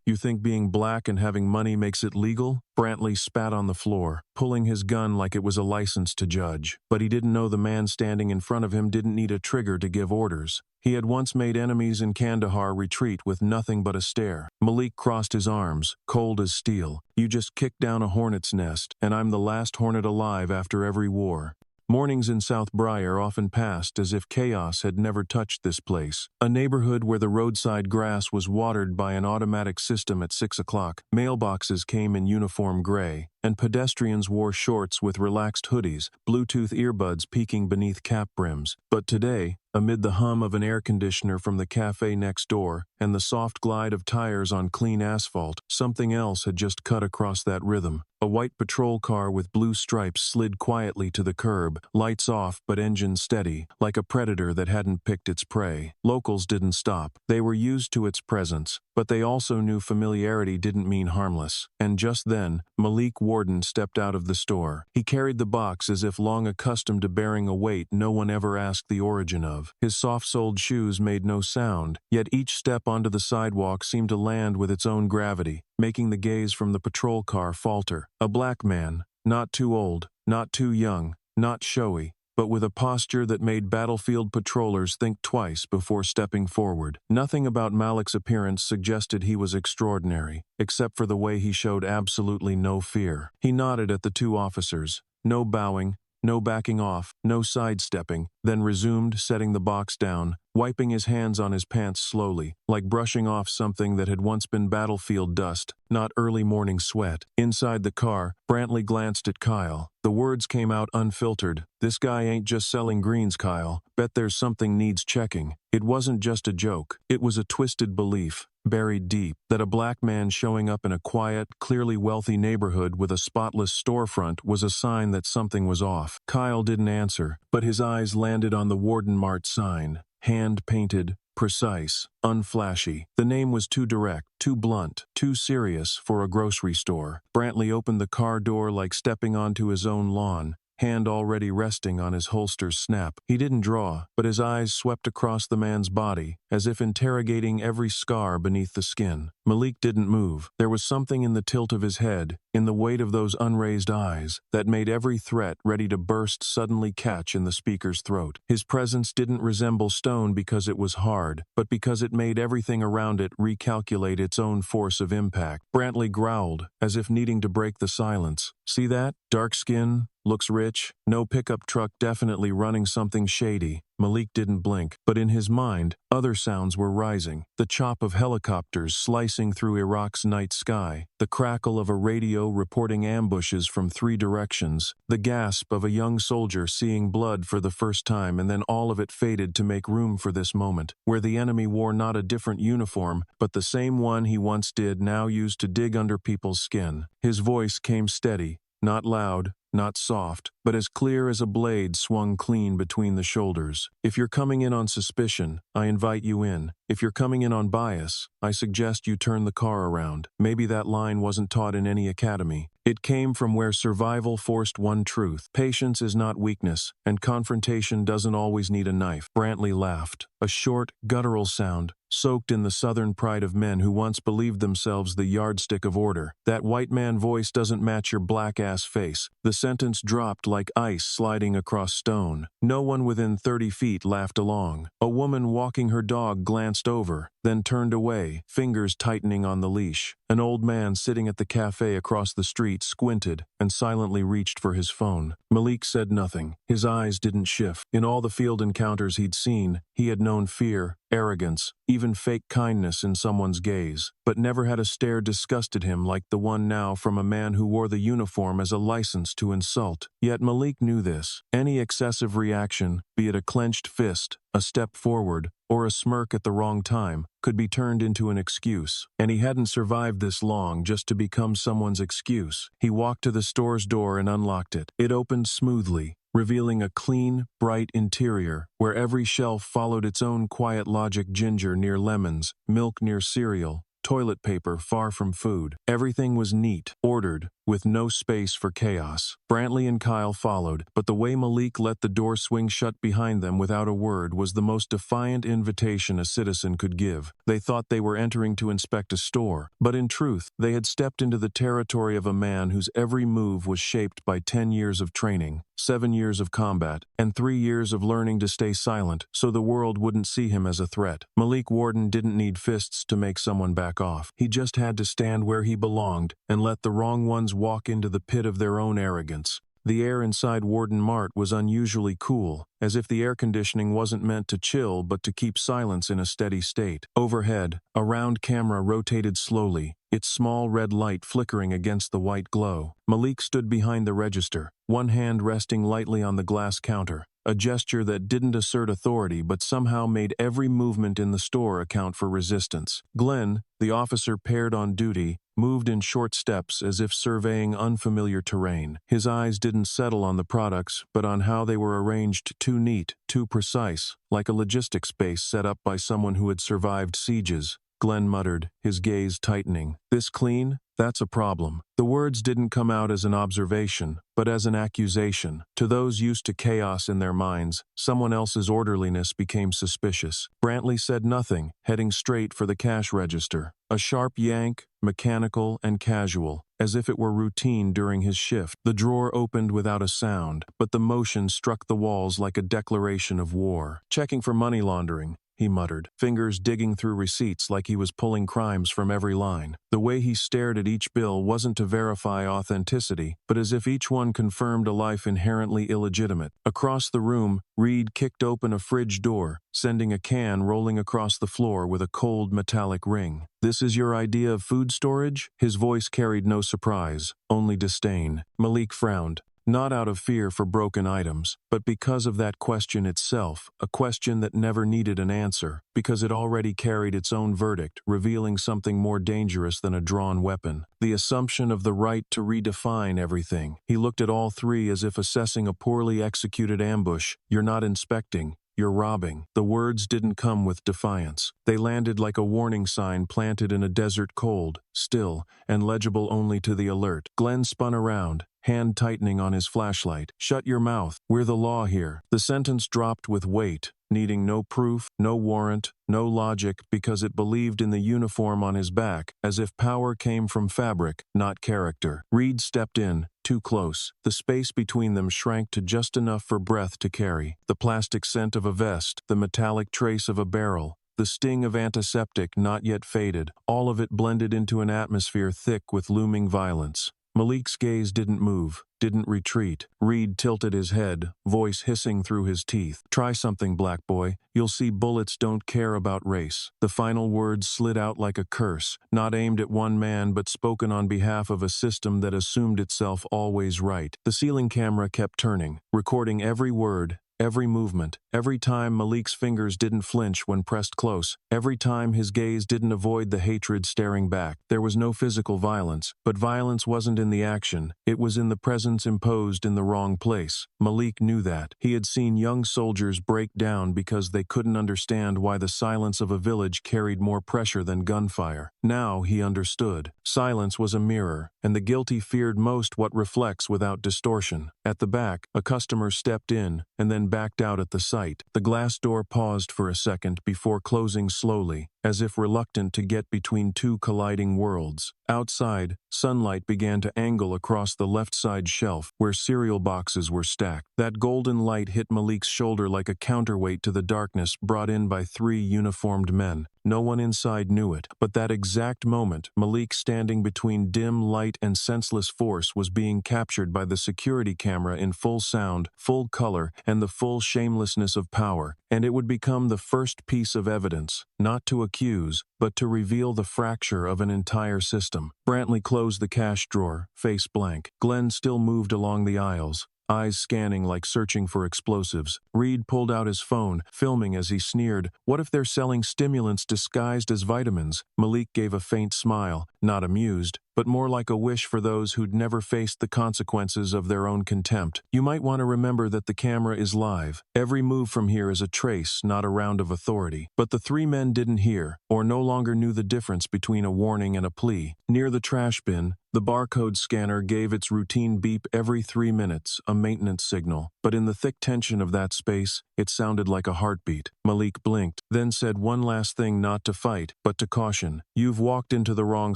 You think being black and having money makes it legal? Brantley spat on the floor, pulling his gun like it was a license to judge. But he didn't know the man standing in front of him didn't need a trigger to give orders. He had once made enemies in Kandahar retreat with nothing but a stare. Malik crossed his arms, cold as steel. You just kicked down a hornet's nest, and I'm the last hornet alive after every war. Mornings in South Briar often passed as if chaos had never touched this place. A neighborhood where the roadside grass was watered by an automatic system at 6 o'clock. Mailboxes came in uniform gray, and pedestrians wore shorts with relaxed hoodies, Bluetooth earbuds peeking beneath cap brims. But today, amid the hum of an air conditioner from the cafe next door and the soft glide of tires on clean asphalt, something else had just cut across that rhythm. A white patrol car with blue stripes slid quietly to the curb, lights off but engine steady, like a predator that hadn't picked its prey. Locals didn't stop. They were used to its presence, but they also knew familiarity didn't mean harmless. And just then, Malik Warden stepped out of the store. He carried the box as if long accustomed to bearing a weight no one ever asked the origin of. His soft-soled shoes made no sound, yet each step onto the sidewalk seemed to land with its own gravity, making the gaze from the patrol car falter. A black man, not too old, not too young, not showy, but with a posture that made battlefield patrollers think twice before stepping forward. Nothing about Malik's appearance suggested he was extraordinary, except for the way he showed absolutely no fear. He nodded at the two officers, no bowing, no backing off, no sidestepping, then resumed, setting the box down, wiping his hands on his pants slowly, like brushing off something that had once been battlefield dust, not early morning sweat. Inside the car, Brantley glanced at Kyle. The words came out unfiltered. This guy ain't just selling greens, Kyle. Bet there's something needs checking. It wasn't just a joke. It was a twisted belief, buried deep, that a black man showing up in a quiet, clearly wealthy neighborhood with a spotless storefront was a sign that something was off. Kyle didn't answer, but his eyes landed on the Warden Mart sign. Hand-painted, precise, unflashy. The name was too direct, too blunt, too serious for a grocery store. Brantley opened the car door like stepping onto his own lawn, hand already resting on his holster's snap. He didn't draw, but his eyes swept across the man's body, as if interrogating every scar beneath the skin. Malik didn't move. There was something in the tilt of his head, in the weight of those unraised eyes, that made every threat ready to burst suddenly catch in the speaker's throat. His presence didn't resemble stone because it was hard, but because it made everything around it recalculate its own force of impact. Brantley growled, as if needing to break the silence. See that? Dark skin, looks rich, no pickup truck, definitely running something shady. Malik didn't blink, but in his mind, other sounds were rising. The chop of helicopters slicing through Iraq's night sky, the crackle of a radio reporting ambushes from 3 directions, the gasp of a young soldier seeing blood for the first time, and then all of it faded to make room for this moment, where the enemy wore not a different uniform, but the same one he once did, now used to dig under people's skin. His voice came steady, not loud, not soft, but as clear as a blade swung clean between the shoulders. If you're coming in on suspicion, I invite you in. If you're coming in on bias, I suggest you turn the car around. Maybe that line wasn't taught in any academy. It came from where survival forced one truth. Patience is not weakness, and confrontation doesn't always need a knife. Brantley laughed, a short, guttural sound, soaked in the southern pride of men who once believed themselves the yardstick of order. That white man voice doesn't match your black-ass face. The sentence dropped like ice sliding across stone. No one within 30 feet laughed along. A woman walking her dog glanced over, then turned away, fingers tightening on the leash. An old man sitting at the cafe across the street squinted and silently reached for his phone. Malik said nothing. His eyes didn't shift. In all the field encounters he'd seen, he had known fear, arrogance, even fake kindness in someone's gaze, but never had a stare disgusted him like the one now from a man who wore the uniform as a license to insult. Yet Malik knew this. Any excessive reaction, be it a clenched fist, a step forward, or a smirk at the wrong time, could be turned into an excuse. And he hadn't survived this long just to become someone's excuse. He walked to the store's door and unlocked it. It opened smoothly, revealing a clean, bright interior where every shelf followed its own quiet logic: ginger near lemons, milk near cereal, toilet paper far from food. Everything was neat, ordered, with no space for chaos. Brantley and Kyle followed, but the way Malik let the door swing shut behind them without a word was the most defiant invitation a citizen could give. They thought they were entering to inspect a store, but in truth, they had stepped into the territory of a man whose every move was shaped by 10 years of training, 7 years of combat, and 3 years of learning to stay silent so the world wouldn't see him as a threat. Malik Warden didn't need fists to make someone back off. He just had to stand where he belonged and let the wrong ones walk into the pit of their own arrogance. The air inside Warden Mart was unusually cool, as if the air conditioning wasn't meant to chill but to keep silence in a steady state. Overhead, a round camera rotated slowly, its small red light flickering against the white glow. Malik stood behind the register, one hand resting lightly on the glass counter, a gesture that didn't assert authority but somehow made every movement in the store account for resistance. Glenn, the officer paired on duty, moved in short steps as if surveying unfamiliar terrain. His eyes didn't settle on the products, but on how they were arranged, too neat, too precise, like a logistics base set up by someone who had survived sieges. Glenn muttered, his gaze tightening. This clean? That's a problem. The words didn't come out as an observation, but as an accusation. To those used to chaos in their minds, someone else's orderliness became suspicious. Brantley said nothing, heading straight for the cash register. A sharp yank, mechanical and casual, as if it were routine during his shift. The drawer opened without a sound, but the motion struck the walls like a declaration of war. Checking for money laundering, he muttered, fingers digging through receipts like he was pulling crimes from every line. The way he stared at each bill wasn't to verify authenticity, but as if each one confirmed a life inherently illegitimate. Across the room, Reed kicked open a fridge door, sending a can rolling across the floor with a cold metallic ring. This is your idea of food storage? His voice carried no surprise, only disdain. Malik frowned. Not out of fear for broken items, but because of that question itself, a question that never needed an answer, because it already carried its own verdict, revealing something more dangerous than a drawn weapon. The assumption of the right to redefine everything. He looked at all three as if assessing a poorly executed ambush. You're not inspecting. You're robbing. The words didn't come with defiance. They landed like a warning sign planted in a desert cold, still, and legible only to the alert. Glenn spun around, hand tightening on his flashlight. Shut your mouth. We're the law here. The sentence dropped with weight, needing no proof, no warrant, no logic, because it believed in the uniform on his back, as if power came from fabric, not character. Reed stepped in, too close. The space between them shrank to just enough for breath to carry. The plastic scent of a vest, the metallic trace of a barrel, the sting of antiseptic not yet faded, all of it blended into an atmosphere thick with looming violence. Malik's gaze didn't move, didn't retreat. Reed tilted his head, voice hissing through his teeth. Try something, black boy. You'll see bullets don't care about race. The final words slid out like a curse, not aimed at one man but spoken on behalf of a system that assumed itself always right. The ceiling camera kept turning, recording every word, every movement, every time Malik's fingers didn't flinch when pressed close, every time his gaze didn't avoid the hatred staring back. There was no physical violence, but violence wasn't in the action, it was in the presence imposed in the wrong place. Malik knew that. He had seen young soldiers break down because they couldn't understand why the silence of a village carried more pressure than gunfire. Now he understood. Silence was a mirror, and the guilty feared most what reflects without distortion. At the back, a customer stepped in, and then backed out at the sight. The glass door paused for a second before closing slowly, as if reluctant to get between two colliding worlds. Outside, sunlight began to angle across the left side shelf where cereal boxes were stacked. That golden light hit Malik's shoulder like a counterweight to the darkness brought in by 3 uniformed men. No one inside knew it, but that exact moment, Malik standing between dim light and senseless force was being captured by the security camera in full sound, full color, and the full shamelessness of power, and it would become the first piece of evidence, not to accuse, but to reveal the fracture of an entire system. Brantley closed the cash drawer, face blank. Glenn still moved along the aisles, eyes scanning like searching for explosives. Reed pulled out his phone, filming as he sneered, "What if they're selling stimulants disguised as vitamins?" Malik gave a faint smile, not amused, but but more like a wish for those who'd never faced the consequences of their own contempt. You might want to remember that the camera is live. Every move from here is a trace, not a round of authority. But the three men didn't hear, or no longer knew the difference between a warning and a plea. Near the trash bin, the barcode scanner gave its routine beep every 3 minutes, a maintenance signal. But in the thick tension of that space, it sounded like a heartbeat. Malik blinked, then said one last thing, not to fight, but to caution. You've walked into the wrong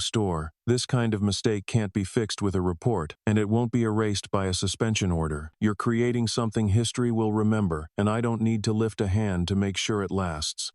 store. This kind of mistake can't be fixed with a report, and it won't be erased by a suspension order. You're creating something history will remember, and I don't need to lift a hand to make sure it lasts.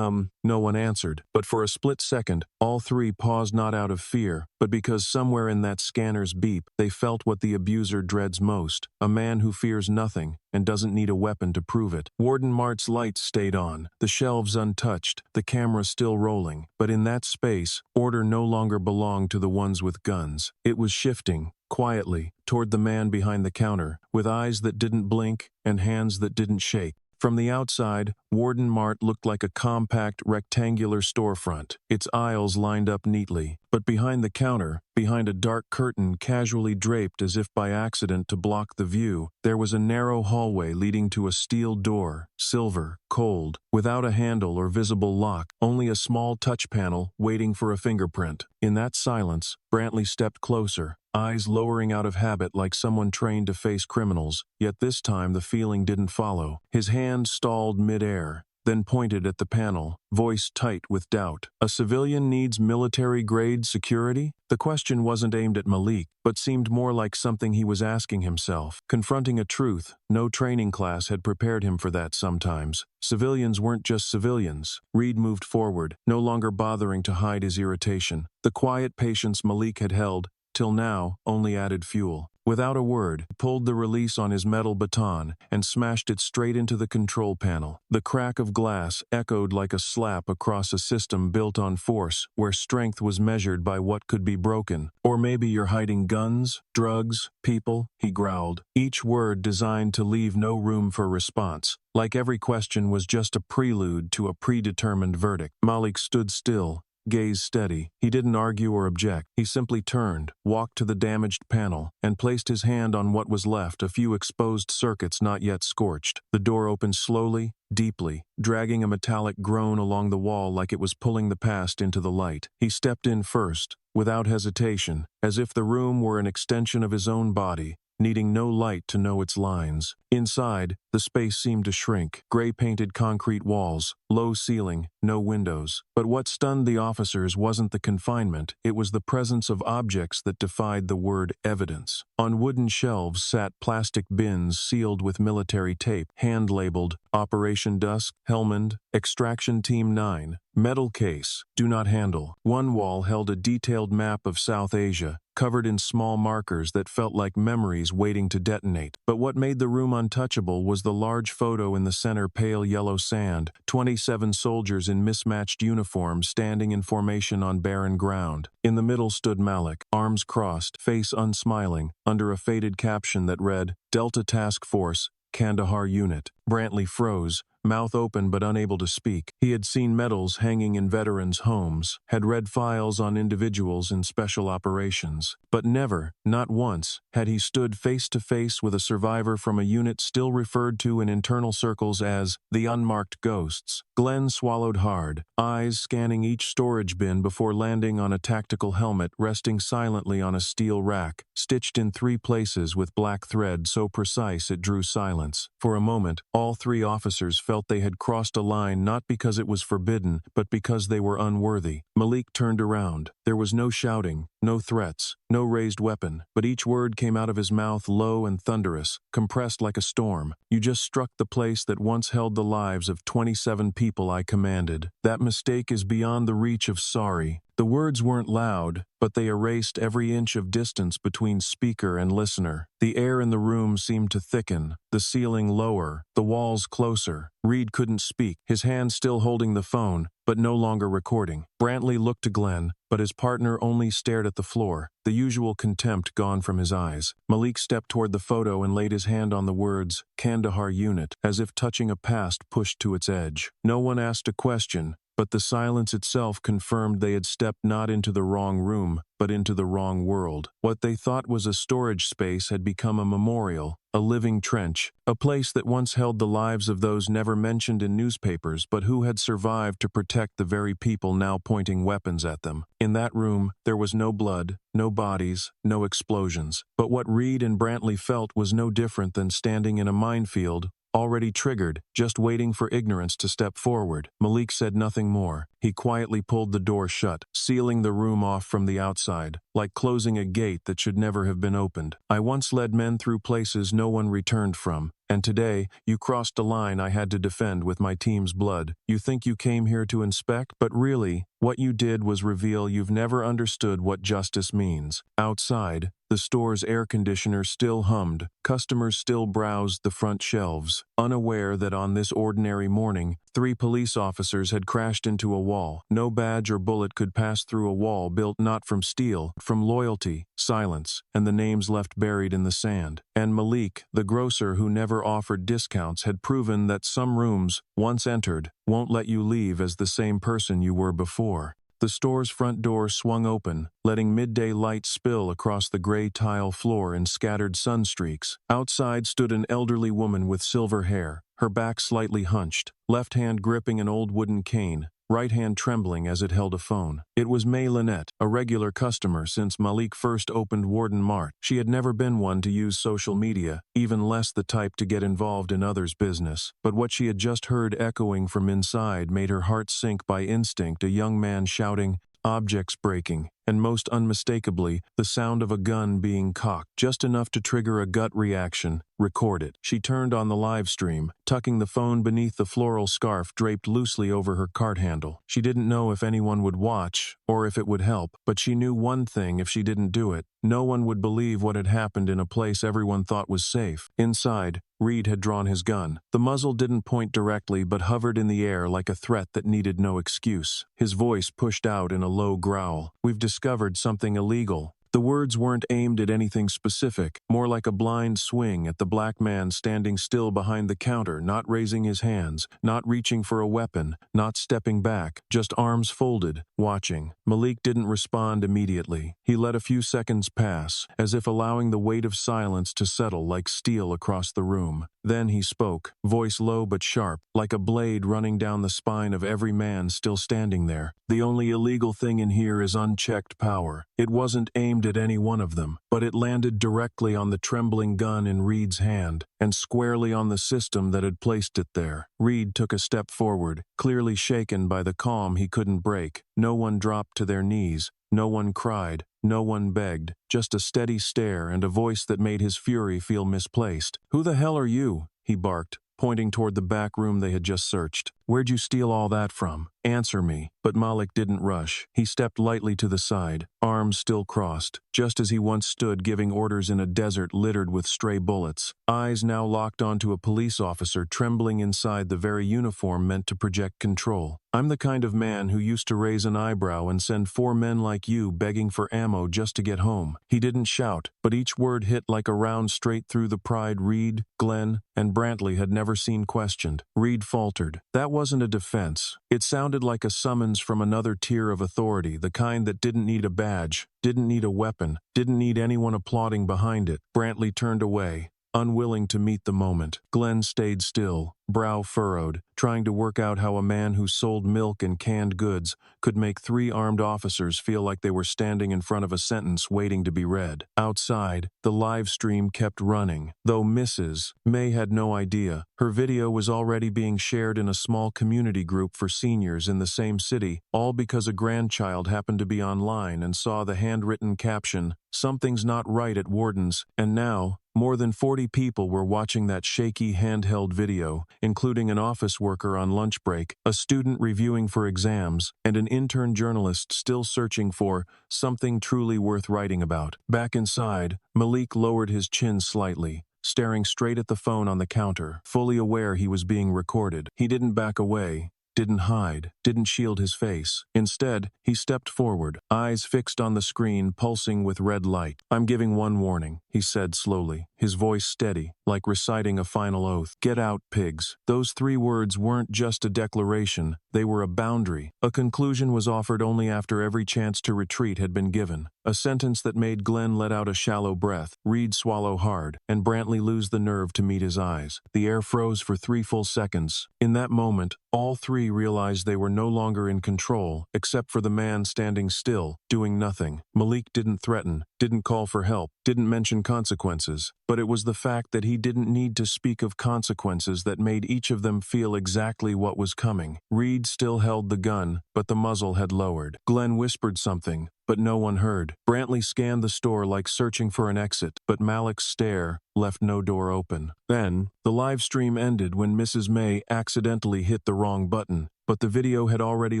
No one answered, but for a split second, all three paused, not out of fear, but because somewhere in that scanner's beep, they felt what the abuser dreads most, a man who fears nothing and doesn't need a weapon to prove it. Warden Mart's lights stayed on, the shelves untouched, the camera still rolling, but in that space, order no longer belonged to the ones with guns. It was shifting, quietly, toward the man behind the counter, with eyes that didn't blink and hands that didn't shake. From the outside, Warden Mart looked like a compact, rectangular storefront, its aisles lined up neatly. But behind the counter, behind a dark curtain casually draped as if by accident to block the view, there was a narrow hallway leading to a steel door, silver, cold, without a handle or visible lock, only a small touch panel waiting for a fingerprint. In that silence, Brantley stepped closer, eyes lowering out of habit like someone trained to face criminals, yet this time the feeling didn't follow. His hand stalled mid-air, then pointed at the panel, voice tight with doubt. A civilian needs military-grade security? The question wasn't aimed at Malik, but seemed more like something he was asking himself, confronting a truth. No training class had prepared him for that sometimes. Civilians weren't just civilians. Reed moved forward, no longer bothering to hide his irritation. The quiet patience Malik had held, till now, only added fuel. Without a word, he pulled the release on his metal baton and smashed it straight into the control panel. The crack of glass echoed like a slap across a system built on force, where strength was measured by what could be broken. Or maybe you're hiding guns, drugs, people, he growled, each word designed to leave no room for response. Like every question was just a prelude to a predetermined verdict. Malik stood still, gaze steady. He didn't argue or object. He simply turned, walked to the damaged panel, and placed his hand on what was left, a few exposed circuits not yet scorched. The door opened slowly, deeply, dragging a metallic groan along the wall like it was pulling the past into the light. He stepped in first, without hesitation, as if the room were an extension of his own body, needing no light to know its lines. Inside, the space seemed to shrink. Gray-painted concrete walls, low ceiling, no windows. But what stunned the officers wasn't the confinement, it was the presence of objects that defied the word evidence. On wooden shelves sat plastic bins sealed with military tape, hand-labeled Operation Dusk, Helmand, Extraction Team 9. Metal case, do not handle. One wall held a detailed map of South Asia, covered in small markers that felt like memories waiting to detonate. But what made the room untouchable was the large photo in the center, pale yellow sand, 27 soldiers in mismatched uniforms standing in formation on barren ground. In the middle stood Malik, arms crossed, face unsmiling, under a faded caption that read, Delta Task Force, Kandahar Unit. Brantley froze, mouth open but unable to speak. He had seen medals hanging in veterans' homes, had read files on individuals in special operations, but never, not once, had he stood face to face with a survivor from a unit still referred to in internal circles as the unmarked ghosts. Glenn swallowed hard, eyes scanning each storage bin before landing on a tactical helmet resting silently on a steel rack, stitched in 3 places with black thread so precise it drew silence. For a moment, all 3 officers felt they had crossed a line not because it was forbidden, but because they were unworthy. Malik turned around. There was no shouting, no threats, no raised weapon, but each word came out of his mouth low and thunderous, compressed like a storm. You just struck the place that once held the lives of 27 people I commanded. That mistake is beyond the reach of sorry. The words weren't loud, but they erased every inch of distance between speaker and listener. The air in the room seemed to thicken, the ceiling lower, the walls closer. Reed couldn't speak, his hand still holding the phone, but no longer recording. Brantley looked to Glenn, but his partner only stared at the floor, the usual contempt gone from his eyes. Malik stepped toward the photo and laid his hand on the words, Kandahar Unit, as if touching a past pushed to its edge. No one asked a question, but the silence itself confirmed they had stepped not into the wrong room, but into the wrong world. What they thought was a storage space had become a memorial, a living trench, a place that once held the lives of those never mentioned in newspapers but who had survived to protect the very people now pointing weapons at them. In that room, there was no blood, no bodies, no explosions. But what Reed and Brantley felt was no different than standing in a minefield, already triggered, just waiting for ignorance to step forward. Malik said nothing more. He quietly pulled the door shut, sealing the room off from the outside, like closing a gate that should never have been opened. I once led men through places no one returned from, and today, you crossed a line I had to defend with my team's blood. You think you came here to inspect, but really, what you did was reveal you've never understood what justice means. Outside, the store's air conditioner still hummed, customers still browsed the front shelves, unaware that on this ordinary morning, 3 police officers had crashed into a wall. No badge or bullet could pass through a wall built not from steel, from loyalty, silence, and the names left buried in the sand. And Malik, the grocer who never offered discounts, had proven that some rooms, once entered, won't let you leave as the same person you were before. The store's front door swung open, letting midday light spill across the gray tile floor in scattered sunstreaks. Outside stood an elderly woman with silver hair, her back slightly hunched, left hand gripping an old wooden cane, right hand trembling as it held a phone. It was May Lynette, a regular customer since Malik first opened Warden Mart. She had never been one to use social media, even less the type to get involved in others' business. But what she had just heard echoing from inside made her heart sink by instinct, a young man shouting, objects breaking, and most unmistakably, the sound of a gun being cocked, just enough to trigger a gut reaction. Record it. She turned on the live stream, tucking the phone beneath the floral scarf draped loosely over her cart handle. She didn't know if anyone would watch, or if it would help, but she knew one thing: if she didn't do it, no one would believe what had happened in a place everyone thought was safe. Inside, Reed had drawn his gun. The muzzle didn't point directly but hovered in the air like a threat that needed no excuse. His voice pushed out in a low growl. We've discovered something illegal. The words weren't aimed at anything specific, more like a blind swing at the black man standing still behind the counter, not raising his hands, not reaching for a weapon, not stepping back, just arms folded, watching. Malik didn't respond immediately. He let a few seconds pass, as if allowing the weight of silence to settle like steel across the room. Then he spoke, voice low but sharp, like a blade running down the spine of every man still standing there. The only illegal thing in here is unchecked power. It wasn't aimed at any one of them, but it landed directly on the trembling gun in Reed's hand, and squarely on the system that had placed it there. Reed took a step forward, clearly shaken by the calm he couldn't break. No one dropped to their knees. No one cried. No one begged. Just a steady stare and a voice that made his fury feel misplaced. "Who the hell are you?" he barked, pointing toward the back room they had just searched. "Where'd you steal all that from? Answer me." But Malik didn't rush. He stepped lightly to the side, arms still crossed, just as he once stood giving orders in a desert littered with stray bullets. Eyes now locked onto a police officer trembling inside the very uniform meant to project control. "I'm the kind of man who used to raise an eyebrow and send 4 men like you begging for ammo just to get home." He didn't shout, but each word hit like a round straight through the pride Reed, Glenn, and Brantley had never seen questioned. Reed faltered. That wasn't a defense. It sounded like a summons from another tier of authority, the kind that didn't need a badge, didn't need a weapon, didn't need anyone applauding behind it. Brantley turned away, unwilling to meet the moment. Glenn stayed still, brow furrowed, trying to work out how a man who sold milk and canned goods could make 3 armed officers feel like they were standing in front of a sentence waiting to be read. Outside, the live stream kept running, though Mrs. May had no idea. Her video was already being shared in a small community group for seniors in the same city, all because a grandchild happened to be online and saw the handwritten caption, "Something's not right at Warden's," and now, more than 40 people were watching that shaky handheld video, including an office worker on lunch break, a student reviewing for exams, and an intern journalist still searching for something truly worth writing about. Back inside, Malik lowered his chin slightly, staring straight at the phone on the counter, fully aware he was being recorded. He didn't back away, didn't hide, didn't shield his face. Instead, he stepped forward, eyes fixed on the screen, pulsing with red light. "I'm giving one warning," he said slowly, his voice steady. like reciting a final oath. "Get out, pigs." Those 3 words weren't just a declaration, they were a boundary. A conclusion was offered only after every chance to retreat had been given. A sentence that made Glenn let out a shallow breath, Reed swallow hard, and Brantley lose the nerve to meet his eyes. The air froze for 3 full seconds. In that moment, all 3 realized they were no longer in control, except for the man standing still, doing nothing. Malik didn't threaten, didn't call for help, didn't mention consequences, but it was the fact that he didn't need to speak of consequences that made each of them feel exactly what was coming. Reed still held the gun, but the muzzle had lowered. Glenn whispered something, but no one heard. Brantley scanned the store like searching for an exit, but Malik's stare left no door open. Then, the live stream ended when Mrs. May accidentally hit the wrong button, but the video had already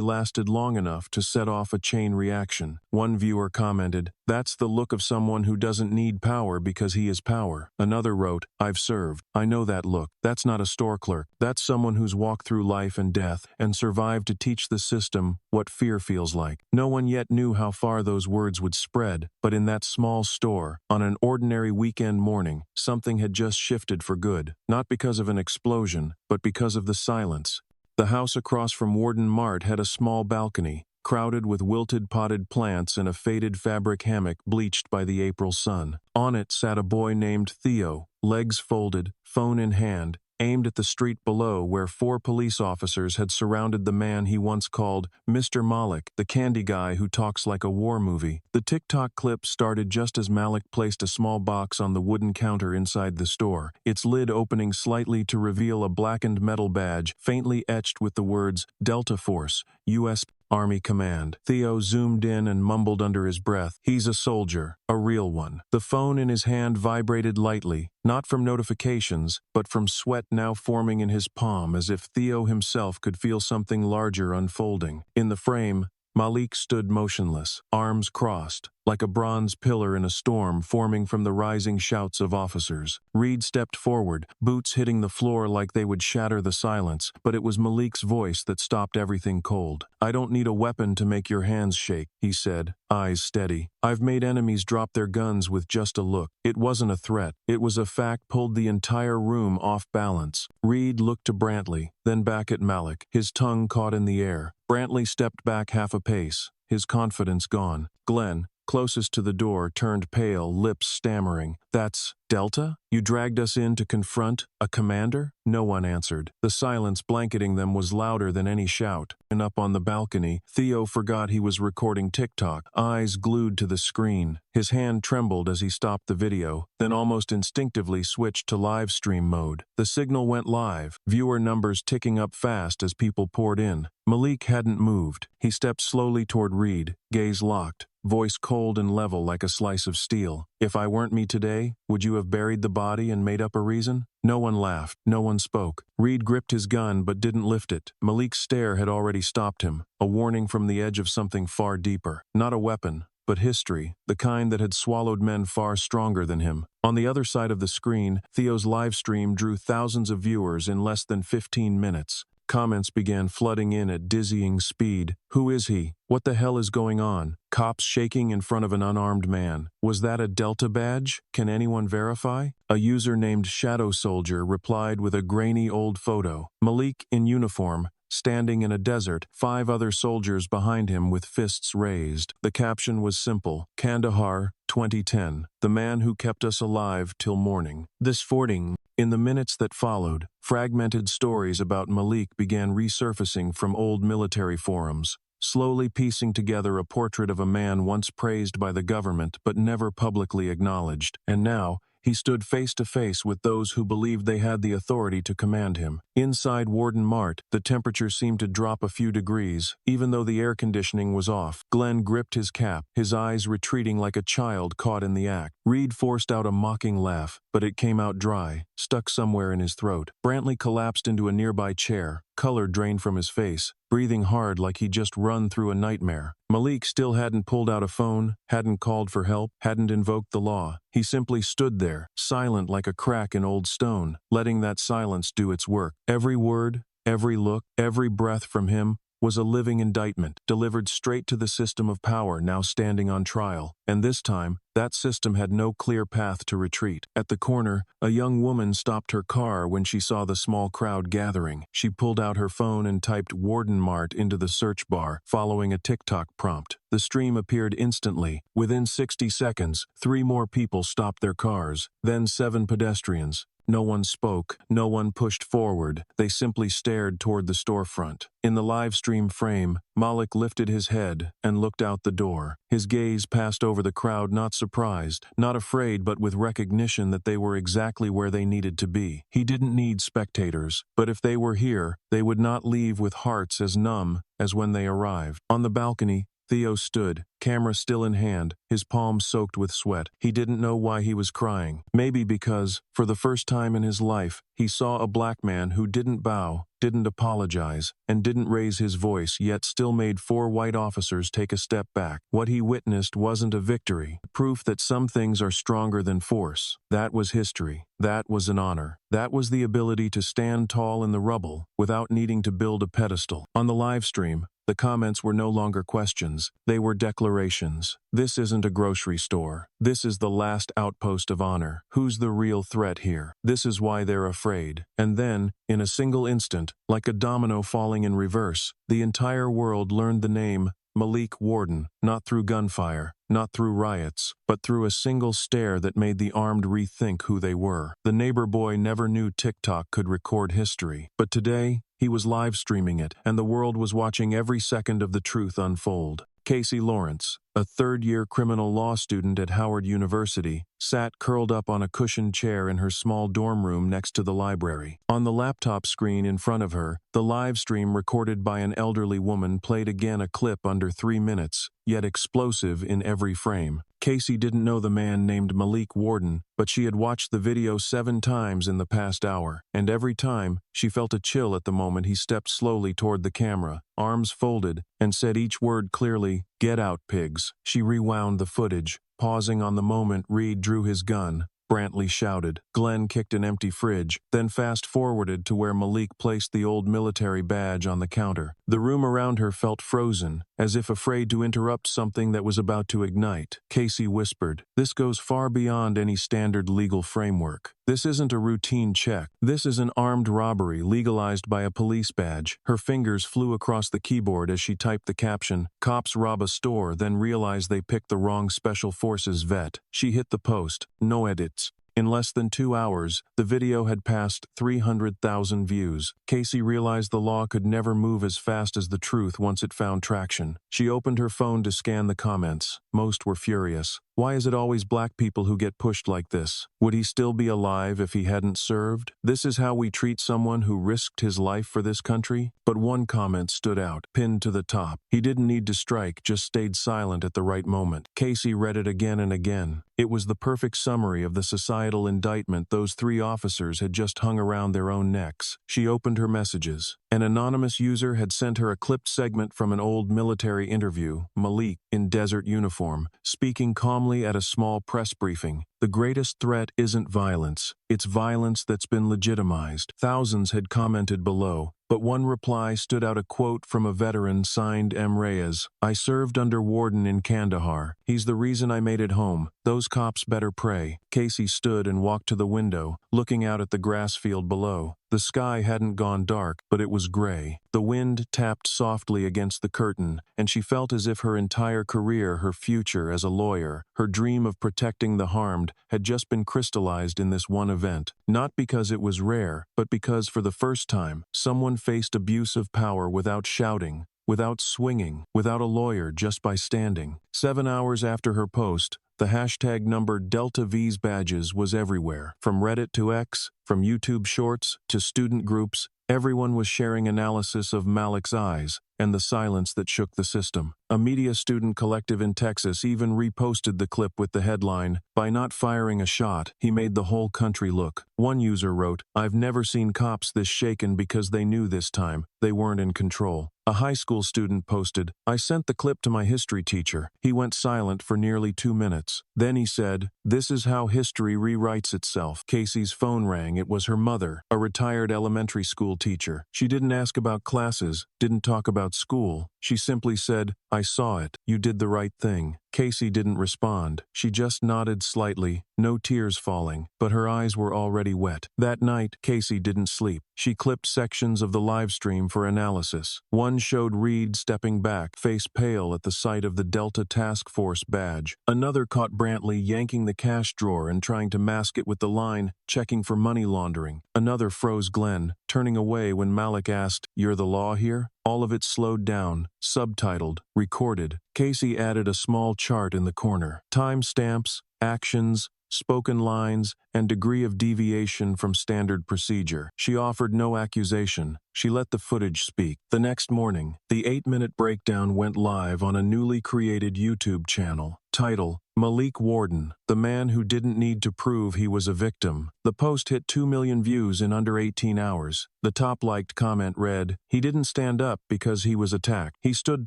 lasted long enough to set off a chain reaction. One viewer commented, "That's the look of someone who doesn't need power because he is power." Another wrote, "I've served. I know that look. That's not a store clerk. That's someone who's walked through life and death and survived to teach the system what fear feels like." No one yet knew how far those words would spread, but in that small store, on an ordinary weekend morning, something had just shifted for good. Not because of an explosion, but because of the silence. The house across from Warden Mart had a small balcony, crowded with wilted potted plants and a faded fabric hammock bleached by the April sun. On it sat a boy named Theo, legs folded, phone in hand, aimed at the street below where 4 police officers had surrounded the man he once called Mr. Malik, the candy guy who talks like a war movie. The TikTok clip started just as Malik placed a small box on the wooden counter inside the store, its lid opening slightly to reveal a blackened metal badge faintly etched with the words Delta Force, U.S. Army Command. Theo zoomed in and mumbled under his breath, "He's a soldier, a real one." The phone in his hand vibrated lightly, not from notifications, but from sweat now forming in his palm as if Theo himself could feel something larger unfolding. In the frame, Malik stood motionless, arms crossed, like a bronze pillar in a storm forming from the rising shouts of officers. Reed stepped forward, boots hitting the floor like they would shatter the silence, but it was Malik's voice that stopped everything cold. "I don't need a weapon to make your hands shake," he said, eyes steady. "I've made enemies drop their guns with just a look." It wasn't a threat. It was a fact pulled the entire room off balance. Reed looked to Brantley, then back at Malik, his tongue caught in the air. Brantley stepped back half a pace, his confidence gone. Glenn, closest to the door, turned pale, lips stammering. "That's Delta? You dragged us in to confront a commander?" No one answered. The silence blanketing them was louder than any shout. And up on the balcony, Theo forgot he was recording TikTok, eyes glued to the screen. His hand trembled as he stopped the video, then almost instinctively switched to live stream mode. The signal went live, viewer numbers ticking up fast as people poured in. Malik hadn't moved. He stepped slowly toward Reed, gaze locked, voice cold and level like a slice of steel. "If I weren't me today, would you have buried the body and made up a reason?" No one laughed, no one spoke. Reed gripped his gun but didn't lift it. Malik's stare had already stopped him, a warning from the edge of something far deeper. Not a weapon, but history, the kind that had swallowed men far stronger than him. On the other side of the screen, Theo's live stream drew thousands of viewers in less than 15 minutes. Comments began flooding in at dizzying speed. "Who is he? What the hell is going on? Cops shaking in front of an unarmed man. Was that a Delta badge? Can anyone verify?" A user named Shadow Soldier replied with a grainy old photo. Malik in uniform, standing in a desert, 5 other soldiers behind him with fists raised. The caption was simple: Kandahar, 2010, the man who kept us alive till morning. This fording. In the minutes that followed, fragmented stories about Malik began resurfacing from old military forums, slowly piecing together a portrait of a man once praised by the government but never publicly acknowledged. And now, he stood face to face with those who believed they had the authority to command him. Inside Warden Mart, the temperature seemed to drop a few degrees, even though the air conditioning was off. Glenn gripped his cap, his eyes retreating like a child caught in the act. Reed forced out a mocking laugh, but it came out dry, stuck somewhere in his throat. Brantley collapsed into a nearby chair, color drained from his face, breathing hard like he'd just run through a nightmare. Malik still hadn't pulled out a phone, hadn't called for help, hadn't invoked the law. He simply stood there, silent like a crack in old stone, letting that silence do its work. Every word, every look, every breath from him was a living indictment, delivered straight to the system of power now standing on trial. And this time, that system had no clear path to retreat. At the corner, a young woman stopped her car when she saw the small crowd gathering. She pulled out her phone and typed Warden Mart into the search bar, following a TikTok prompt. The stream appeared instantly. Within 60 seconds, 3 more people stopped their cars, then 7 pedestrians. No one spoke, no one pushed forward, they simply stared toward the storefront. In the live stream frame, Malik lifted his head and looked out the door. His gaze passed over the crowd, not surprised, not afraid, but with recognition that they were exactly where they needed to be. He didn't need spectators, but if they were here, they would not leave with hearts as numb as when they arrived. On the balcony, Theo stood, camera still in hand, his palms soaked with sweat. He didn't know why he was crying. Maybe because, for the first time in his life, he saw a black man who didn't bow, didn't apologize, and didn't raise his voice, yet still made 4 white officers take a step back. What he witnessed wasn't a victory, proof that some things are stronger than force. That was history. That was an honor. That was the ability to stand tall in the rubble without needing to build a pedestal. On the live stream, the comments were no longer questions, they were declarations. This isn't a grocery store. This is the last outpost of honor. Who's the real threat here? This is why they're afraid. And then, in a single instant, like a domino falling in reverse, the entire world learned the name Malik Warden, not through gunfire, not through riots, but through a single stare that made the armed rethink who they were. The neighbor boy never knew TikTok could record history, but today, he was live streaming it, and the world was watching every second of the truth unfold. Kacey Lawrence, a third-year criminal law student at Howard University, sat curled up on a cushioned chair in her small dorm room next to the library. On the laptop screen in front of her, the live stream recorded by an elderly woman played again, a clip under 3 minutes, yet explosive in every frame. Kacey didn't know the man named Malik Warden, but she had watched the video 7 times in the past hour, and every time, she felt a chill at the moment he stepped slowly toward the camera, arms folded, and said each word clearly, "Get out, pigs." She rewound the footage, pausing on the moment Reed drew his gun. Brantley shouted. Glenn kicked an empty fridge, then fast-forwarded to where Malik placed the old military badge on the counter. The room around her felt frozen, as if afraid to interrupt something that was about to ignite. Kacey whispered, "This goes far beyond any standard legal framework. This isn't a routine check. This is an armed robbery legalized by a police badge." Her fingers flew across the keyboard as she typed the caption, "Cops rob a store, then realize they picked the wrong Special Forces vet." She hit the post. No edits. In less than 2 hours, the video had passed 300,000 views. Kacey realized the law could never move as fast as the truth once it found traction. She opened her phone to scan the comments. Most were furious. Why is it always black people who get pushed like this? Would he still be alive if he hadn't served? This is how we treat someone who risked his life for this country? But one comment stood out, pinned to the top. He didn't need to strike, just stayed silent at the right moment. Kacey read it again and again. It was the perfect summary of the societal indictment those 3 officers had just hung around their own necks. She opened her messages. An anonymous user had sent her a clipped segment from an old military interview, Malik, in desert uniform, speaking calmly at a small press briefing. The greatest threat isn't violence. It's violence that's been legitimized. Thousands had commented below, but one reply stood out, a quote from a veteran signed M. Reyes. "I served under Warden in Kandahar. He's the reason I made it home. Those cops better pray." Kacey stood and walked to the window, looking out at the grass field below. The sky hadn't gone dark, but it was gray. The wind tapped softly against the curtain, and she felt as if her entire career, her future as a lawyer, her dream of protecting the harmed, had just been crystallized in this one event. Not because it was rare, but because for the first time, someone faced abuse of power without shouting, without swinging, without a lawyer, just by standing. 7 hours after her post, the hashtag number Delta V's badges was everywhere. From Reddit to X, from YouTube Shorts to student groups, everyone was sharing analysis of Malik's eyes and the silence that shook the system. A media student collective in Texas even reposted the clip with the headline, "By not firing a shot, he made the whole country look." One user wrote, "I've never seen cops this shaken because they knew this time they weren't in control." A high school student posted, "I sent the clip to my history teacher. He went silent for nearly 2 minutes. Then he said, 'This is how history rewrites itself.'" Kacey's phone rang. It was her mother, a retired elementary school teacher. She didn't ask about classes, didn't talk about about school. She simply said, "I saw it. You did the right thing." Kacey didn't respond. She just nodded slightly, no tears falling, but her eyes were already wet. That night, Kacey didn't sleep. She clipped sections of the livestream for analysis. One showed Reed stepping back, face pale at the sight of the Delta Task Force badge. Another caught Brantley yanking the cash drawer and trying to mask it with the line, "Checking for money laundering." Another froze Glenn, turning away when Malik asked, "You're the law here?" All of it slowed down, subtitled, recorded. Kacey added a small chart in the corner. Timestamps, actions, spoken lines, and degree of deviation from standard procedure. She offered no accusation. She let the footage speak. The next morning, the 8-minute breakdown went live on a newly created YouTube channel. Title: Malik Warden, the man who didn't need to prove he was a victim. The post hit 2 million views in under 18 hours. The top-liked comment read, "He didn't stand up because he was attacked. He stood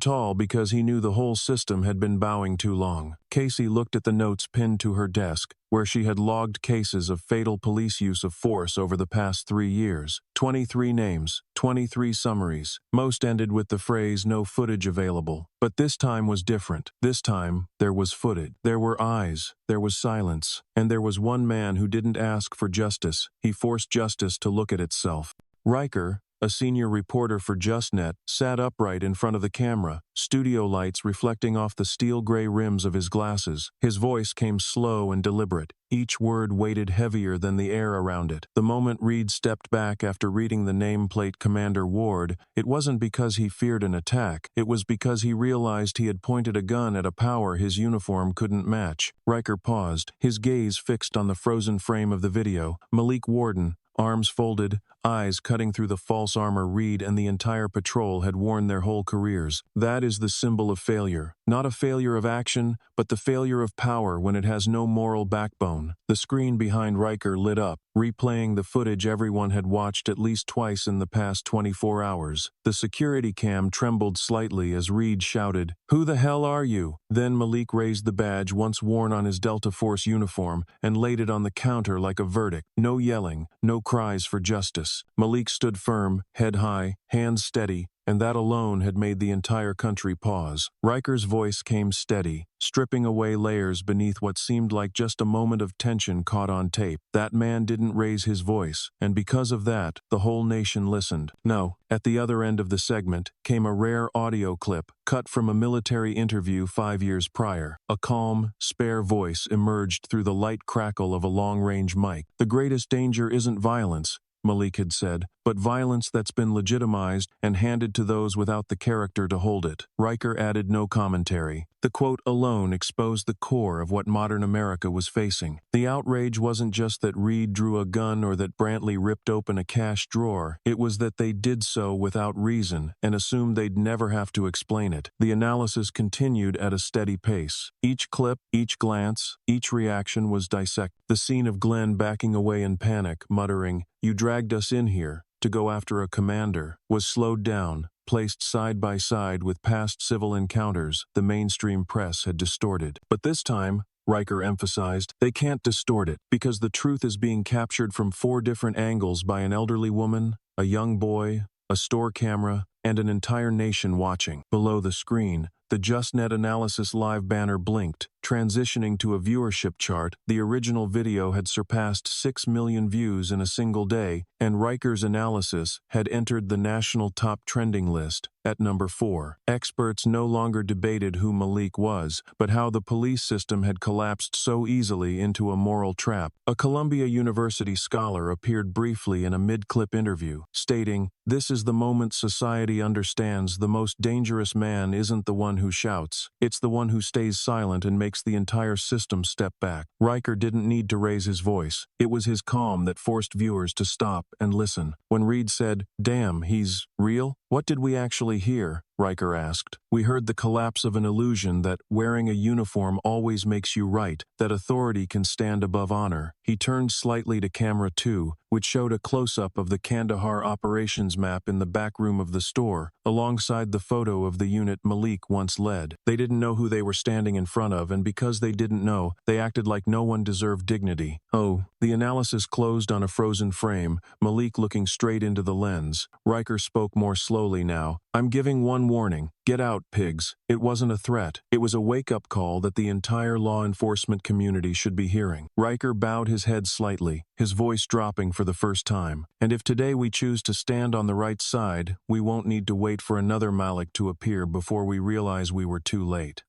tall because he knew the whole system had been bowing too long." Kacey looked at the notes pinned to her desk, where she had logged cases of fatal police use of force over the past 3 years. 23 names, 23 summaries. Most ended with the phrase, "No footage available." But this time was different. This time, there was footage. There were eyes. There was silence. And there was one man who didn't ask for justice. He forced justice to look at itself. Riker, a senior reporter for JustNet, sat upright in front of the camera, studio lights reflecting off the steel gray rims of his glasses. His voice came slow and deliberate. Each word weighted heavier than the air around it. The moment Reed stepped back after reading the nameplate Commander Ward, it wasn't because he feared an attack. It was because he realized he had pointed a gun at a power his uniform couldn't match. Riker paused, his gaze fixed on the frozen frame of the video. Malik Warden, arms folded, eyes cutting through the false armor Reed and the entire patrol had worn their whole careers. That is the symbol of failure. Not a failure of action, but the failure of power when it has no moral backbone. The screen behind Riker lit up, replaying the footage everyone had watched at least twice in the past 24 hours. The security cam trembled slightly as Reed shouted, "Who the hell are you?" Then Malik raised the badge once worn on his Delta Force uniform and laid it on the counter like a verdict. No yelling, no cries for justice. Malik stood firm, head high, hands steady, and that alone had made the entire country pause. Riker's voice came steady, stripping away layers beneath what seemed like just a moment of tension caught on tape. That man didn't raise his voice, and because of that, the whole nation listened. No, at the other end of the segment came a rare audio clip, cut from a military interview 5 years prior. A calm, spare voice emerged through the light crackle of a long-range mic. "The greatest danger isn't violence," Malik had said, "but violence that's been legitimized and handed to those without the character to hold it." Riker added no commentary. The quote alone exposed the core of what modern America was facing. The outrage wasn't just that Reed drew a gun or that Brantley ripped open a cash drawer. It was that they did so without reason and assumed they'd never have to explain it. The analysis continued at a steady pace. Each clip, each glance, each reaction was dissected. The scene of Glenn backing away in panic, muttering, "You dragged us in here to go after a commander," was slowed down, placed side by side with past civil encounters the mainstream press had distorted. But this time, Riker emphasized, they can't distort it, because the truth is being captured from 4 different angles by an elderly woman, a young boy, a store camera, and an entire nation watching. Below the screen, the JustNet Analysis Live banner blinked, transitioning to a viewership chart. The original video had surpassed 6 million views in a single day, and Riker's analysis had entered the national top trending list at number 4. Experts no longer debated who Malik was, but how the police system had collapsed so easily into a moral trap. A Columbia University scholar appeared briefly in a mid-clip interview, stating, "This is the moment society understands the most dangerous man isn't the one who shouts, it's the one who stays silent and makes the entire system step back." Riker didn't need to raise his voice. It was his calm that forced viewers to stop and listen. When Reed said, "Damn, he's real?" "What did we actually hear?" Riker asked. "We heard the collapse of an illusion that wearing a uniform always makes you right, that authority can stand above honor." He turned slightly to camera 2, which showed a close-up of the Kandahar operations map in the back room of the store, alongside the photo of the unit Malik once led. They didn't know who they were standing in front of, and because they didn't know, they acted like no one deserved dignity. Oh, the analysis closed on a frozen frame, Malik looking straight into the lens. Riker spoke more slowly. slowly now. I'm giving one warning. Get out, pigs. It wasn't a threat. It was a wake-up call that the entire law enforcement community should be hearing. Riker bowed his head slightly, his voice dropping for the first time. And if today we choose to stand on the right side, we won't need to wait for another Malik to appear before we realize we were too late.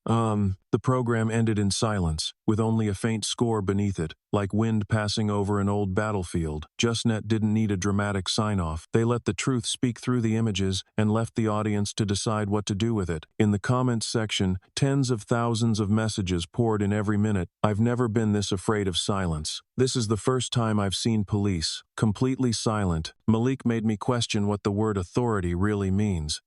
The program ended in silence, with only a faint score beneath it, like wind passing over an old battlefield. JustNet didn't need a dramatic sign-off. They let the truth speak through the images and left the audience to decide what to do with it. In the comments section, tens of thousands of messages poured in every minute. I've never been this afraid of silence. This is the first time I've seen police completely silent. Malik made me question what the word authority really means.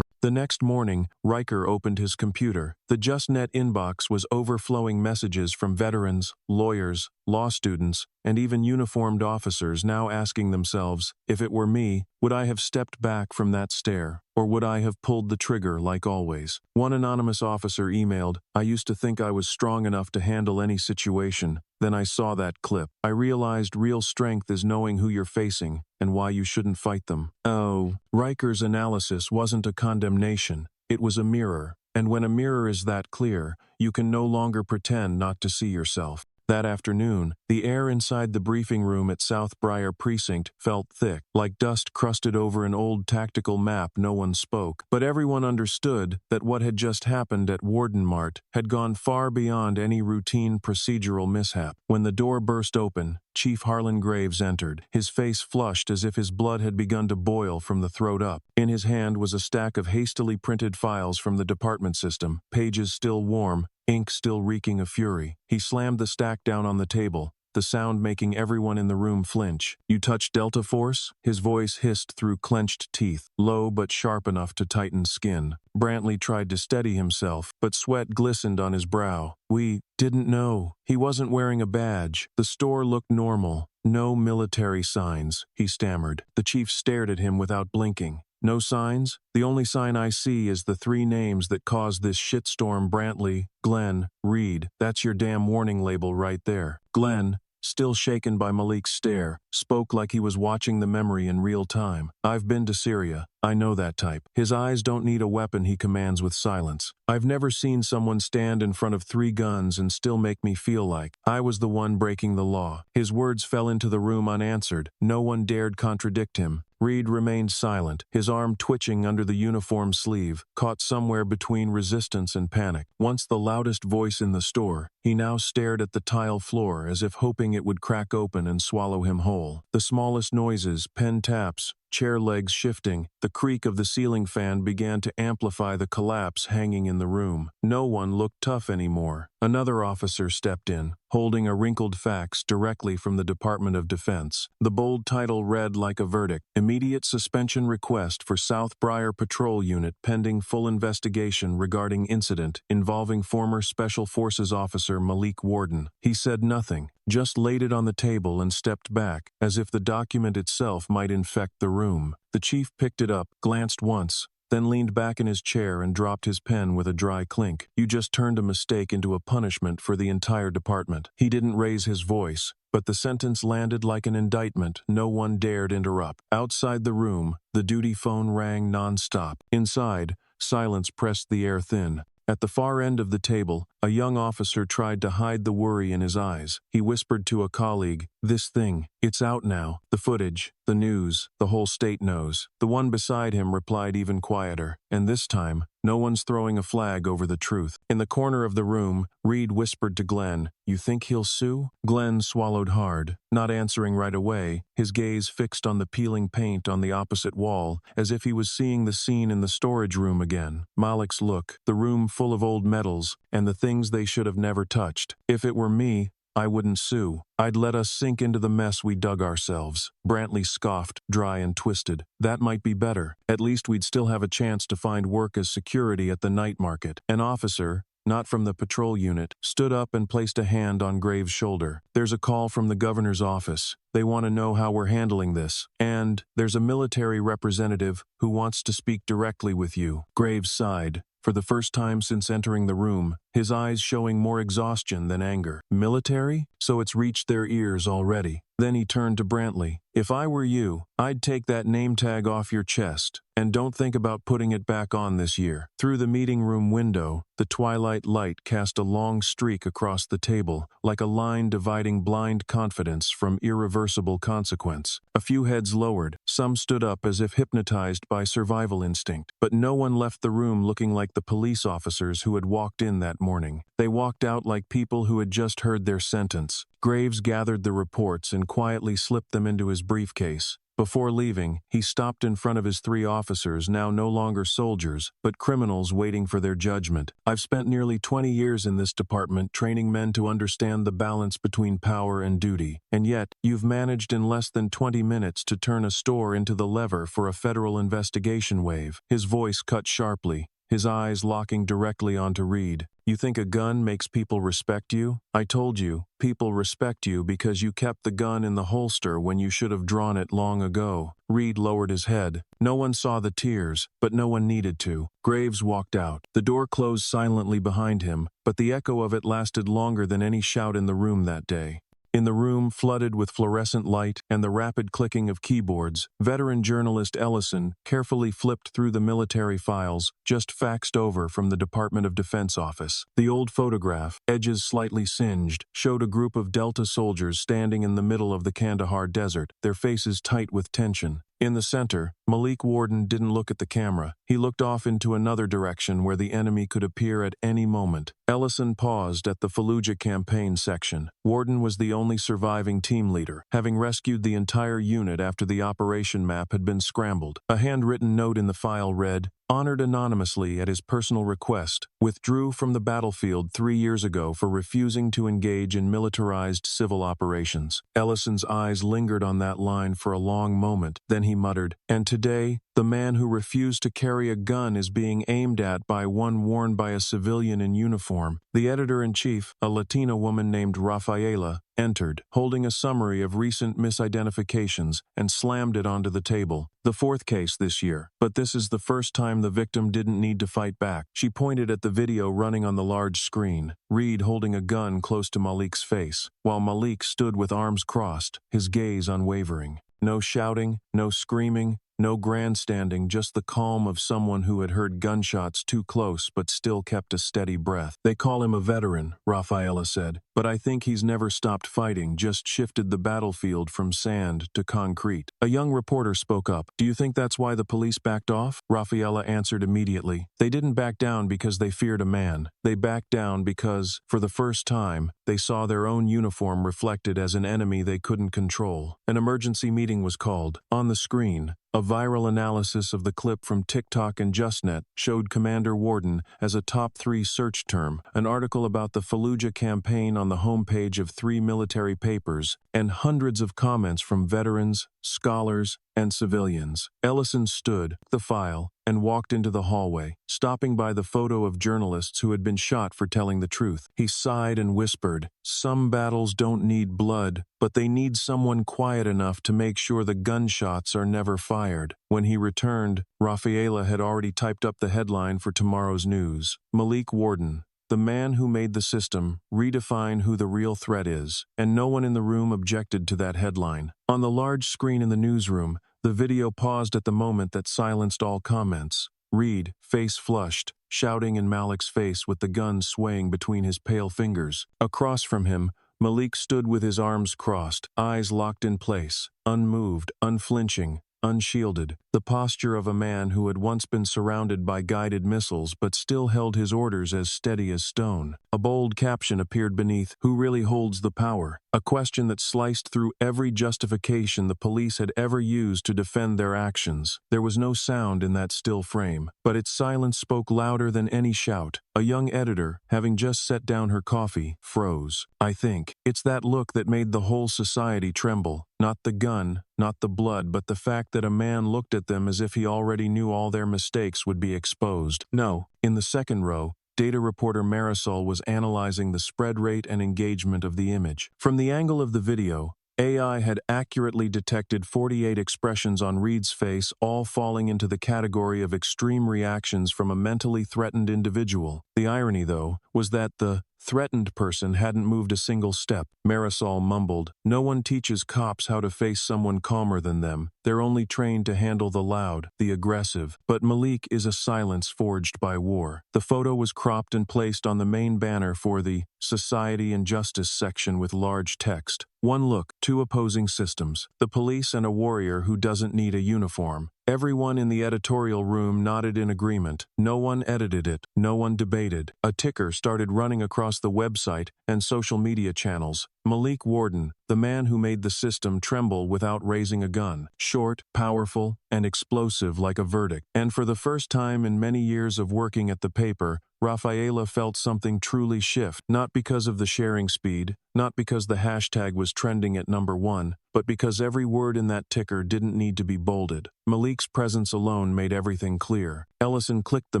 The next morning, Riker opened his computer. The JustNet inbox was overflowing messages from veterans, lawyers, law students, and even uniformed officers now asking themselves, if it were me, would I have stepped back from that stare, or would I have pulled the trigger like always? One anonymous officer emailed, I used to think I was strong enough to handle any situation. Then I saw that clip. I realized real strength is knowing who you're facing and why you shouldn't fight them. Oh, Riker's analysis wasn't a condemnation. It was a mirror. And when a mirror is that clear, you can no longer pretend not to see yourself. That afternoon, the air inside the briefing room at South Briar Precinct felt thick, like dust crusted over an old tactical map. No one spoke, but everyone understood that what had just happened at Warden Mart had gone far beyond any routine procedural mishap. When the door burst open, Chief Harlan Graves entered, his face flushed as if his blood had begun to boil from the throat up. In his hand was a stack of hastily printed files from the department system, pages still warm, ink still reeking of fury. He slammed the stack down on the table, the sound making everyone in the room flinch. You touched Delta Force? His voice hissed through clenched teeth, low but sharp enough to tighten skin. Brantley tried to steady himself, but sweat glistened on his brow. We didn't know. He wasn't wearing a badge. The store looked normal. No military signs, he stammered. The chief stared at him without blinking. No signs? The only sign I see is the three names that caused this shitstorm: Brantley, Glenn, Reed. That's your damn warning label right there. Glenn, still shaken by Malik's stare, spoke like he was watching the memory in real time. I've been to Syria. I know that type. His eyes don't need a weapon, he commands with silence. I've never seen someone stand in front of 3 guns and still make me feel like I was the one breaking the law. His words fell into the room unanswered. No one dared contradict him. Reed remained silent, his arm twitching under the uniform sleeve, caught somewhere between resistance and panic. Once the loudest voice in the store, he now stared at the tile floor as if hoping it would crack open and swallow him whole. The smallest noises, pen taps, chair legs shifting, the creak of the ceiling fan began to amplify the collapse hanging in the room. No one looked tough anymore. Another officer stepped in, holding a wrinkled fax directly from the Department of Defense. The bold title read like a verdict: immediate suspension request for South Briar Patrol Unit pending full investigation regarding incident involving former Special Forces officer Malik Warden. He said nothing, just laid it on the table and stepped back, as if the document itself might infect the room. The chief picked it up, glanced once, then leaned back in his chair and dropped his pen with a dry clink. You just turned a mistake into a punishment for the entire department. He didn't raise his voice, but the sentence landed like an indictment. No one dared interrupt. Outside the room, the duty phone rang non-stop. Inside, silence pressed the air thin. At the far end of the table, a young officer tried to hide the worry in his eyes. He whispered to a colleague, "This thing, it's out now. The footage, the news, the whole state knows." The one beside him replied even quieter, "And this time, no one's throwing a flag over the truth." In the corner of the room, Reed whispered to Glenn, "You think he'll sue?" Glenn swallowed hard, not answering right away, his gaze fixed on the peeling paint on the opposite wall, as if he was seeing the scene in the storage room again. Malik's look, the room full of old medals, and the things they should have never touched. "If it were me, I wouldn't sue. I'd let us sink into the mess we dug ourselves." Brantley scoffed, dry and twisted. "That might be better. At least we'd still have a chance to find work as security at the night market." An officer, not from the patrol unit, stood up and placed a hand on Graves' shoulder. "There's a call from the governor's office. They want to know how we're handling this. And there's a military representative who wants to speak directly with you." Graves sighed. For the first time since entering the room, his eyes showing more exhaustion than anger. "Military? So it's reached their ears already." Then he turned to Brantley. "If I were you, I'd take that name tag off your chest, and don't think about putting it back on this year." Through the meeting room window, the twilight light cast a long streak across the table, like a line dividing blind confidence from irreversible consequence. A few heads lowered, some stood up as if hypnotized by survival instinct, but no one left the room looking like the police officers who had walked in that morning. They walked out like people who had just heard their sentence. Graves gathered the reports and quietly slipped them into his briefcase. Before leaving, he stopped in front of his 3 officers, now no longer soldiers, but criminals waiting for their judgment. "I've spent nearly 20 years in this department training men to understand the balance between power and duty, and yet, you've managed in less than 20 minutes to turn a store into the lever for a federal investigation wave." His voice cut sharply, his eyes locking directly onto Reed. "You think a gun makes people respect you? I told you, people respect you because you kept the gun in the holster when you should have drawn it long ago." Reed lowered his head. No one saw the tears, but no one needed to. Graves walked out. The door closed silently behind him, but the echo of it lasted longer than any shout in the room that day. In the room flooded with fluorescent light and the rapid clicking of keyboards, veteran journalist Ellison carefully flipped through the military files, just faxed over from the Department of Defense office. The old photograph, edges slightly singed, showed a group of Delta soldiers standing in the middle of the Kandahar desert, their faces tight with tension. In the center, Malik Warden didn't look at the camera. He looked off into another direction where the enemy could appear at any moment. Ellison paused at the Fallujah campaign section. Warden was the only surviving team leader, having rescued the entire unit after the operation map had been scrambled. A handwritten note in the file read, "Honored anonymously at his personal request, withdrew from the battlefield 3 years ago for refusing to engage in militarized civil operations." Ellison's eyes lingered on that line for a long moment, then he muttered, "And today, the man who refused to carry a gun is being aimed at by one worn by a civilian in uniform." The editor-in-chief, a Latina woman named Rafaela, entered, holding a summary of recent misidentifications, and slammed it onto the table. "The 4th case this year, but this is the first time the victim didn't need to fight back." She pointed at the video running on the large screen, Reed holding a gun close to Malik's face, while Malik stood with arms crossed, his gaze unwavering. No shouting, no screaming, no grandstanding, just the calm of someone who had heard gunshots too close but still kept a steady breath. "They call him a veteran," Rafaela said, "but I think he's never stopped fighting, just shifted the battlefield from sand to concrete." A young reporter spoke up. "Do you think that's why the police backed off?" Rafaela answered immediately. "They didn't back down because they feared a man. They backed down because, for the first time, they saw their own uniform reflected as an enemy they couldn't control." An emergency meeting was called. On the screen, a viral analysis of the clip from TikTok and JustNet showed Commander Warden as a top 3 search term, an article about the Fallujah campaign on the homepage of 3 military papers, and hundreds of comments from veterans, scholars, and civilians. Ellison stood, the file, and walked into the hallway, stopping by the photo of journalists who had been shot for telling the truth. He sighed and whispered, "Some battles don't need blood, but they need someone quiet enough to make sure the gunshots are never fired." When he returned, Rafaela had already typed up the headline for tomorrow's news. "Malik Warden, the man who made the system, redefine who the real threat is," and no one in the room objected to that headline. On the large screen in the newsroom, the video paused at the moment that silenced all comments. Reed, face flushed, shouting in Malik's face with the gun swaying between his pale fingers. Across from him, Malik stood with his arms crossed, eyes locked in place, unmoved, unflinching, unshielded, the posture of a man who had once been surrounded by guided missiles but still held his orders as steady as stone. A bold caption appeared beneath, "Who really holds the power?" A question that sliced through every justification the police had ever used to defend their actions. There was no sound in that still frame, but its silence spoke louder than any shout. A young editor, having just set down her coffee, froze. "I think it's that look that made the whole society tremble. Not the gun, not the blood, but the fact that a man looked at them as if he already knew all their mistakes would be exposed." No. In the second row, data reporter Marisol was analyzing the spread rate and engagement of the image. From the angle of the video, AI had accurately detected 48 expressions on Reed's face, all falling into the category of extreme reactions from a mentally threatened individual. The irony, though, was that the threatened person hadn't moved a single step. Marisol mumbled, "No one teaches cops how to face someone calmer than them. They're only trained to handle the loud, the aggressive." But Malik is a silence forged by war. The photo was cropped and placed on the main banner for the Society and Justice section with large text. One look, two opposing systems, the police and a warrior who doesn't need a uniform. Everyone in the editorial room nodded in agreement. No one edited it, no one debated. A ticker started running across the website and social media channels. Malik Warden, the man who made the system tremble without raising a gun. Short, powerful, and explosive like a verdict. And for the first time in many years of working at the paper, Rafaela felt something truly shift, not because of the sharing speed, not because the hashtag was trending at #1, but because every word in that ticker didn't need to be bolded. Malik's presence alone made everything clear. Ellison clicked the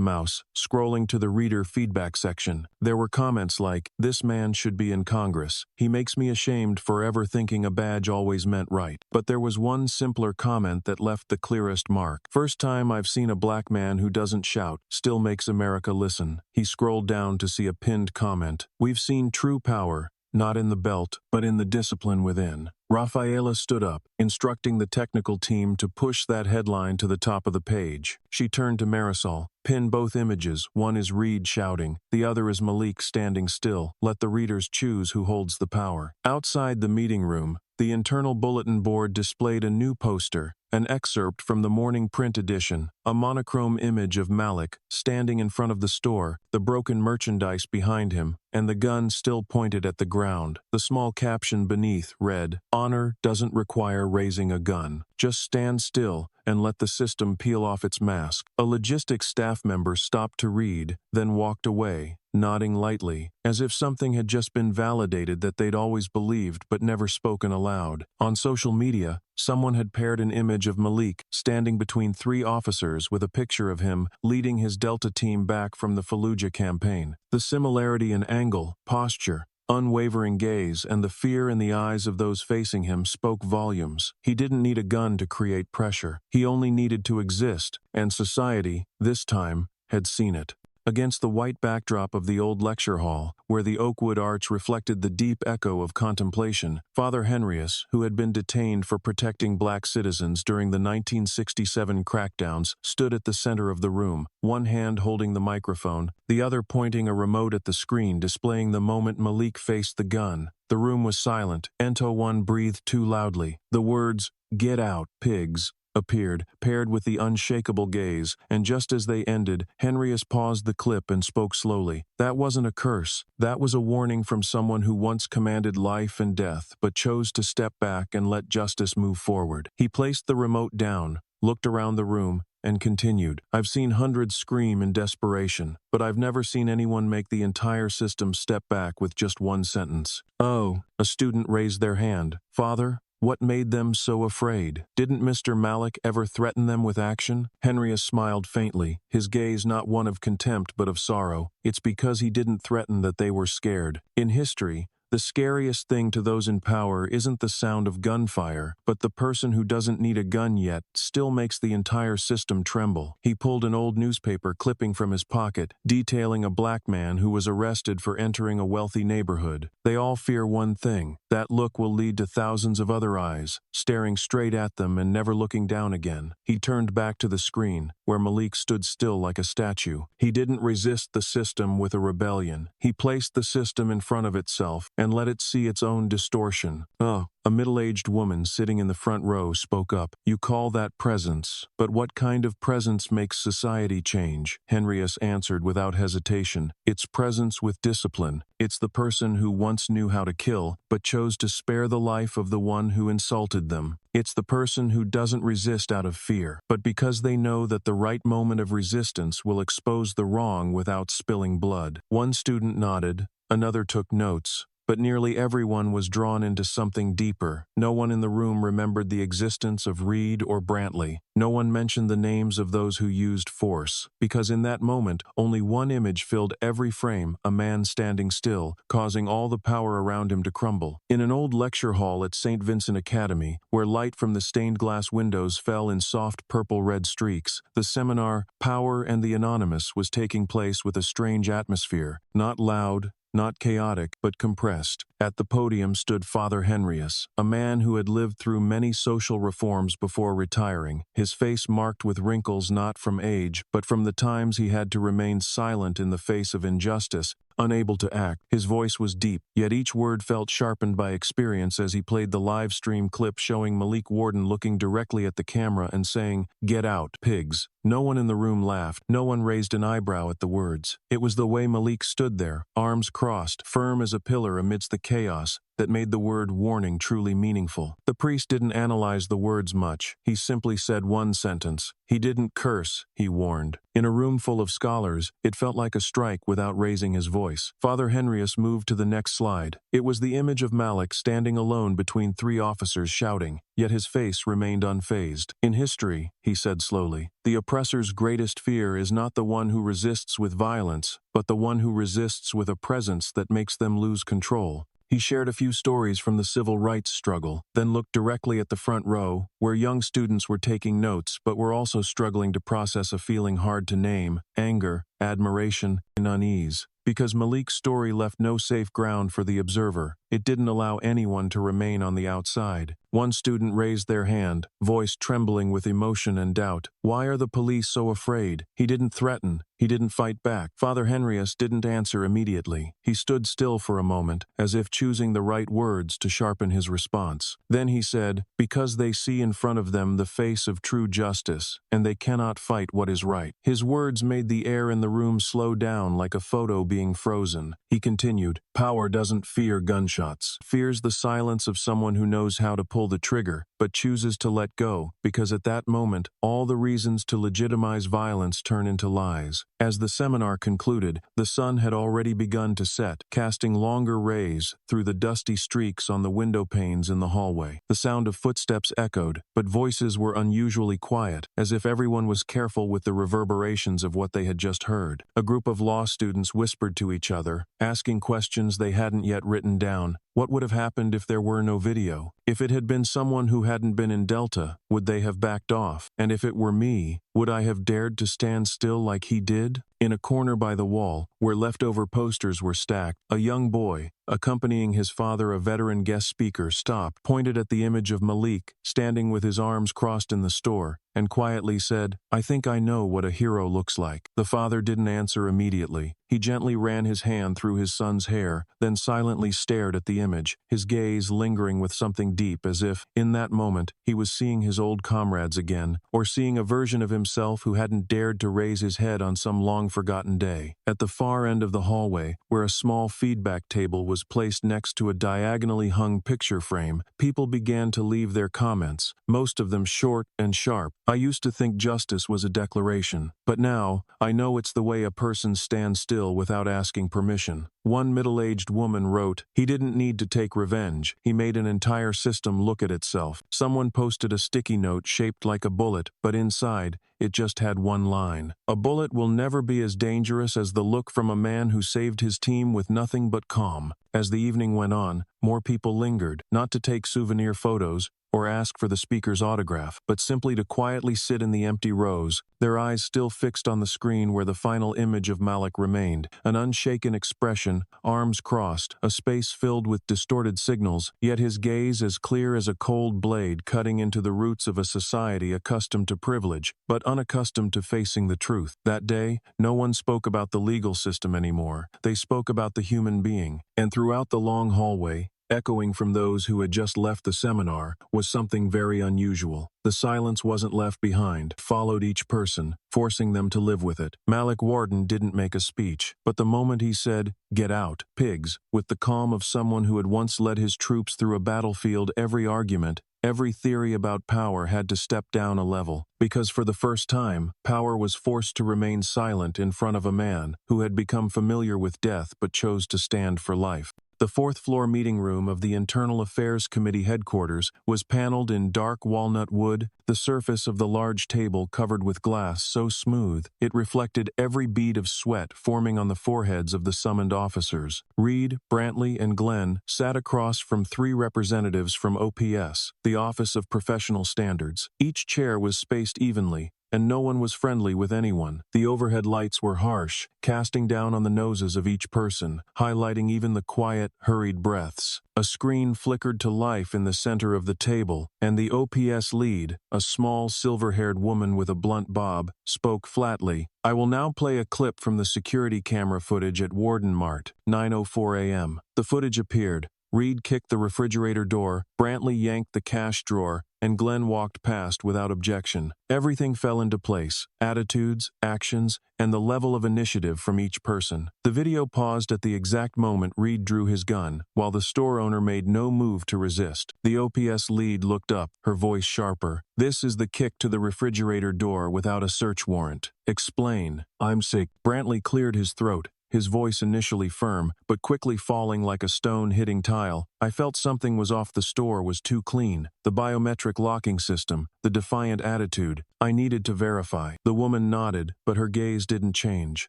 mouse, scrolling to the reader feedback section. There were comments like, "This man should be in Congress. He makes me ashamed forever thinking a badge always meant right." But there was one simpler comment that left the clearest mark. "First time I've seen a black man who doesn't shout, still makes America listen." He scrolled down to see a pinned comment. "We've seen true power, not in the belt, but in the discipline within." Rafaela stood up, instructing the technical team to push that headline to the top of the page. She turned to Marisol. "Pin both images. One is Reed shouting. The other is Malik standing still. Let the readers choose who holds the power." Outside the meeting room, the internal bulletin board displayed a new poster, an excerpt from the morning print edition, a monochrome image of Malik standing in front of the store, the broken merchandise behind him, and the gun still pointed at the ground. The small caption beneath read, "Honor doesn't require raising a gun. Just stand still and let the system peel off its mask." A logistics staff member stopped to read, then walked away, nodding lightly, as if something had just been validated that they'd always believed but never spoken aloud. On social media, someone had paired an image of Malik standing between three officers with a picture of him leading his Delta team back from the Fallujah campaign. The similarity in angle, posture, unwavering gaze, and the fear in the eyes of those facing him spoke volumes. He didn't need a gun to create pressure. He only needed to exist, and society, this time, had seen it. Against the white backdrop of the old lecture hall, where the oakwood arch reflected the deep echo of contemplation, Father Henrius, who had been detained for protecting black citizens during the 1967 crackdowns, stood at the center of the room, one hand holding the microphone, the other pointing a remote at the screen displaying the moment Malik faced the gun. The room was silent. Ento One breathed too loudly. The words, "Get out, pigs," appeared, paired with the unshakable gaze, and just as they ended, Henrius paused the clip and spoke slowly. "That wasn't a curse. That was a warning from someone who once commanded life and death, but chose to step back and let justice move forward." He placed the remote down, looked around the room, and continued, "I've seen hundreds scream in desperation, but I've never seen anyone make the entire system step back with just one sentence." "Oh," a student raised their hand. "Father, what made them so afraid? Didn't Mr. Malik ever threaten them with action?" Henrius smiled faintly, his gaze not one of contempt but of sorrow. "It's because he didn't threaten that they were scared. In history, the scariest thing to those in power isn't the sound of gunfire, but the person who doesn't need a gun yet still makes the entire system tremble." He pulled an old newspaper clipping from his pocket, detailing a black man who was arrested for entering a wealthy neighborhood. "They all fear one thing. That look will lead to thousands of other eyes, staring straight at them and never looking down again." He turned back to the screen, where Malik stood still like a statue. He didn't resist the system with a rebellion. He placed the system in front of itself and let it see its own distortion. "Oh," a middle-aged woman sitting in the front row spoke up. "You call that presence. But what kind of presence makes society change?" Henrius answered without hesitation. "It's presence with discipline. It's the person who once knew how to kill, but chose to spare the life of the one who insulted them. It's the person who doesn't resist out of fear, but because they know that the right moment of resistance will expose the wrong without spilling blood." One student nodded, another took notes, but nearly everyone was drawn into something deeper. No one in the room remembered the existence of Reed or Brantley. No one mentioned the names of those who used force, because in that moment, only one image filled every frame, a man standing still, causing all the power around him to crumble. In an old lecture hall at St. Vincent Academy, where light from the stained glass windows fell in soft purple-red streaks, the seminar, Power and the Anonymous, was taking place with a strange atmosphere. Not loud, not chaotic, but compressed. At the podium stood Father Henrius, a man who had lived through many social reforms before retiring, his face marked with wrinkles not from age, but from the times he had to remain silent in the face of injustice, unable to act. His voice was deep, yet each word felt sharpened by experience as he played the live stream clip showing Malik Warden looking directly at the camera and saying, "Get out, pigs." No one in the room laughed, no one raised an eyebrow at the words. It was the way Malik stood there, arms crossed, firm as a pillar amidst the chaos, that made the word warning truly meaningful. The priest didn't analyze the words much. He simply said one sentence. He didn't curse, he warned. In a room full of scholars, it felt like a strike without raising his voice. Father Henrius moved to the next slide. It was the image of Malik standing alone between three officers shouting, yet his face remained unfazed. In history, he said slowly, the oppressor's greatest fear is not the one who resists with violence, but the one who resists with a presence that makes them lose control. He shared a few stories from the civil rights struggle, then looked directly at the front row, where young students were taking notes but were also struggling to process a feeling hard to name: anger, admiration, and unease. Because Malik's story left no safe ground for the observer, it didn't allow anyone to remain on the outside. One student raised their hand, voice trembling with emotion and doubt. Why are the police so afraid? He didn't threaten. He didn't fight back. Father Henrius didn't answer immediately. He stood still for a moment, as if choosing the right words to sharpen his response. Then he said, "Because they see in front of them the face of true justice, and they cannot fight what is right." His words made the air in the room slow down like a photo being frozen. He continued, "Power doesn't fear gunshots. It fears the silence of someone who knows how to pull the trigger, but chooses to let go, because at that moment, all the reasons to legitimize violence turn into lies." As the seminar concluded, the sun had already begun to set, casting longer rays through the dusty streaks on the window panes in the hallway. The sound of footsteps echoed, but voices were unusually quiet, as if everyone was careful with the reverberations of what they had just heard. A group of law students whispered to each other, asking questions they hadn't yet written down. What would have happened if there were no video? If it had been someone who hadn't been in Delta, would they have backed off? And if it were me, would I have dared to stand still like he did? In a corner by the wall, where leftover posters were stacked, a young boy, accompanying his father, a veteran guest speaker, stopped, pointed at the image of Malik, standing with his arms crossed in the store, and quietly said, "I think I know what a hero looks like." The father didn't answer immediately. He gently ran his hand through his son's hair, then silently stared at the image, his gaze lingering with something deep, as if, in that moment, he was seeing his old comrades again, or seeing a version of himself who hadn't dared to raise his head on some long-forgotten day. At the far end of the hallway, where a small feedback table was placed next to a diagonally hung picture frame, people began to leave their comments, most of them short and sharp. "I used to think justice was a declaration, but now, I know it's the way a person stands still without asking permission." One middle-aged woman wrote, "He didn't need to take revenge. He made an entire system look at itself." Someone posted a sticky note shaped like a bullet, but inside, it just had one line. "A bullet will never be as dangerous as the look from a man who saved his team with nothing but calm." As the evening went on, more people lingered, not to take souvenir photos or ask for the speaker's autograph, but simply to quietly sit in the empty rows, their eyes still fixed on the screen where the final image of Malik remained, an unshaken expression, arms crossed, a space filled with distorted signals, yet his gaze as clear as a cold blade cutting into the roots of a society accustomed to privilege, but unaccustomed to facing the truth. That day, no one spoke about the legal system anymore. They spoke about the human being, and throughout the long hallway, echoing from those who had just left the seminar, was something very unusual. The silence wasn't left behind, followed each person, forcing them to live with it. Malik Warden didn't make a speech, but the moment he said, "Get out, pigs," with the calm of someone who had once led his troops through a battlefield, every argument, every theory about power had to step down a level, because for the first time, power was forced to remain silent in front of a man who had become familiar with death but chose to stand for life. The fourth-floor meeting room of the Internal Affairs Committee headquarters was paneled in dark walnut wood, the surface of the large table covered with glass so smooth it reflected every bead of sweat forming on the foreheads of the summoned officers. Reed, Brantley, and Glenn sat across from three representatives from OPS, the Office of Professional Standards. Each chair was spaced evenly, and no one was friendly with anyone. The overhead lights were harsh, casting down on the noses of each person, highlighting even the quiet, hurried breaths. A screen flickered to life in the center of the table, and the OPS lead, a small silver-haired woman with a blunt bob, spoke flatly. I will now play a clip from the security camera footage at Warden Mart, 9:04 a.m. The footage appeared. Reed kicked the refrigerator door, Brantley yanked the cash drawer, and Glenn walked past without objection. Everything fell into place: attitudes, actions, and the level of initiative from each person. The video paused at the exact moment Reed drew his gun, while the store owner made no move to resist. The OPS lead looked up, her voice sharper. This is the kick to the refrigerator door without a search warrant. Explain. I'm sick. Brantley cleared his throat, his voice initially firm, but quickly falling like a stone hitting tile. I felt something was off. The store was too clean. The biometric locking system, the defiant attitude. I needed to verify. The woman nodded, but her gaze didn't change.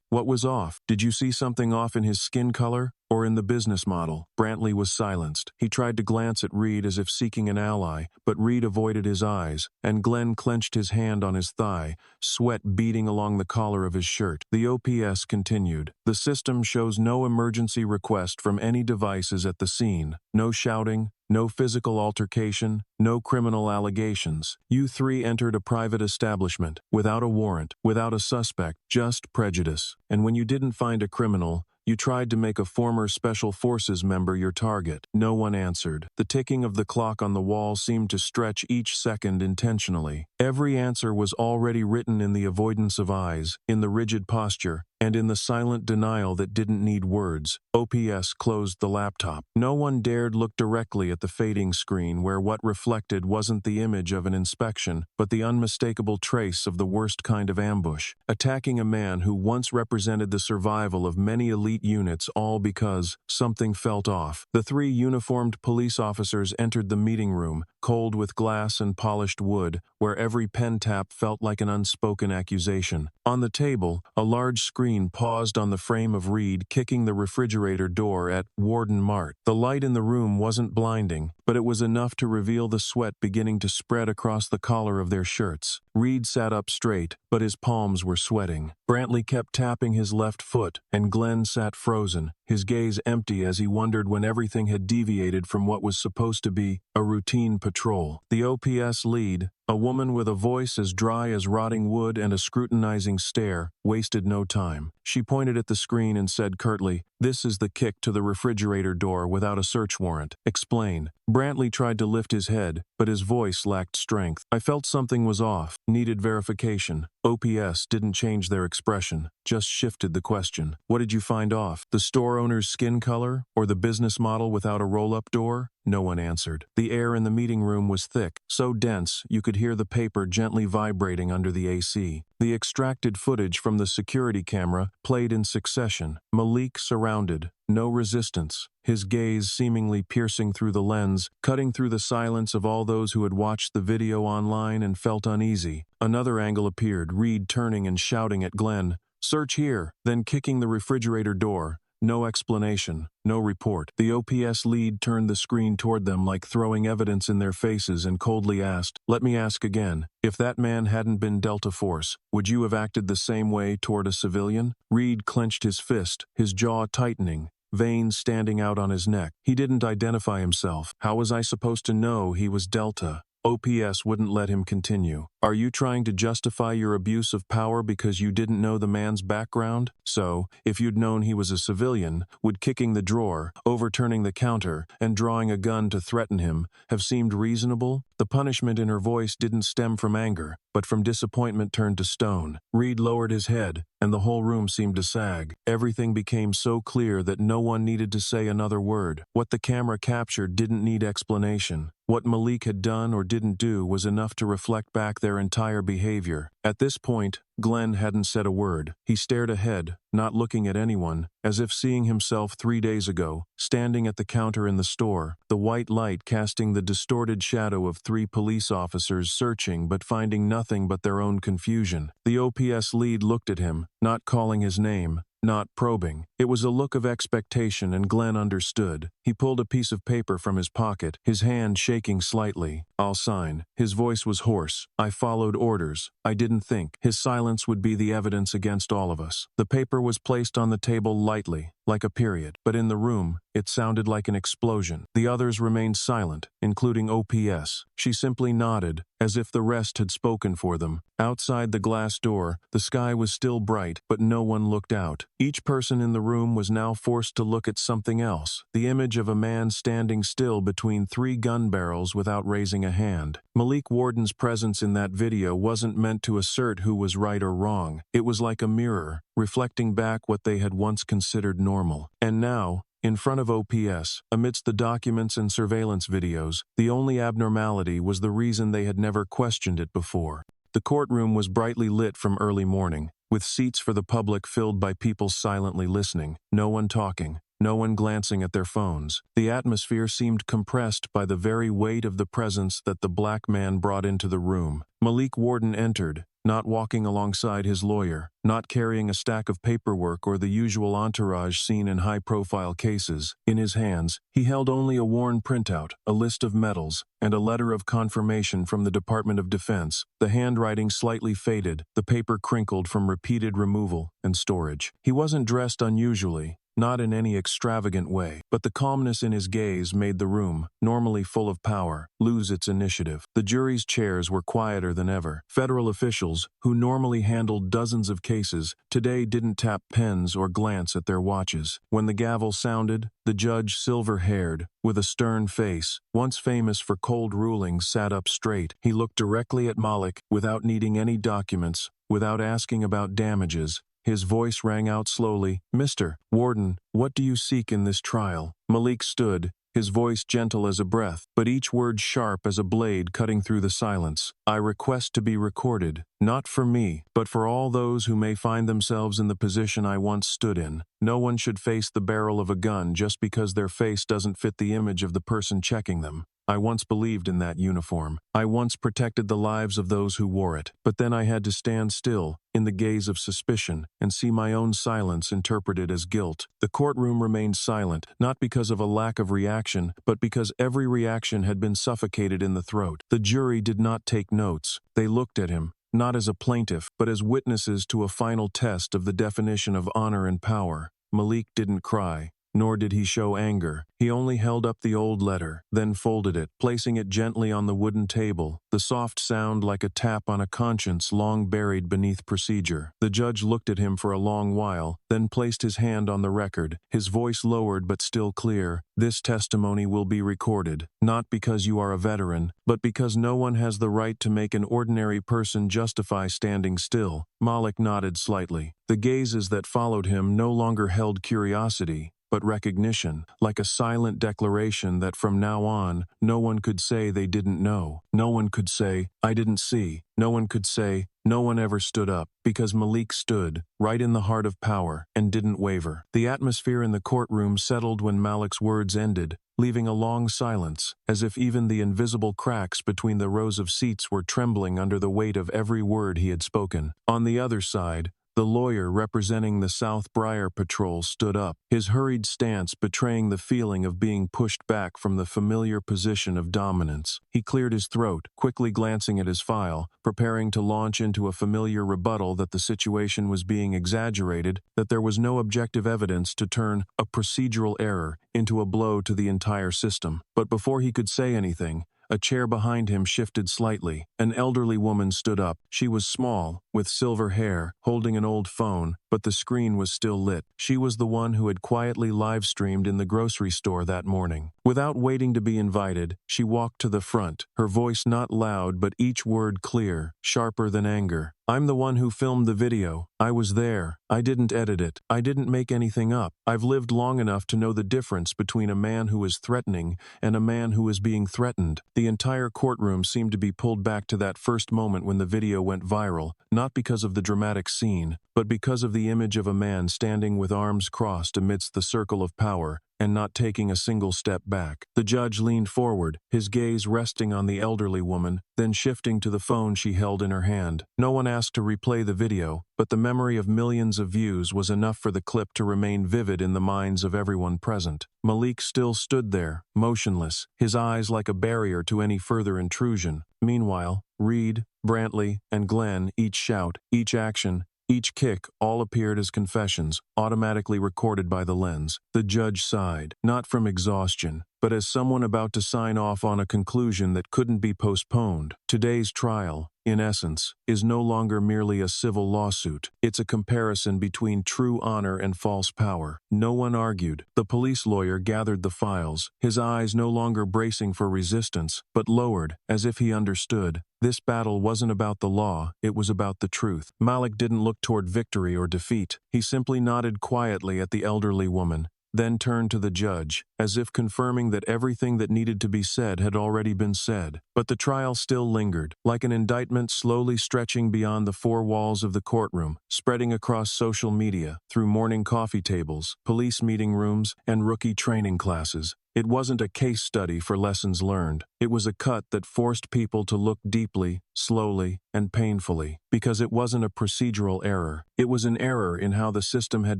What was off? Did you see something off in his skin color? Or in the business model? Brantley was silenced. He tried to glance at Reed as if seeking an ally, but Reed avoided his eyes, and Glenn clenched his hand on his thigh, sweat beading along the collar of his shirt. The OPS continued. The system shows no emergency request from any devices at the scene. No shouting, no physical altercation, no criminal allegations. You three entered a private establishment, without a warrant, without a suspect, just prejudice. And when you didn't find a criminal, you tried to make a former Special Forces member your target. No one answered. The ticking of the clock on the wall seemed to stretch each second intentionally. Every answer was already written in the avoidance of eyes, in the rigid posture, and in the silent denial that didn't need words. OPS closed the laptop. No one dared look directly at the fading screen where what reflected wasn't the image of an inspection, but the unmistakable trace of the worst kind of ambush. Attacking a man who once represented the survival of many elite units, all because something felt off. The three uniformed police officers entered the meeting room, cold with glass and polished wood, where every pen tap felt like an unspoken accusation. On the table, a large screen paused on the frame of Reed kicking the refrigerator door at Warden Mart. The light in the room wasn't blinding, but it was enough to reveal the sweat beginning to spread across the collar of their shirts. Reed sat up straight, but his palms were sweating. Brantley kept tapping his left foot, and Glenn sat frozen, his gaze empty as he wondered when everything had deviated from what was supposed to be a routine patrol. The OPS lead, a woman with a voice as dry as rotting wood and a scrutinizing stare, wasted no time. She pointed at the screen and said curtly, "This is the kick to the refrigerator door without a search warrant. Explain." Brantley tried to lift his head, but his voice lacked strength. I felt something was off, needed verification. OPS didn't change their expression, just shifted the question. What did you find off? The store owner's skin color? Or the business model without a roll-up door? No one answered. The air in the meeting room was thick, so dense you could hear the paper gently vibrating under the AC. The extracted footage from the security camera played in succession. Malik surrounded, no resistance, his gaze seemingly piercing through the lens, cutting through the silence of all those who had watched the video online and felt uneasy. Another angle appeared, Reed turning and shouting at Glenn, "Search here," then kicking the refrigerator door. No explanation, no report. The OPS lead turned the screen toward them like throwing evidence in their faces and coldly asked, "Let me ask again. If that man hadn't been Delta Force, would you have acted the same way toward a civilian?" Reed clenched his fist, his jaw tightening, veins standing out on his neck. He didn't identify himself. How was I supposed to know he was Delta? OPS wouldn't let him continue. Are you trying to justify your abuse of power because you didn't know the man's background? So, if you'd known he was a civilian, would kicking the drawer, overturning the counter, and drawing a gun to threaten him have seemed reasonable? The punishment in her voice didn't stem from anger, but from disappointment turned to stone. Reed lowered his head, and the whole room seemed to sag. Everything became so clear that no one needed to say another word. What the camera captured didn't need explanation. What Malik had done or didn't do was enough to reflect back their entire behavior. At this point, Glenn hadn't said a word. He stared ahead, not looking at anyone, as if seeing himself 3 days ago, standing at the counter in the store, the white light casting the distorted shadow of 3 police officers searching but finding nothing but their own confusion. The OPS lead looked at him, not calling his name, not probing. It was a look of expectation, and Glenn understood. He pulled a piece of paper from his pocket, his hand shaking slightly. "I'll sign." His voice was hoarse. "I followed orders. I didn't think." His silence would be the evidence against all of us. The paper was placed on the table lightly, like a period. But in the room, it sounded like an explosion. The others remained silent, including OPS. She simply nodded, as if the rest had spoken for them. Outside the glass door, the sky was still bright, but no one looked out. Each person in the room was now forced to look at something else. The image of a man standing still between 3 gun barrels without raising a hand. Malik Warden's presence in that video wasn't meant to assert who was right or wrong. It was like a mirror, reflecting back what they had once considered normal. And now, in front of OPS, amidst the documents and surveillance videos, the only abnormality was the reason they had never questioned it before. The courtroom was brightly lit from early morning, with seats for the public filled by people silently listening, no one talking, no one glancing at their phones. The atmosphere seemed compressed by the very weight of the presence that the black man brought into the room. Malik Warden entered, not walking alongside his lawyer, not carrying a stack of paperwork or the usual entourage seen in high-profile cases. In his hands, he held only a worn printout, a list of medals, and a letter of confirmation from the Department of Defense. The handwriting slightly faded, the paper crinkled from repeated removal and storage. He wasn't dressed unusually, not in any extravagant way, but the calmness in his gaze made the room, normally full of power, lose its initiative. The jury's chairs were quieter than ever. Federal officials, who normally handled dozens of cases, today didn't tap pens or glance at their watches. When the gavel sounded, the judge, silver-haired, with a stern face, once famous for cold rulings, sat up straight. He looked directly at Malik, without needing any documents, without asking about damages. His voice rang out slowly, "Mr. Warden, what do you seek in this trial?" Malik stood, his voice gentle as a breath, but each word sharp as a blade cutting through the silence. "I request to be recorded, not for me, but for all those who may find themselves in the position I once stood in. No one should face the barrel of a gun just because their face doesn't fit the image of the person checking them. I once believed in that uniform. I once protected the lives of those who wore it. But then I had to stand still, in the gaze of suspicion, and see my own silence interpreted as guilt." The courtroom remained silent, not because of a lack of reaction, but because every reaction had been suffocated in the throat. The jury did not take notes. They looked at him, not as a plaintiff, but as witnesses to a final test of the definition of honor and power. Malik didn't cry, nor did he show anger. He only held up the old letter, then folded it, placing it gently on the wooden table, the soft sound like a tap on a conscience long buried beneath procedure. The judge looked at him for a long while, then placed his hand on the record, his voice lowered but still clear. "This testimony will be recorded, not because you are a veteran, but because no one has the right to make an ordinary person justify standing still." Malik nodded slightly. The gazes that followed him no longer held curiosity, but recognition, like a silent declaration that from now on, no one could say they didn't know. No one could say, "I didn't see." No one could say, "No one ever stood up," because Malik stood, right in the heart of power, and didn't waver. The atmosphere in the courtroom settled when Malik's words ended, leaving a long silence, as if even the invisible cracks between the rows of seats were trembling under the weight of every word he had spoken. On the other side, the lawyer representing the South Briar Patrol stood up, his hurried stance betraying the feeling of being pushed back from the familiar position of dominance. He cleared his throat, quickly glancing at his file, preparing to launch into a familiar rebuttal that the situation was being exaggerated, that there was no objective evidence to turn a procedural error into a blow to the entire system. But before he could say anything, a chair behind him shifted slightly. An elderly woman stood up. She was small, with silver hair, holding an old phone, but the screen was still lit. She was the one who had quietly live-streamed in the grocery store that morning. Without waiting to be invited, she walked to the front, her voice not loud but each word clear, sharper than anger. "I'm the one who filmed the video. I was there. I didn't edit it. I didn't make anything up. I've lived long enough to know the difference between a man who is threatening and a man who is being threatened." The entire courtroom seemed to be pulled back to that first moment when the video went viral, not because of the dramatic scene, but because of the the image of a man standing with arms crossed amidst the circle of power and not taking a single step back. The judge leaned forward, his gaze resting on the elderly woman, then shifting to the phone she held in her hand. No one asked to replay the video, but the memory of millions of views was enough for the clip to remain vivid in the minds of everyone present. Malik still stood there, motionless, his eyes like a barrier to any further intrusion. Meanwhile, Reed, Brantley, and Glenn, each shout, each action, each kick, all appeared as confessions, automatically recorded by the lens. The judge sighed, not from exhaustion, but as someone about to sign off on a conclusion that couldn't be postponed. Today's trial, in essence, is no longer merely a civil lawsuit. It's a comparison between true honor and false power. No one argued. The police lawyer gathered the files, his eyes no longer bracing for resistance, but lowered, as if he understood. This battle wasn't about the law, it was about the truth. Malik didn't look toward victory or defeat. He simply nodded quietly at the elderly woman, then turned to the judge, as if confirming that everything that needed to be said had already been said. But the trial still lingered, like an indictment slowly stretching beyond the four walls of the courtroom, spreading across social media, through morning coffee tables, police meeting rooms, and rookie training classes. It wasn't a case study for lessons learned. It was a cut that forced people to look deeply, slowly, and painfully, because it wasn't a procedural error. It was an error in how the system had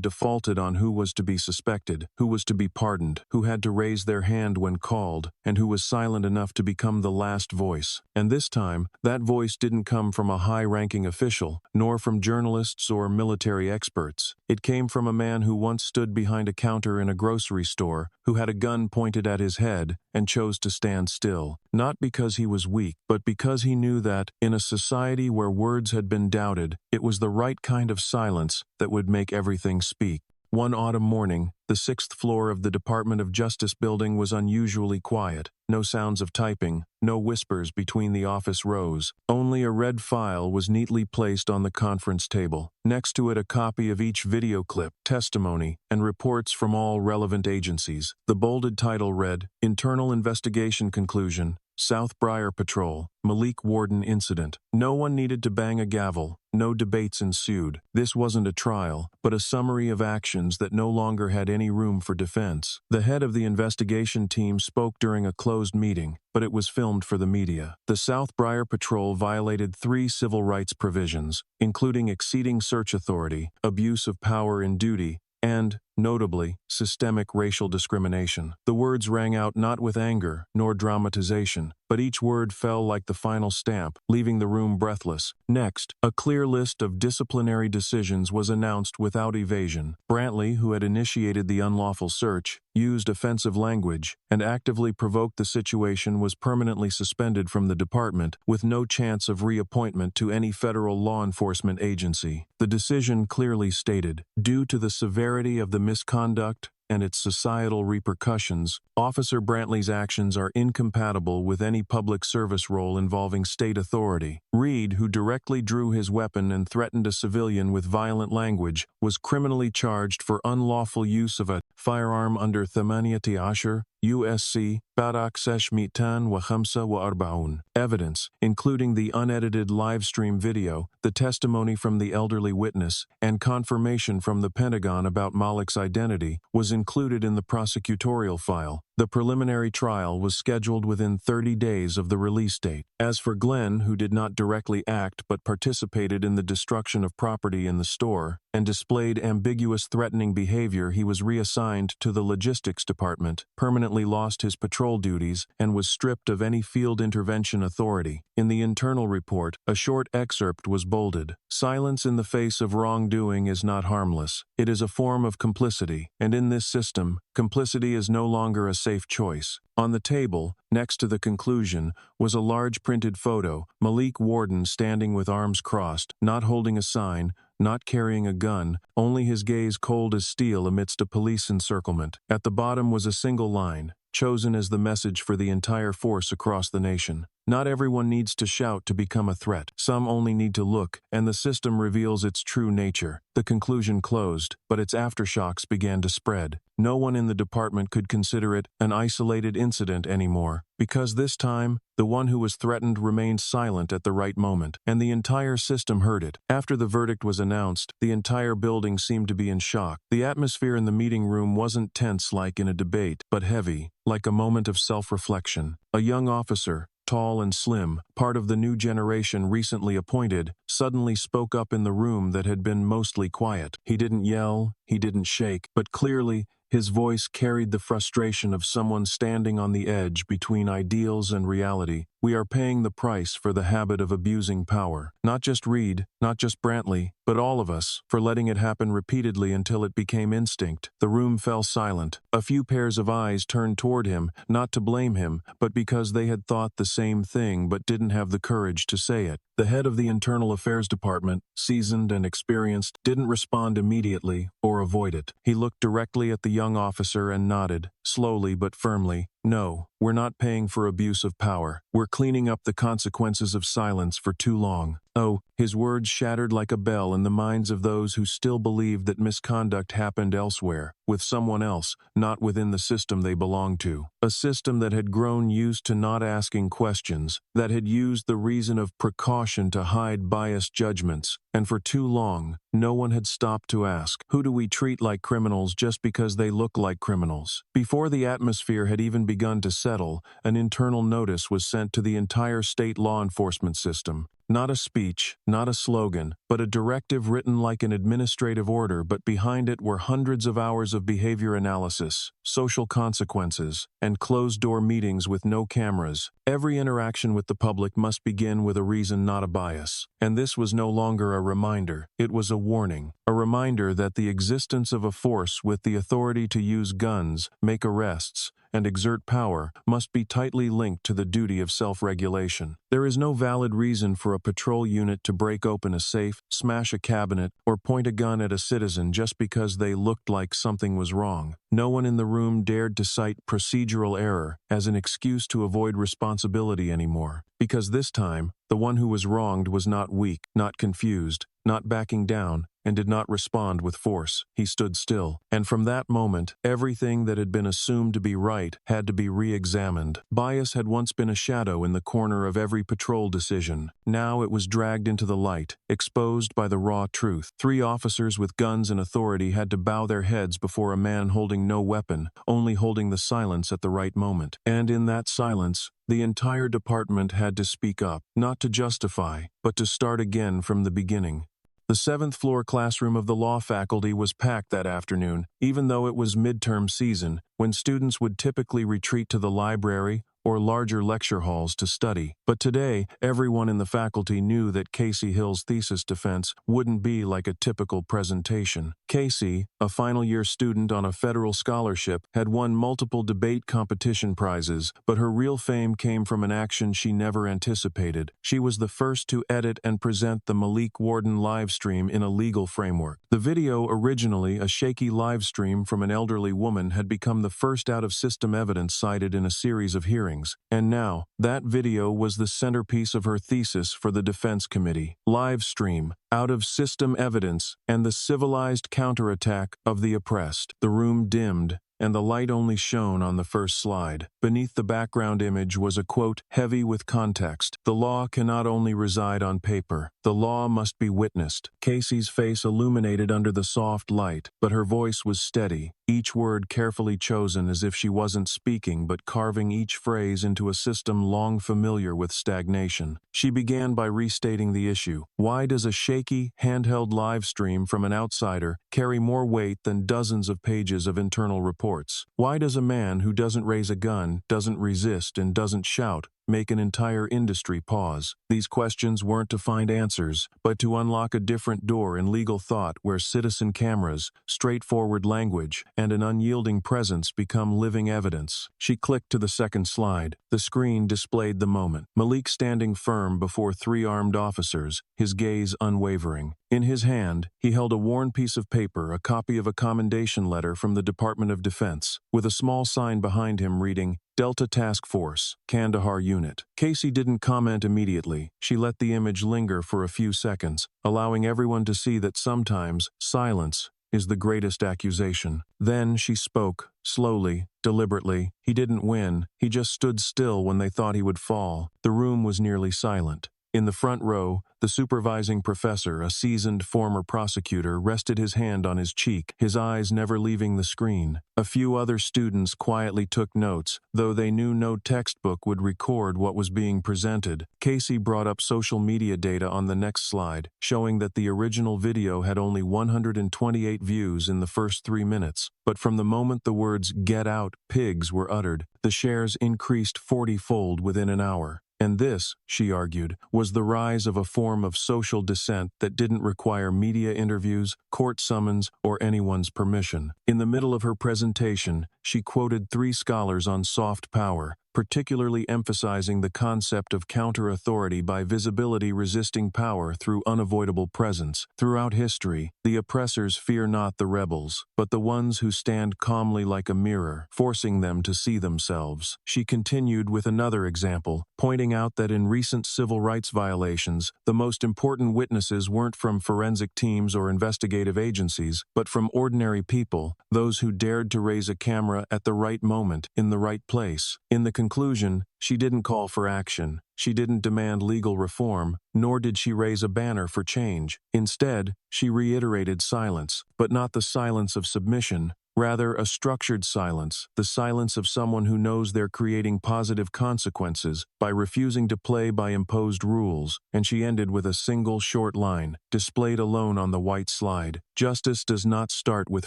defaulted on who was to be suspected, who was to be pardoned, who had to raise their hand when called, and who was silent enough to become the last voice. And this time, that voice didn't come from a high-ranking official, nor from journalists or military experts. It came from a man who once stood behind a counter in a grocery store, who had a gun pointed at his head, and chose to stand still, not because he was weak, but because he knew that, in a society where words had been doubted, it was the right kind of silence that would make everything speak. One autumn morning, the 6th floor of the Department of Justice building was unusually quiet. No sounds of typing, no whispers between the office rows. Only a red file was neatly placed on the conference table. Next to it, a copy of each video clip, testimony, and reports from all relevant agencies. The bolded title read, "Internal Investigation Conclusion, South Briar Patrol, Malik Warden Incident." No one needed to bang a gavel. No debates ensued. This wasn't a trial, but a summary of actions that no longer had any room for defense. The head of the investigation team spoke during a closed meeting, but it was filmed for the media. The South Briar Patrol violated 3 civil rights provisions, including exceeding search authority, abuse of power in duty, and, notably, systemic racial discrimination. The words rang out not with anger nor dramatization, but each word fell like the final stamp, leaving the room breathless. Next, a clear list of disciplinary decisions was announced without evasion. Brantley, who had initiated the unlawful search, used offensive language, and actively provoked the situation, was permanently suspended from the department, with no chance of reappointment to any federal law enforcement agency. The decision clearly stated, due to the severity of the misconduct and its societal repercussions, Officer Brantley's actions are incompatible with any public service role involving state authority. Reed, who directly drew his weapon and threatened a civilian with violent language, was criminally charged for unlawful use of a firearm under 18 USC Barak Sesh Mitan wa Khamsa wa Arbaun. Evidence, including the unedited Livestream video, the testimony from the elderly witness, and confirmation from the Pentagon about Malik's identity, was included in the prosecutorial file. The preliminary trial was scheduled within 30 days of the release date. As for Glenn, who did not directly act but participated in the destruction of property in the store and displayed ambiguous threatening behavior, he was reassigned to the logistics department, permanently lost his patrol duties, and was stripped of any field intervention authority. In the internal report, a short excerpt was bolded. Silence in the face of wrongdoing is not harmless. It is a form of complicity, and in this system, complicity is no longer a safe choice. On the table, next to the conclusion, was a large printed photo, Malik Warden standing with arms crossed, not holding a sign, not carrying a gun, only his gaze cold as steel amidst a police encirclement. At the bottom was a single line, chosen as the message for the entire force across the nation. Not everyone needs to shout to become a threat. Some only need to look, and the system reveals its true nature. The conclusion closed, but its aftershocks began to spread. No one in the department could consider it an isolated incident anymore, because this time, the one who was threatened remained silent at the right moment, and the entire system heard it. After the verdict was announced, the entire building seemed to be in shock. The atmosphere in the meeting room wasn't tense like in a debate, but heavy, like a moment of self-reflection. A young officer, tall and slim, part of the new generation recently appointed, suddenly spoke up in the room that had been mostly quiet. He didn't yell, he didn't shake, but clearly, his voice carried the frustration of someone standing on the edge between ideals and reality. We are paying the price for the habit of abusing power. Not just Reed, not just Brantley, but all of us, for letting it happen repeatedly until it became instinct. The room fell silent. A few pairs of eyes turned toward him, not to blame him, but because they had thought the same thing but didn't have the courage to say it. The head of the Internal Affairs Department, seasoned and experienced, didn't respond immediately or avoid it. He looked directly at the young officer and nodded, slowly but firmly. No, we're not paying for abuse of power. We're cleaning up the consequences of silence for too long. Oh, his words shattered like a bell in the minds of those who still believed that misconduct happened elsewhere, with someone else, not within the system they belonged to. A system that had grown used to not asking questions, that had used the reason of precaution to hide biased judgments, and for too long, no one had stopped to ask, who do we treat like criminals just because they look like criminals? Before the atmosphere had even begun to settle, an internal notice was sent to the entire state law enforcement system. Not a speech, not a slogan, but a directive written like an administrative order, but behind it were hundreds of hours of behavior analysis, social consequences, and closed-door meetings with no cameras. Every interaction with the public must begin with a reason, not a bias. And this was no longer a reminder, it was a warning. A reminder that the existence of a force with the authority to use guns, make arrests, and exert power must be tightly linked to the duty of self-regulation. There is no valid reason for a patrol unit to break open a safe, smash a cabinet, or point a gun at a citizen just because they looked like something was wrong. No one in the room dared to cite procedural error as an excuse to avoid responsibility anymore, because this time, the one who was wronged was not weak, not confused, not backing down, and did not respond with force. He stood still, and from that moment, everything that had been assumed to be right had to be re-examined. Bias had once been a shadow in the corner of every patrol decision. Now it was dragged into the light, exposed by the raw truth. 3 officers with guns and authority had to bow their heads before a man holding no weapon, only holding the silence at the right moment. And in that silence, the entire department had to speak up, not to justify, but to start again from the beginning. The 7th floor classroom of the law faculty was packed that afternoon, even though it was midterm season, when students would typically retreat to the library or larger lecture halls to study. But today, everyone in the faculty knew that Kacey Hill's thesis defense wouldn't be like a typical presentation. Kacey, a final-year student on a federal scholarship, had won multiple debate competition prizes, but her real fame came from an action she never anticipated. She was the first to edit and present the Malik Warden livestream in a legal framework. The video, originally a shaky livestream from an elderly woman, had become the first out-of-system evidence cited in a series of hearings. And now, that video was the centerpiece of her thesis for the Defense Committee. Livestream, out-of-system evidence, and the civilized counterattack of the oppressed. The room dimmed, and the light only shone on the first slide. Beneath the background image was a quote, heavy with context. The law cannot only reside on paper. The law must be witnessed. Kacey's face illuminated under the soft light, but her voice was steady, each word carefully chosen as if she wasn't speaking but carving each phrase into a system long familiar with stagnation. She began by restating the issue. Why does a shaky, handheld live stream from an outsider carry more weight than dozens of pages of internal reports? Why does a man who doesn't raise a gun, doesn't resist, and doesn't shout make an entire industry pause? These questions weren't to find answers, but to unlock a different door in legal thought where citizen cameras, straightforward language, and an unyielding presence become living evidence. She clicked to the second slide. The screen displayed the moment. Malik standing firm before 3 armed officers, his gaze unwavering. In his hand, he held a worn piece of paper, a copy of a commendation letter from the Department of Defense, with a small sign behind him reading, Delta Task Force, Kandahar Unit. Kacey didn't comment immediately. She let the image linger for a few seconds, allowing everyone to see that sometimes silence is the greatest accusation. Then she spoke, slowly, deliberately. He didn't win. He just stood still when they thought he would fall. The room was nearly silent. In the front row, the supervising professor, a seasoned former prosecutor, rested his hand on his cheek, his eyes never leaving the screen. A few other students quietly took notes, though they knew no textbook would record what was being presented. Kacey brought up social media data on the next slide, showing that the original video had only 128 views in the first 3 minutes. But from the moment the words "Get out, pigs" were uttered, the shares increased 40-fold within an hour. And this, she argued, was the rise of a form of social dissent that didn't require media interviews, court summons, or anyone's permission. In the middle of her presentation, she quoted 3 scholars on soft power, particularly emphasizing the concept of counter-authority by visibility resisting power through unavoidable presence. Throughout history, the oppressors fear not the rebels, but the ones who stand calmly like a mirror, forcing them to see themselves. She continued with another example, pointing out that in recent civil rights violations, the most important witnesses weren't from forensic teams or investigative agencies, but from ordinary people, those who dared to raise a camera at the right moment, in the right place. In the conclusion, she didn't call for action. She didn't demand legal reform, nor did she raise a banner for change. Instead, she reiterated silence, but not the silence of submission, rather a structured silence, the silence of someone who knows they're creating positive consequences by refusing to play by imposed rules. And she ended with a single short line, displayed alone on the white slide. Justice does not start with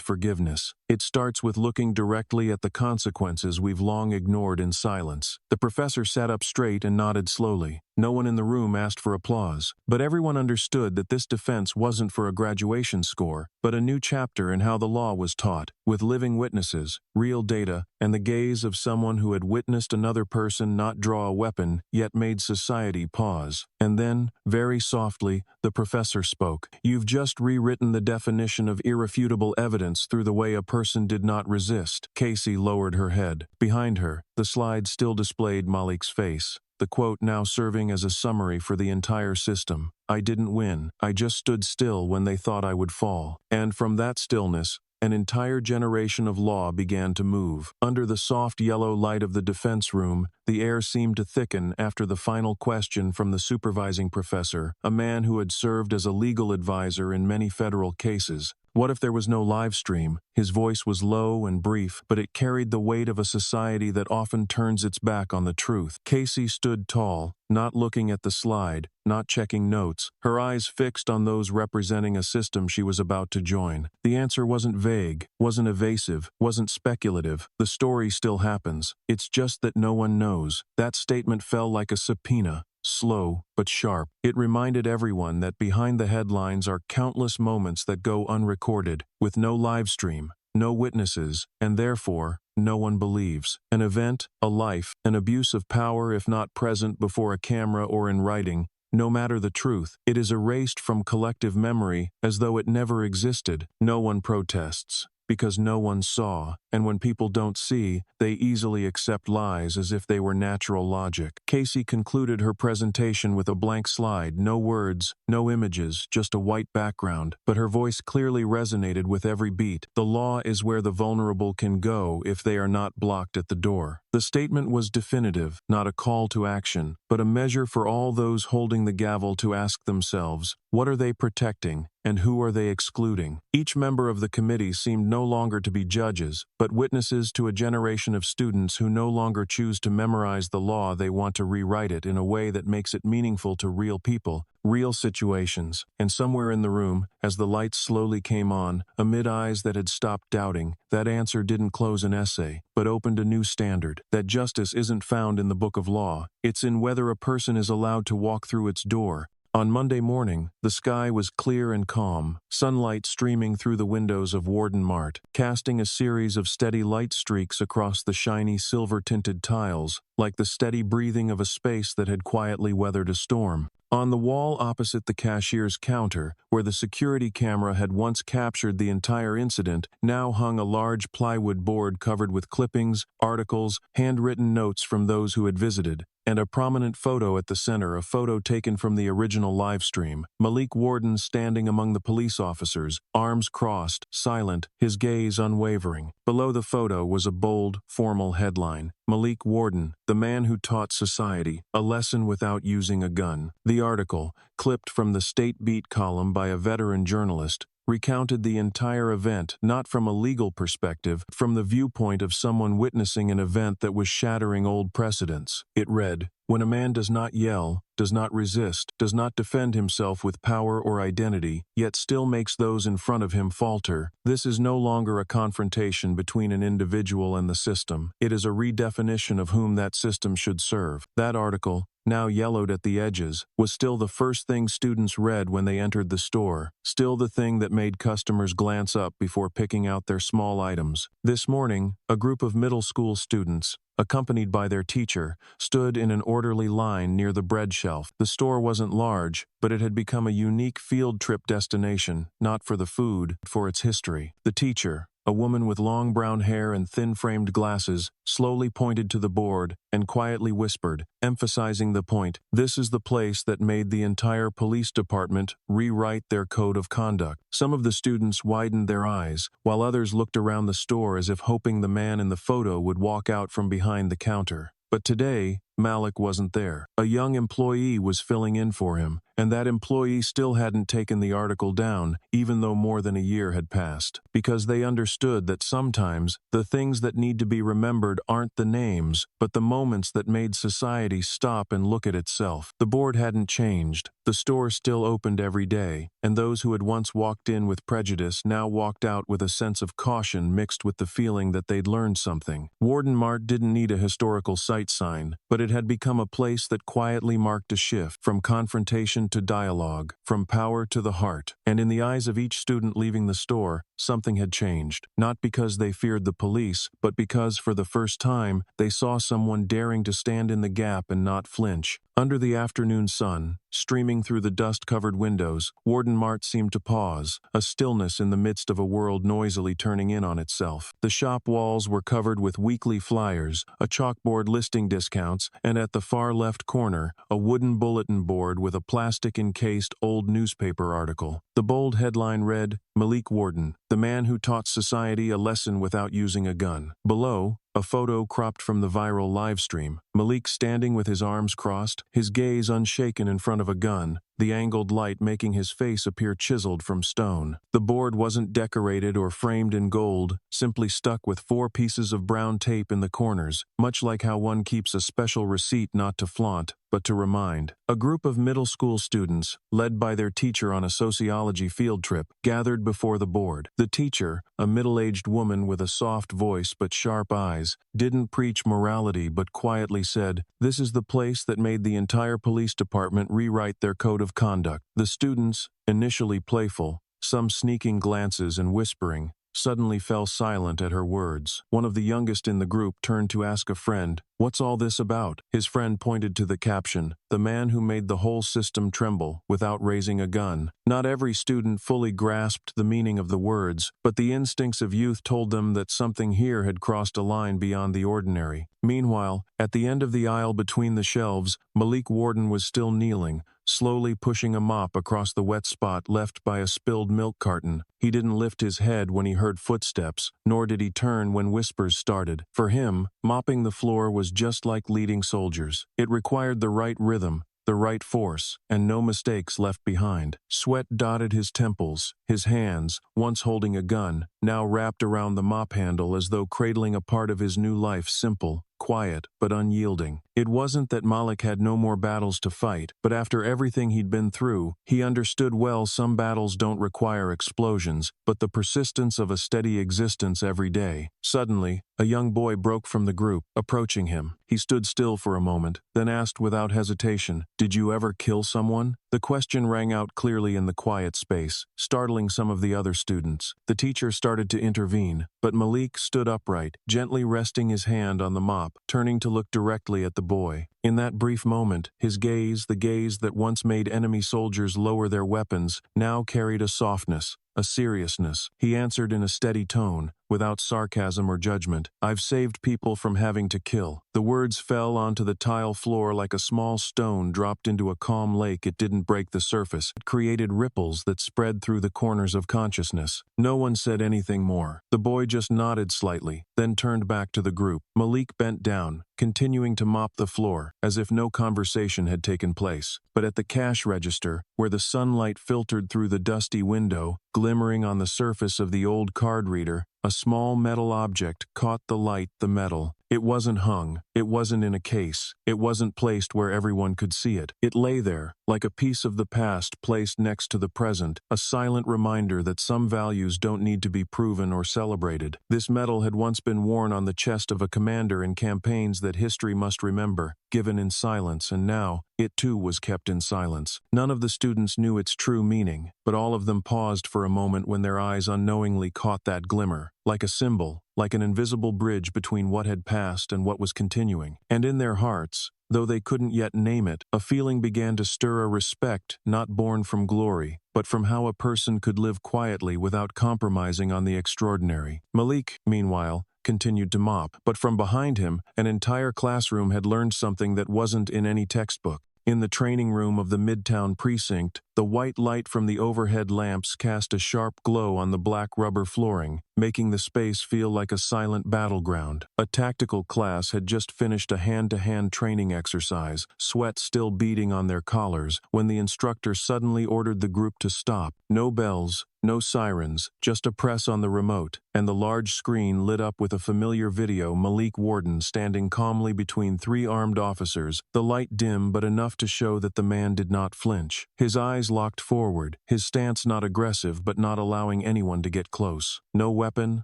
forgiveness. It starts with looking directly at the consequences we've long ignored in silence. The professor sat up straight and nodded slowly. No one in the room asked for applause, but everyone understood that this defense wasn't for a graduation score, but a new chapter in how the law was taught, with living witnesses, real data, and the gaze of someone who had witnessed another person not draw a weapon, yet made society pause. And then, very softly, the professor spoke. "You've just rewritten the definition of irrefutable evidence through the way a person did not resist." Kacey lowered her head. Behind her, the slide still displayed Malik's face, the quote now serving as a summary for the entire system. "I didn't win. I just stood still when they thought I would fall." And from that stillness, an entire generation of law began to move. Under the soft yellow light of the defense room, the air seemed to thicken after the final question from the supervising professor, a man who had served as a legal advisor in many federal cases. What if there was no live stream? His voice was low and brief, but it carried the weight of a society that often turns its back on the truth. Kacey stood tall, not looking at the slide, not checking notes, her eyes fixed on those representing a system she was about to join. The answer wasn't vague, wasn't evasive, wasn't speculative. The story still happens. It's just that no one knows. That statement fell like a subpoena. Slow, but sharp. It reminded everyone that behind the headlines are countless moments that go unrecorded, with no live stream, no witnesses, and therefore, no one believes. An event, a life, an abuse of power if not present before a camera or in writing. No matter the truth, it is erased from collective memory as though it never existed. No one protests, because no one saw, and when people don't see, they easily accept lies as if they were natural logic. Kacey concluded her presentation with a blank slide, no words, no images, just a white background, but her voice clearly resonated with every beat. The law is where the vulnerable can go if they are not blocked at the door. The statement was definitive, not a call to action, but a measure for all those holding the gavel to ask themselves, what are they protecting, and who are they excluding? Each member of the committee seemed no longer to be judges, but witnesses to a generation of students who no longer choose to memorize the law. They want to rewrite it in a way that makes it meaningful to real people, real situations. And somewhere in the room, as the lights slowly came on, amid eyes that had stopped doubting, that answer didn't close an essay, but opened a new standard. That justice isn't found in the book of law. It's in whether a person is allowed to walk through its door. On Monday morning, the sky was clear and calm, sunlight streaming through the windows of Warden Mart, casting a series of steady light streaks across the shiny silver-tinted tiles, like the steady breathing of a space that had quietly weathered a storm. On the wall opposite the cashier's counter, where the security camera had once captured the entire incident, now hung a large plywood board covered with clippings, articles, handwritten notes from those who had visited, and a prominent photo at the center, a photo taken from the original livestream. Malik Warden standing among the police officers, arms crossed, silent, his gaze unwavering. Below the photo was a bold, formal headline: Malik Warden, the man who taught society, a lesson without using a gun. The article, clipped from the State Beat column by a veteran journalist, recounted the entire event not from a legal perspective, but from the viewpoint of someone witnessing an event that was shattering old precedents. It read, "When a man does not yell, does not resist, does not defend himself with power or identity, yet still makes those in front of him falter, this is no longer a confrontation between an individual and the system. It is a redefinition of whom that system should serve." That article, now yellowed at the edges, was still the first thing students read when they entered the store, still the thing that made customers glance up before picking out their small items. This morning, a group of middle school students, accompanied by their teacher, stood in an orderly line near the bread shelf. The store wasn't large, but it had become a unique field trip destination, not for the food, but for its history. The teacher, a woman with long brown hair and thin-framed glasses, slowly pointed to the board and quietly whispered, emphasizing the point, "This is the place that made the entire police department rewrite their code of conduct." Some of the students widened their eyes, while others looked around the store as if hoping the man in the photo would walk out from behind the counter. But today, Malik wasn't there. A young employee was filling in for him, and that employee still hadn't taken the article down, even though more than a year had passed. Because they understood that sometimes, the things that need to be remembered aren't the names, but the moments that made society stop and look at itself. The board hadn't changed. The store still opened every day, and those who had once walked in with prejudice now walked out with a sense of caution mixed with the feeling that they'd learned something. Warden Mart didn't need a historical sight sign, but it had become a place that quietly marked a shift from confrontation to dialogue, from power to the heart. And in the eyes of each student leaving the store, something had changed. Not because they feared the police, but because, for the first time, they saw someone daring to stand in the gap and not flinch. Under the afternoon sun, streaming through the dust-covered windows, Warden Mart seemed to pause, a stillness in the midst of a world noisily turning in on itself. The shop walls were covered with weekly flyers, a chalkboard listing discounts, and at the far left corner, a wooden bulletin board with a plastic-encased old newspaper article. The bold headline read, "Malik Warden, the man who taught society a lesson without using a gun." Below, a photo cropped from the viral livestream. Malik standing with his arms crossed, his gaze unshaken in front of a gun, the angled light making his face appear chiseled from stone. The board wasn't decorated or framed in gold, simply stuck with 4 pieces of brown tape in the corners, much like how one keeps a special receipt not to flaunt, but to remind. A group of middle school students, led by their teacher on a sociology field trip, gathered before the board. The teacher, a middle-aged woman with a soft voice but sharp eyes, didn't preach morality but quietly said, "This is the place that made the entire police department rewrite their code of conduct." The students, initially playful, some sneaking glances and whispering, suddenly fell silent at her words. One of the youngest in the group turned to ask a friend, "What's all this about?" His friend pointed to the caption, "The man who made the whole system tremble without raising a gun." Not every student fully grasped the meaning of the words, but the instincts of youth told them that something here had crossed a line beyond the ordinary. Meanwhile, at the end of the aisle between the shelves, Malik Warden was still kneeling, slowly pushing a mop across the wet spot left by a spilled milk carton. He didn't lift his head when he heard footsteps, nor did he turn when whispers started. For him, mopping the floor was just like leading soldiers. It required the right rhythm, the right force, and no mistakes left behind. Sweat dotted his temples, his hands, once holding a gun, now wrapped around the mop handle as though cradling a part of his new life, simple, quiet, but unyielding. It wasn't that Malik had no more battles to fight, but after everything he'd been through, he understood well some battles don't require explosions, but the persistence of a steady existence every day. Suddenly, a young boy broke from the group, approaching him. He stood still for a moment, then asked without hesitation, "Did you ever kill someone?" The question rang out clearly in the quiet space, startling some of the other students. The teacher started to intervene, but Malik stood upright, gently resting his hand on the mop, up, turning to look directly at the boy. In that brief moment, his gaze, the gaze that once made enemy soldiers lower their weapons, now carried a softness, a seriousness. He answered in a steady tone, without sarcasm or judgment, "I've saved people from having to kill." The words fell onto the tile floor like a small stone dropped into a calm lake. It didn't break the surface. It created ripples that spread through the corners of consciousness. No one said anything more. The boy just nodded slightly, then turned back to the group. Malik bent down, continuing to mop the floor, as if no conversation had taken place. But at the cash register, where the sunlight filtered through the dusty window, glimmering on the surface of the old card reader, a small metal object caught the light, the metal. It wasn't hung, it wasn't in a case, it wasn't placed where everyone could see it. It lay there, like a piece of the past placed next to the present, a silent reminder that some values don't need to be proven or celebrated. This metal had once been worn on the chest of a commander in campaigns that history must remember, given in silence, and now, it too was kept in silence. None of the students knew its true meaning, but all of them paused for a moment when their eyes unknowingly caught that glimmer, like a symbol, like an invisible bridge between what had passed and what was continuing. And in their hearts, though they couldn't yet name it, a feeling began to stir, a respect not born from glory, but from how a person could live quietly without compromising on the extraordinary. Malik, meanwhile, continued to mop, but from behind him, an entire classroom had learned something that wasn't in any textbook. In the training room of the Midtown Precinct, the white light from the overhead lamps cast a sharp glow on the black rubber flooring, making the space feel like a silent battleground. A tactical class had just finished a hand-to-hand training exercise, sweat still beading on their collars, when the instructor suddenly ordered the group to stop. No bells, no sirens, just a press on the remote, and the large screen lit up with a familiar video: Malik Warden standing calmly between three armed officers, the light dim but enough to show that the man did not flinch. His eyes locked forward, his stance not aggressive but not allowing anyone to get close. No weapon,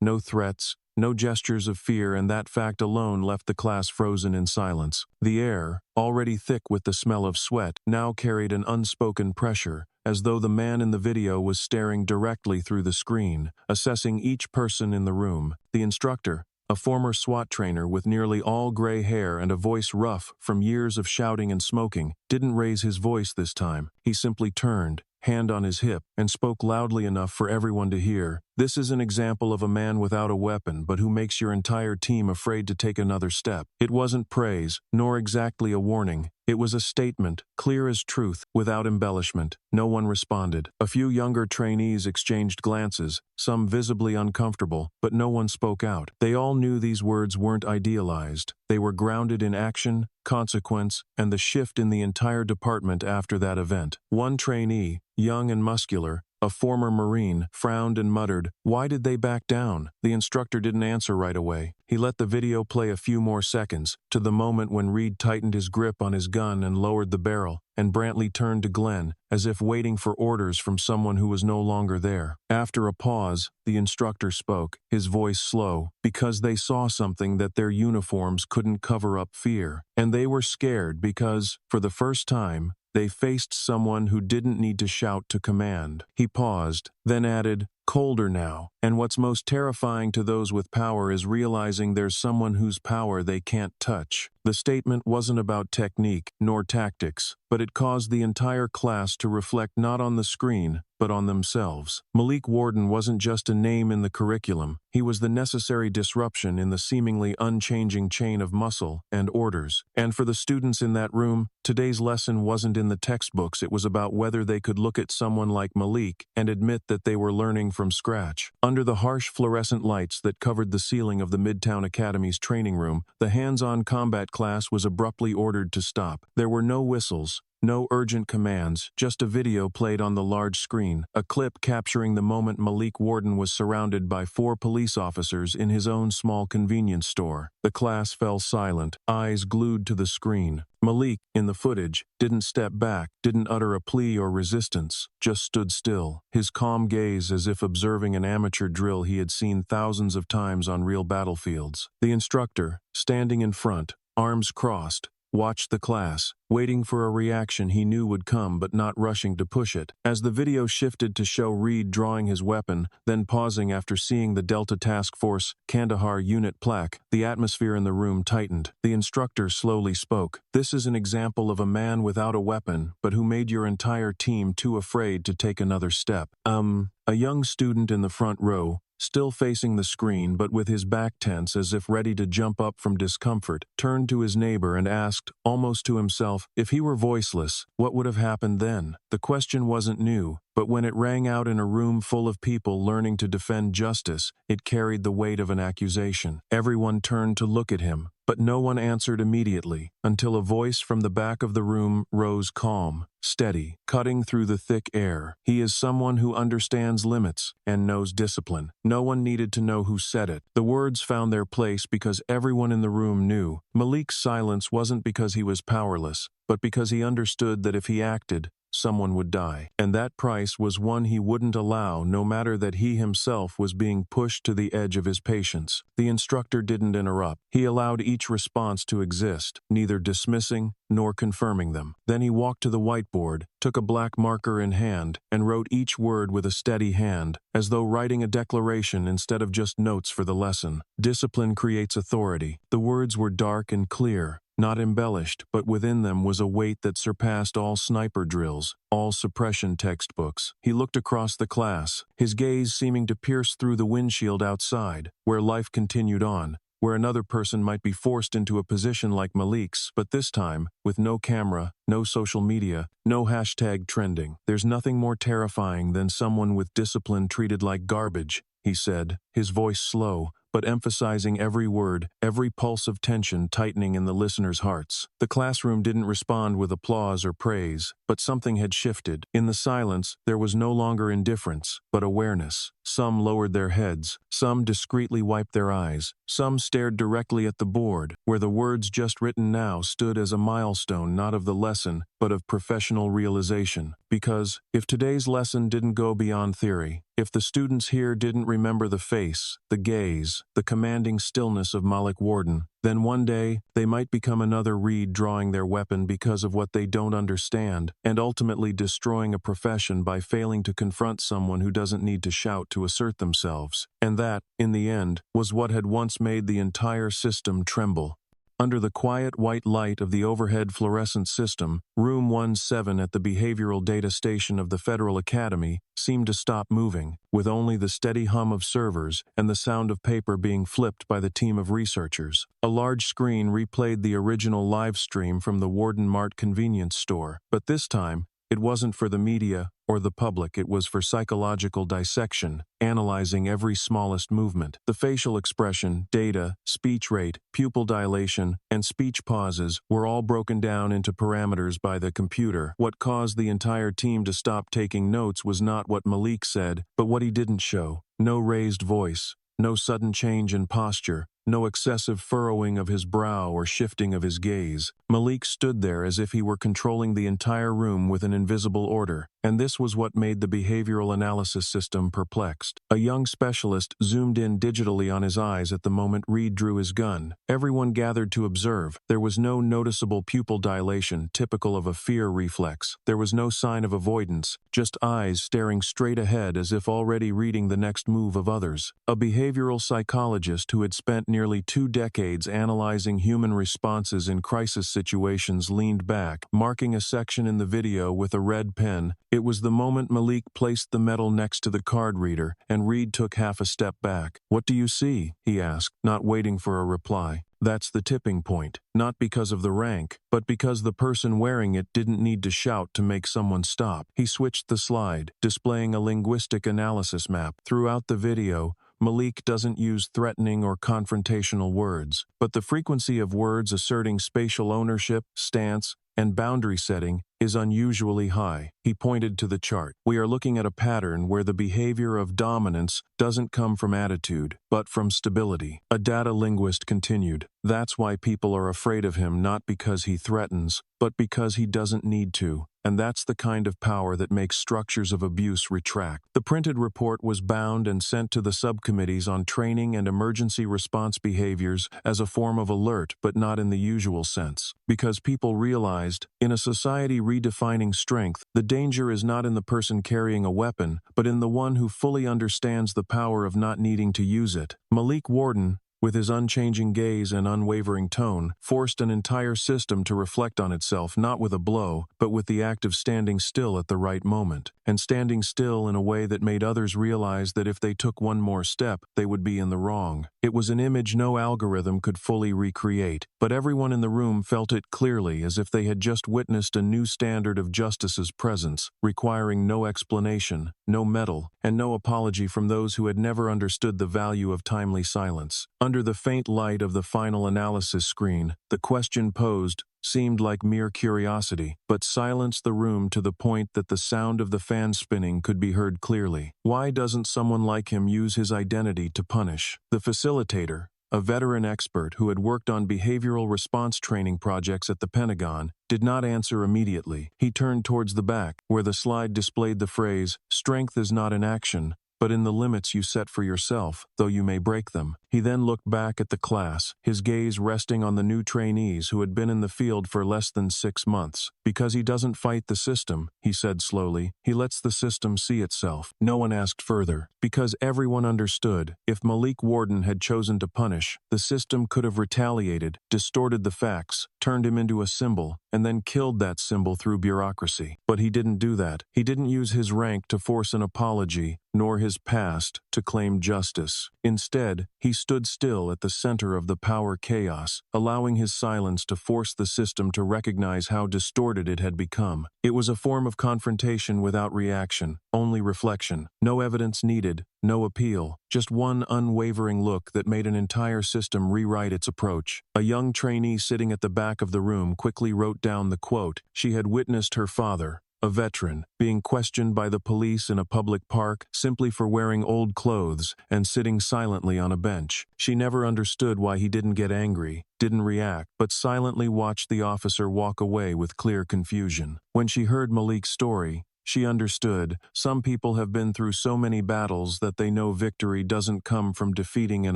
no threats, no gestures of fear, and that fact alone left the class frozen in silence. The air, already thick with the smell of sweat, now carried an unspoken pressure, as though the man in the video was staring directly through the screen, assessing each person in the room. The instructor, a former SWAT trainer with nearly all gray hair and a voice rough from years of shouting and smoking, didn't raise his voice this time. He simply turned, hand on his hip, and spoke loudly enough for everyone to hear. "This is an example of a man without a weapon, but who makes your entire team afraid to take another step." It wasn't praise, nor exactly a warning. It was a statement, clear as truth, without embellishment. No one responded. A few younger trainees exchanged glances, some visibly uncomfortable, but no one spoke out. They all knew these words weren't idealized. They were grounded in action, consequence, and the shift in the entire department after that event. One trainee, young and muscular, a former Marine, frowned and muttered, "Why did they back down?" The instructor didn't answer right away. He let the video play a few more seconds, to the moment when Reed tightened his grip on his gun and lowered the barrel, and Brantley turned to Glenn, as if waiting for orders from someone who was no longer there. After a pause, the instructor spoke, his voice slow, "Because they saw something that their uniforms couldn't cover up: fear. And they were scared because, for the first time, they faced someone who didn't need to shout to command." He paused, then added, "Colder now. And what's most terrifying to those with power is realizing there's someone whose power they can't touch." The statement wasn't about technique, nor tactics, but it caused the entire class to reflect not on the screen, but on themselves. Malik Warden wasn't just a name in the curriculum. He was the necessary disruption in the seemingly unchanging chain of muscle and orders. And for the students in that room, today's lesson wasn't in the textbooks. It was about whether they could look at someone like Malik and admit that they were learning from scratch. Under the harsh fluorescent lights that covered the ceiling of the Midtown Academy's training room, the hands-on combat class was abruptly ordered to stop. There were no whistles, no urgent commands, just a video played on the large screen, a clip capturing the moment Malik Warden was surrounded by 4 police officers in his own small convenience store. The class fell silent, eyes glued to the screen. Malik, in the footage, didn't step back, didn't utter a plea or resistance, just stood still, his calm gaze as if observing an amateur drill he had seen thousands of times on real battlefields. The instructor, standing in front, arms crossed, watched the class, waiting for a reaction he knew would come but not rushing to push it. As the video shifted to show Reed drawing his weapon, then pausing after seeing the Delta Task Force Kandahar unit plaque, the atmosphere in the room tightened. The instructor slowly spoke. "This is an example of a man without a weapon, but who made your entire team too afraid to take another step." A young student in the front row, still facing the screen but with his back tense as if ready to jump up from discomfort, turned to his neighbor and asked, almost to himself, if he were voiceless, what would have happened then? The question wasn't new, but when it rang out in a room full of people learning to defend justice, it carried the weight of an accusation. Everyone turned to look at him, but no one answered immediately, until a voice from the back of the room rose calm, steady, cutting through the thick air. "He is someone who understands limits and knows discipline." No one needed to know who said it. The words found their place because everyone in the room knew. Malik's silence wasn't because he was powerless, but because he understood that if he acted, someone would die. And that price was one he wouldn't allow, no matter that he himself was being pushed to the edge of his patience. The instructor didn't interrupt. He allowed each response to exist, neither dismissing nor confirming them. Then he walked to the whiteboard, took a black marker in hand, and wrote each word with a steady hand, as though writing a declaration instead of just notes for the lesson. Discipline creates authority. The words were dark and clear, not embellished, but within them was a weight that surpassed all sniper drills, all suppression textbooks. He looked across the class, his gaze seeming to pierce through the windshield outside, where life continued on, where another person might be forced into a position like Malik's, but this time, with no camera, no social media, no hashtag trending. "There's nothing more terrifying than someone with discipline treated like garbage," he said, his voice slow, but emphasizing every word, every pulse of tension tightening in the listeners' hearts. The classroom didn't respond with applause or praise, but something had shifted. In the silence, there was no longer indifference, but awareness. Some lowered their heads, some discreetly wiped their eyes, some stared directly at the board, where the words just written now stood as a milestone not of the lesson, but of professional realization. Because, if today's lesson didn't go beyond theory, if the students here didn't remember the face, the gaze, the commanding stillness of Malik Warden, then one day, they might become another Reed drawing their weapon because of what they don't understand, and ultimately destroying a profession by failing to confront someone who doesn't need to shout to assert themselves. And that, in the end, was what had once made the entire system tremble. Under the quiet white light of the overhead fluorescent system, Room 17 at the Behavioral Data Station of the Federal Academy seemed to stop moving, with only the steady hum of servers and the sound of paper being flipped by the team of researchers. A large screen replayed the original live stream from the Warden Mart convenience store, but this time, it wasn't for the media or the public, it was for psychological dissection, analyzing every smallest movement. The facial expression, data, speech rate, pupil dilation, and speech pauses were all broken down into parameters by the computer. What caused the entire team to stop taking notes was not what Malik said, but what he didn't show. No raised voice, no sudden change in posture, no excessive furrowing of his brow or shifting of his gaze. Malik stood there as if he were controlling the entire room with an invisible order, and this was what made the behavioral analysis system perplexed. A young specialist zoomed in digitally on his eyes at the moment Reed drew his gun. Everyone gathered to observe. There was no noticeable pupil dilation typical of a fear reflex. There was no sign of avoidance, just eyes staring straight ahead as if already reading the next move of others. A behavioral psychologist who had spent nearly 2 decades analyzing human responses in crisis situations leaned back, marking a section in the video with a red pen. It was the moment Malik placed the metal next to the card reader, and Reed took half a step back. "What do you see?" he asked, not waiting for a reply. "That's the tipping point, not because of the rank, but because the person wearing it didn't need to shout to make someone stop." He switched the slide, displaying a linguistic analysis map. Throughout the video, Malik doesn't use threatening or confrontational words, but the frequency of words asserting spatial ownership, stance, and boundary setting is unusually high. He pointed to the chart. We are looking at a pattern where the behavior of dominance doesn't come from attitude, but from stability. A data linguist continued. That's why people are afraid of him, not because he threatens, but because he doesn't need to. And that's the kind of power that makes structures of abuse retract. The printed report was bound and sent to the subcommittees on training and emergency response behaviors as a form of alert, but not in the usual sense. Because people realized, in a society redefining strength, the danger is not in the person carrying a weapon, but in the one who fully understands the power of not needing to use it. Malik Warden, with his unchanging gaze and unwavering tone, forced an entire system to reflect on itself, not with a blow, but with the act of standing still at the right moment, and standing still in a way that made others realize that if they took one more step, they would be in the wrong. It was an image no algorithm could fully recreate, but everyone in the room felt it clearly, as if they had just witnessed a new standard of justice's presence, requiring no explanation, no medal, and no apology from those who had never understood the value of timely silence. Under the faint light of the final analysis screen, the question posed seemed like mere curiosity, but silenced the room to the point that the sound of the fan spinning could be heard clearly. Why doesn't someone like him use his identity to punish? The facilitator, a veteran expert who had worked on behavioral response training projects at the Pentagon, did not answer immediately. He turned towards the back, where the slide displayed the phrase, "Strength is not in action, but in the limits you set for yourself, though you may break them." He then looked back at the class, his gaze resting on the new trainees who had been in the field for less than 6 months. "Because he doesn't fight the system," he said slowly. "He lets the system see itself." No one asked further, because everyone understood. If Malik Warden had chosen to punish, the system could have retaliated, distorted the facts, turned him into a symbol, and then killed that symbol through bureaucracy. But he didn't do that. He didn't use his rank to force an apology, nor his past to claim justice. Instead, he stood still at the center of the power chaos, allowing his silence to force the system to recognize how distorted it had become. It was a form of confrontation without reaction, only reflection. No evidence needed, no appeal, just one unwavering look that made an entire system rewrite its approach. A young trainee sitting at the back of the room quickly wrote down the quote. She had witnessed her father, a veteran, being questioned by the police in a public park simply for wearing old clothes and sitting silently on a bench. She never understood why he didn't get angry, didn't react, but silently watched the officer walk away with clear confusion. When she heard Malik's story, she understood. Some people have been through so many battles that they know victory doesn't come from defeating an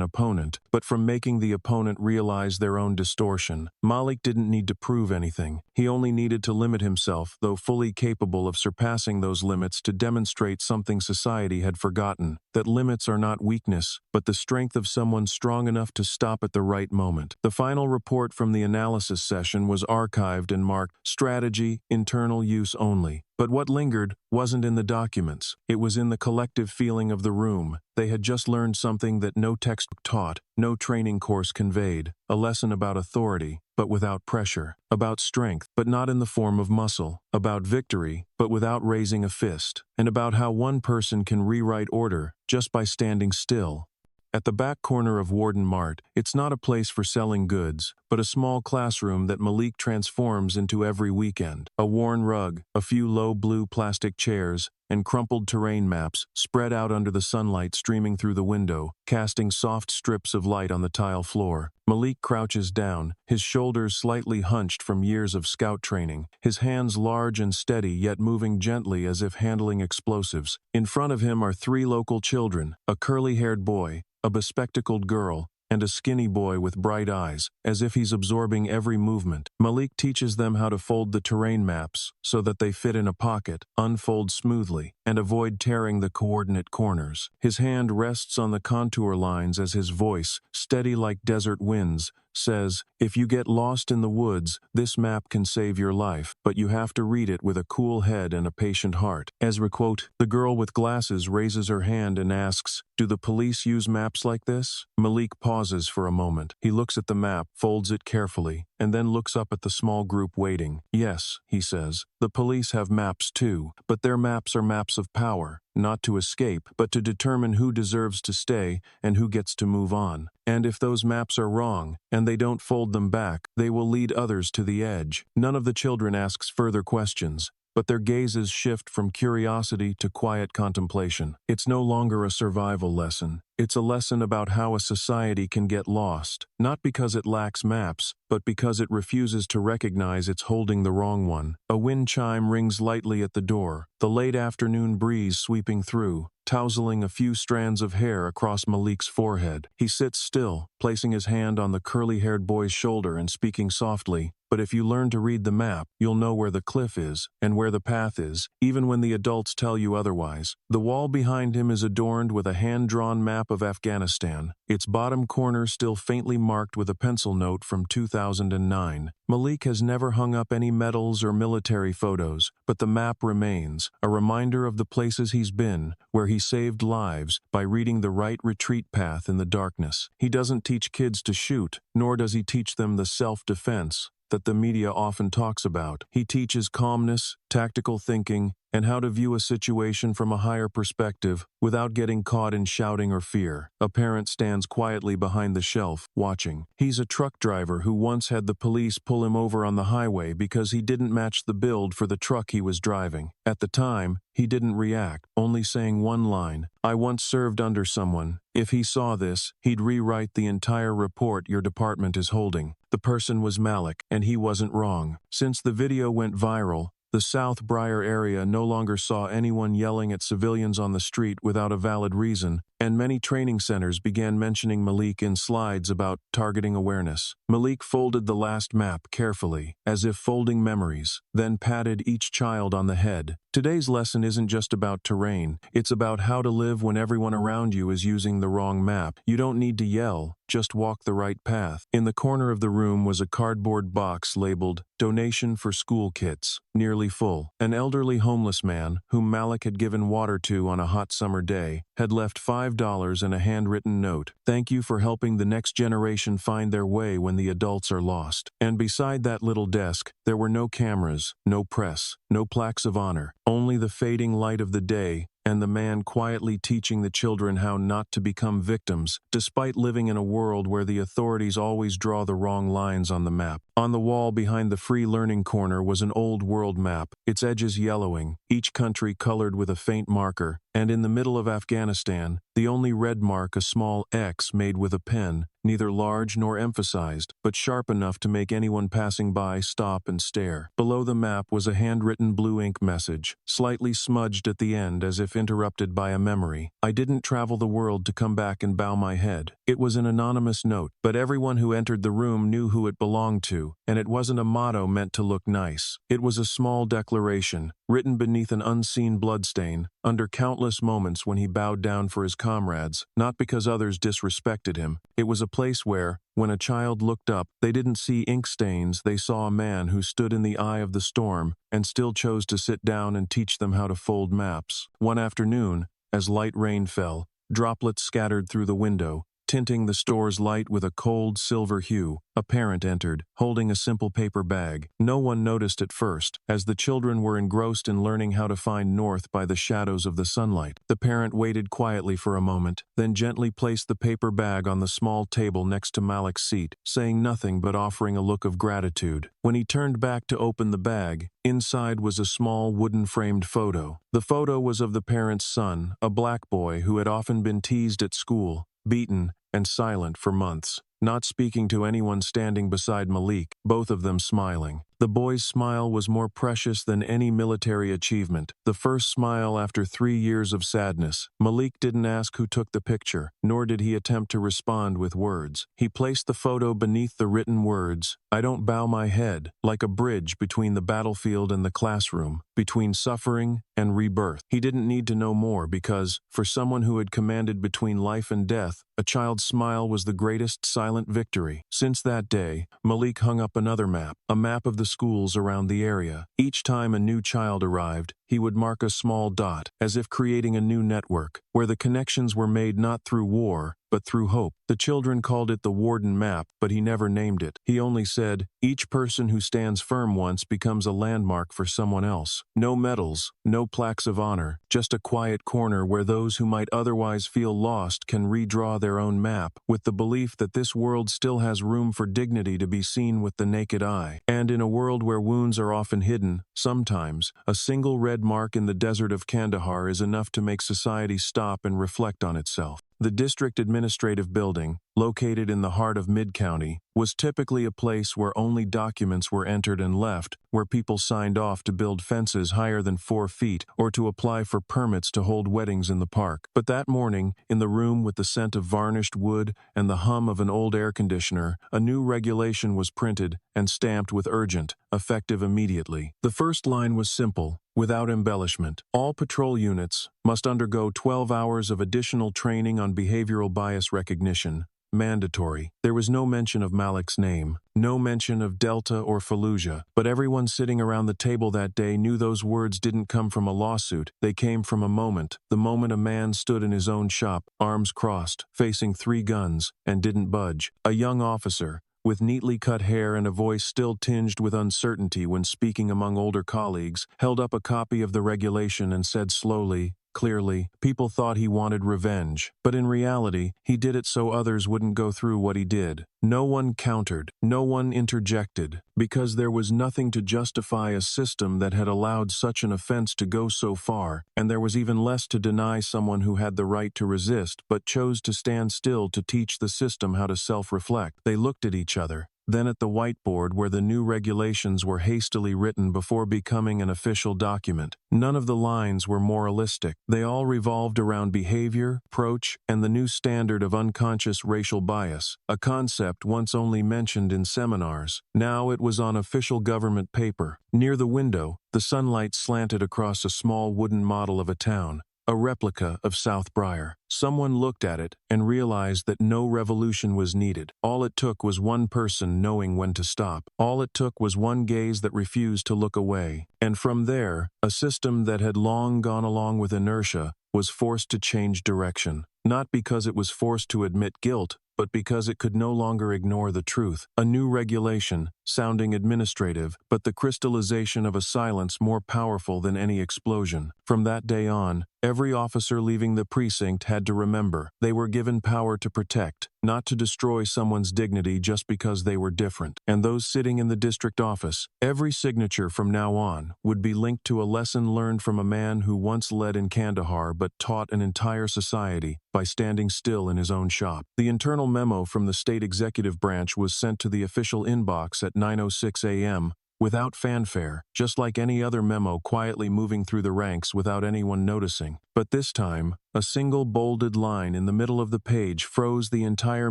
opponent, but from making the opponent realize their own distortion. Malik didn't need to prove anything. He only needed to limit himself, though fully capable of surpassing those limits, to demonstrate something society had forgotten, that limits are not weakness, but the strength of someone strong enough to stop at the right moment. The final report from the analysis session was archived and marked strategy, internal use only. But what lingered wasn't in the documents. It was in the collective feeling of the room. They had just learned something that no textbook taught, no training course conveyed, a lesson about authority, but without pressure, about strength, but not in the form of muscle, about victory, but without raising a fist, and about how one person can rewrite order just by standing still. At the back corner of Warden Mart, it's not a place for selling goods, but a small classroom that Malik transforms into every weekend. A worn rug, a few low blue plastic chairs, and crumpled terrain maps spread out under the sunlight streaming through the window, casting soft strips of light on the tile floor. Malik crouches down, his shoulders slightly hunched from years of scout training, his hands large and steady yet moving gently as if handling explosives. In front of him are 3 local children, a curly-haired boy, a bespectacled girl, and a skinny boy with bright eyes, as if he's absorbing every movement. Malik teaches them how to fold the terrain maps so that they fit in a pocket, unfold smoothly, and avoid tearing the coordinate corners. His hand rests on the contour lines as his voice, steady like desert winds, says, "If you get lost in the woods, this map can save your life, but you have to read it with a cool head and a patient heart." Ezra quote, the girl with glasses raises her hand and asks, "Do the police use maps like this?" Malik pauses for a moment. He looks at the map, folds it carefully, and then looks up at the small group waiting. "Yes," he says, "the police have maps too, but their maps are maps of power. Not to escape, but to determine who deserves to stay and who gets to move on. And if those maps are wrong, and they don't fold them back, they will lead others to the edge." None of the children asks further questions. but their gazes shift from curiosity to quiet contemplation. It's no longer a survival lesson. It's a lesson about how a society can get lost, not because it lacks maps, but because it refuses to recognize it's holding the wrong one. A wind chime rings lightly at the door, the late afternoon breeze sweeping through, tousling a few strands of hair across Malik's forehead. He sits still, placing his hand on the curly-haired boy's shoulder and speaking softly, "But if you learn to read the map, you'll know where the cliff is, and where the path is, even when the adults tell you otherwise." The wall behind him is adorned with a hand-drawn map of Afghanistan, its bottom corner still faintly marked with a pencil note from 2009. Malik has never hung up any medals or military photos, but the map remains, a reminder of the places he's been, where he saved lives by reading the right retreat path in the darkness. He doesn't teach kids to shoot, nor does he teach them the self-defense that the media often talks about. He teaches calmness, tactical thinking, and how to view a situation from a higher perspective without getting caught in shouting or fear. A parent stands quietly behind the shelf, watching. He's a truck driver who once had the police pull him over on the highway because he didn't match the build for the truck he was driving. At the time, he didn't react, only saying one line, "I once served under someone. If he saw this, he'd rewrite the entire report your department is holding." The person was Malik, and he wasn't wrong. Since the video went viral, the South Briar area no longer saw anyone yelling at civilians on the street without a valid reason, and many training centers began mentioning Malik in slides about targeting awareness. Malik folded the last map carefully, as if folding memories, then patted each child on the head. Today's lesson isn't just about terrain, it's about how to live when everyone around you is using the wrong map. You don't need to yell, just walk the right path. In the corner of the room was a cardboard box labeled "Donation for School Kits," nearly full. An elderly homeless man, whom Malik had given water to on a hot summer day, had left $5 and a handwritten note. "Thank you for helping the next generation find their way when the adults are lost." And beside that little desk, there were no cameras, no press, no plaques of honor, only the fading light of the day and the man quietly teaching the children how not to become victims, despite living in a world where the authorities always draw the wrong lines on the map. On the wall behind the free learning corner was an old world map, its edges yellowing, each country colored with a faint marker, and in the middle of Afghanistan, the only red mark a small X made with a pen, neither large nor emphasized, but sharp enough to make anyone passing by stop and stare. Below the map was a handwritten blue ink message, slightly smudged at the end as if interrupted by a memory. "I didn't travel the world to come back and bow my head." It was an anonymous note, but everyone who entered the room knew who it belonged to, and it wasn't a motto meant to look nice. It was a small declaration, written beneath an unseen bloodstain, under countless moments when he bowed down for his comrades, not because others disrespected him. It was a place where, when a child looked up, they didn't see ink stains, they saw a man who stood in the eye of the storm and still chose to sit down and teach them how to fold maps. One afternoon, as light rain fell, droplets scattered through the window, tinting the store's light with a cold silver hue. A parent entered, holding a simple paper bag. No one noticed at first, as the children were engrossed in learning how to find north by the shadows of the sunlight. The parent waited quietly for a moment, then gently placed the paper bag on the small table next to Malik's seat, saying nothing but offering a look of gratitude. When he turned back to open the bag, inside was a small wooden-framed photo. The photo was of the parent's son, a black boy who had often been teased at school, beaten, and silent for months, not speaking to anyone standing beside Malik, both of them smiling. The boy's smile was more precious than any military achievement, the first smile after 3 years of sadness. Malik didn't ask who took the picture, nor did he attempt to respond with words. He placed the photo beneath the written words, "I don't bow my head," like a bridge between the battlefield and the classroom, between suffering and rebirth. He didn't need to know more because, for someone who had commanded between life and death, a child's smile was the greatest silent victory. Since that day, Malik hung up another map, a map of the schools around the area. Each time a new child arrived, he he would mark a small dot, as if creating a new network, where the connections were made not through war, but through hope. The children called it the Warden Map, but he never named it. He only said, each person who stands firm once becomes a landmark for someone else. No medals, no plaques of honor, just a quiet corner where those who might otherwise feel lost can redraw their own map, with the belief that this world still has room for dignity to be seen with the naked eye. And in a world where wounds are often hidden, sometimes, a single red mark in the desert of Kandahar is enough to make society stop and reflect on itself. The district administrative building, located in the heart of Mid-County, was typically a place where only documents were entered and left, where people signed off to build fences higher than 4 feet or to apply for permits to hold weddings in the park. But that morning, in the room with the scent of varnished wood and the hum of an old air conditioner, a new regulation was printed and stamped with urgent, effective immediately. The first line was simple, without embellishment. All patrol units must undergo 12 hours of additional training on behavioral bias recognition. Mandatory. There was no mention of Malik's name, no mention of Delta or Fallujah, but everyone sitting around the table that day knew those words didn't come from a lawsuit. They came from a moment, the moment a man stood in his own shop, arms crossed, facing 3 guns, and didn't budge. A young officer, with neatly cut hair and a voice still tinged with uncertainty when speaking among older colleagues, held up a copy of the regulation and said slowly, clearly, people thought he wanted revenge, but in reality, he did it so others wouldn't go through what he did. No one countered, no one interjected, because there was nothing to justify a system that had allowed such an offense to go so far, and there was even less to deny someone who had the right to resist but chose to stand still to teach the system how to self-reflect. They looked at each other, then at the whiteboard where the new regulations were hastily written before becoming an official document. None of the lines were moralistic. They all revolved around behavior, approach, and the new standard of unconscious racial bias, a concept once only mentioned in seminars. Now it was on official government paper. Near the window, the sunlight slanted across a small wooden model of a town, a replica of South Briar. Someone looked at it and realized that no revolution was needed. All it took was one person knowing when to stop. All it took was one gaze that refused to look away. And from there, a system that had long gone along with inertia was forced to change direction. Not because it was forced to admit guilt, but because it could no longer ignore the truth. A new regulation, sounding administrative, but the crystallization of a silence more powerful than any explosion. From that day on, every officer leaving the precinct had to remember they were given power to protect, not to destroy someone's dignity just because they were different. And those sitting in the district office, every signature from now on would be linked to a lesson learned from a man who once led in Kandahar but taught an entire society by standing still in his own shop. The internal memo from the state executive branch was sent to the official inbox at 9:06 a.m., without fanfare, just like any other memo quietly moving through the ranks without anyone noticing. But this time, a single bolded line in the middle of the page froze the entire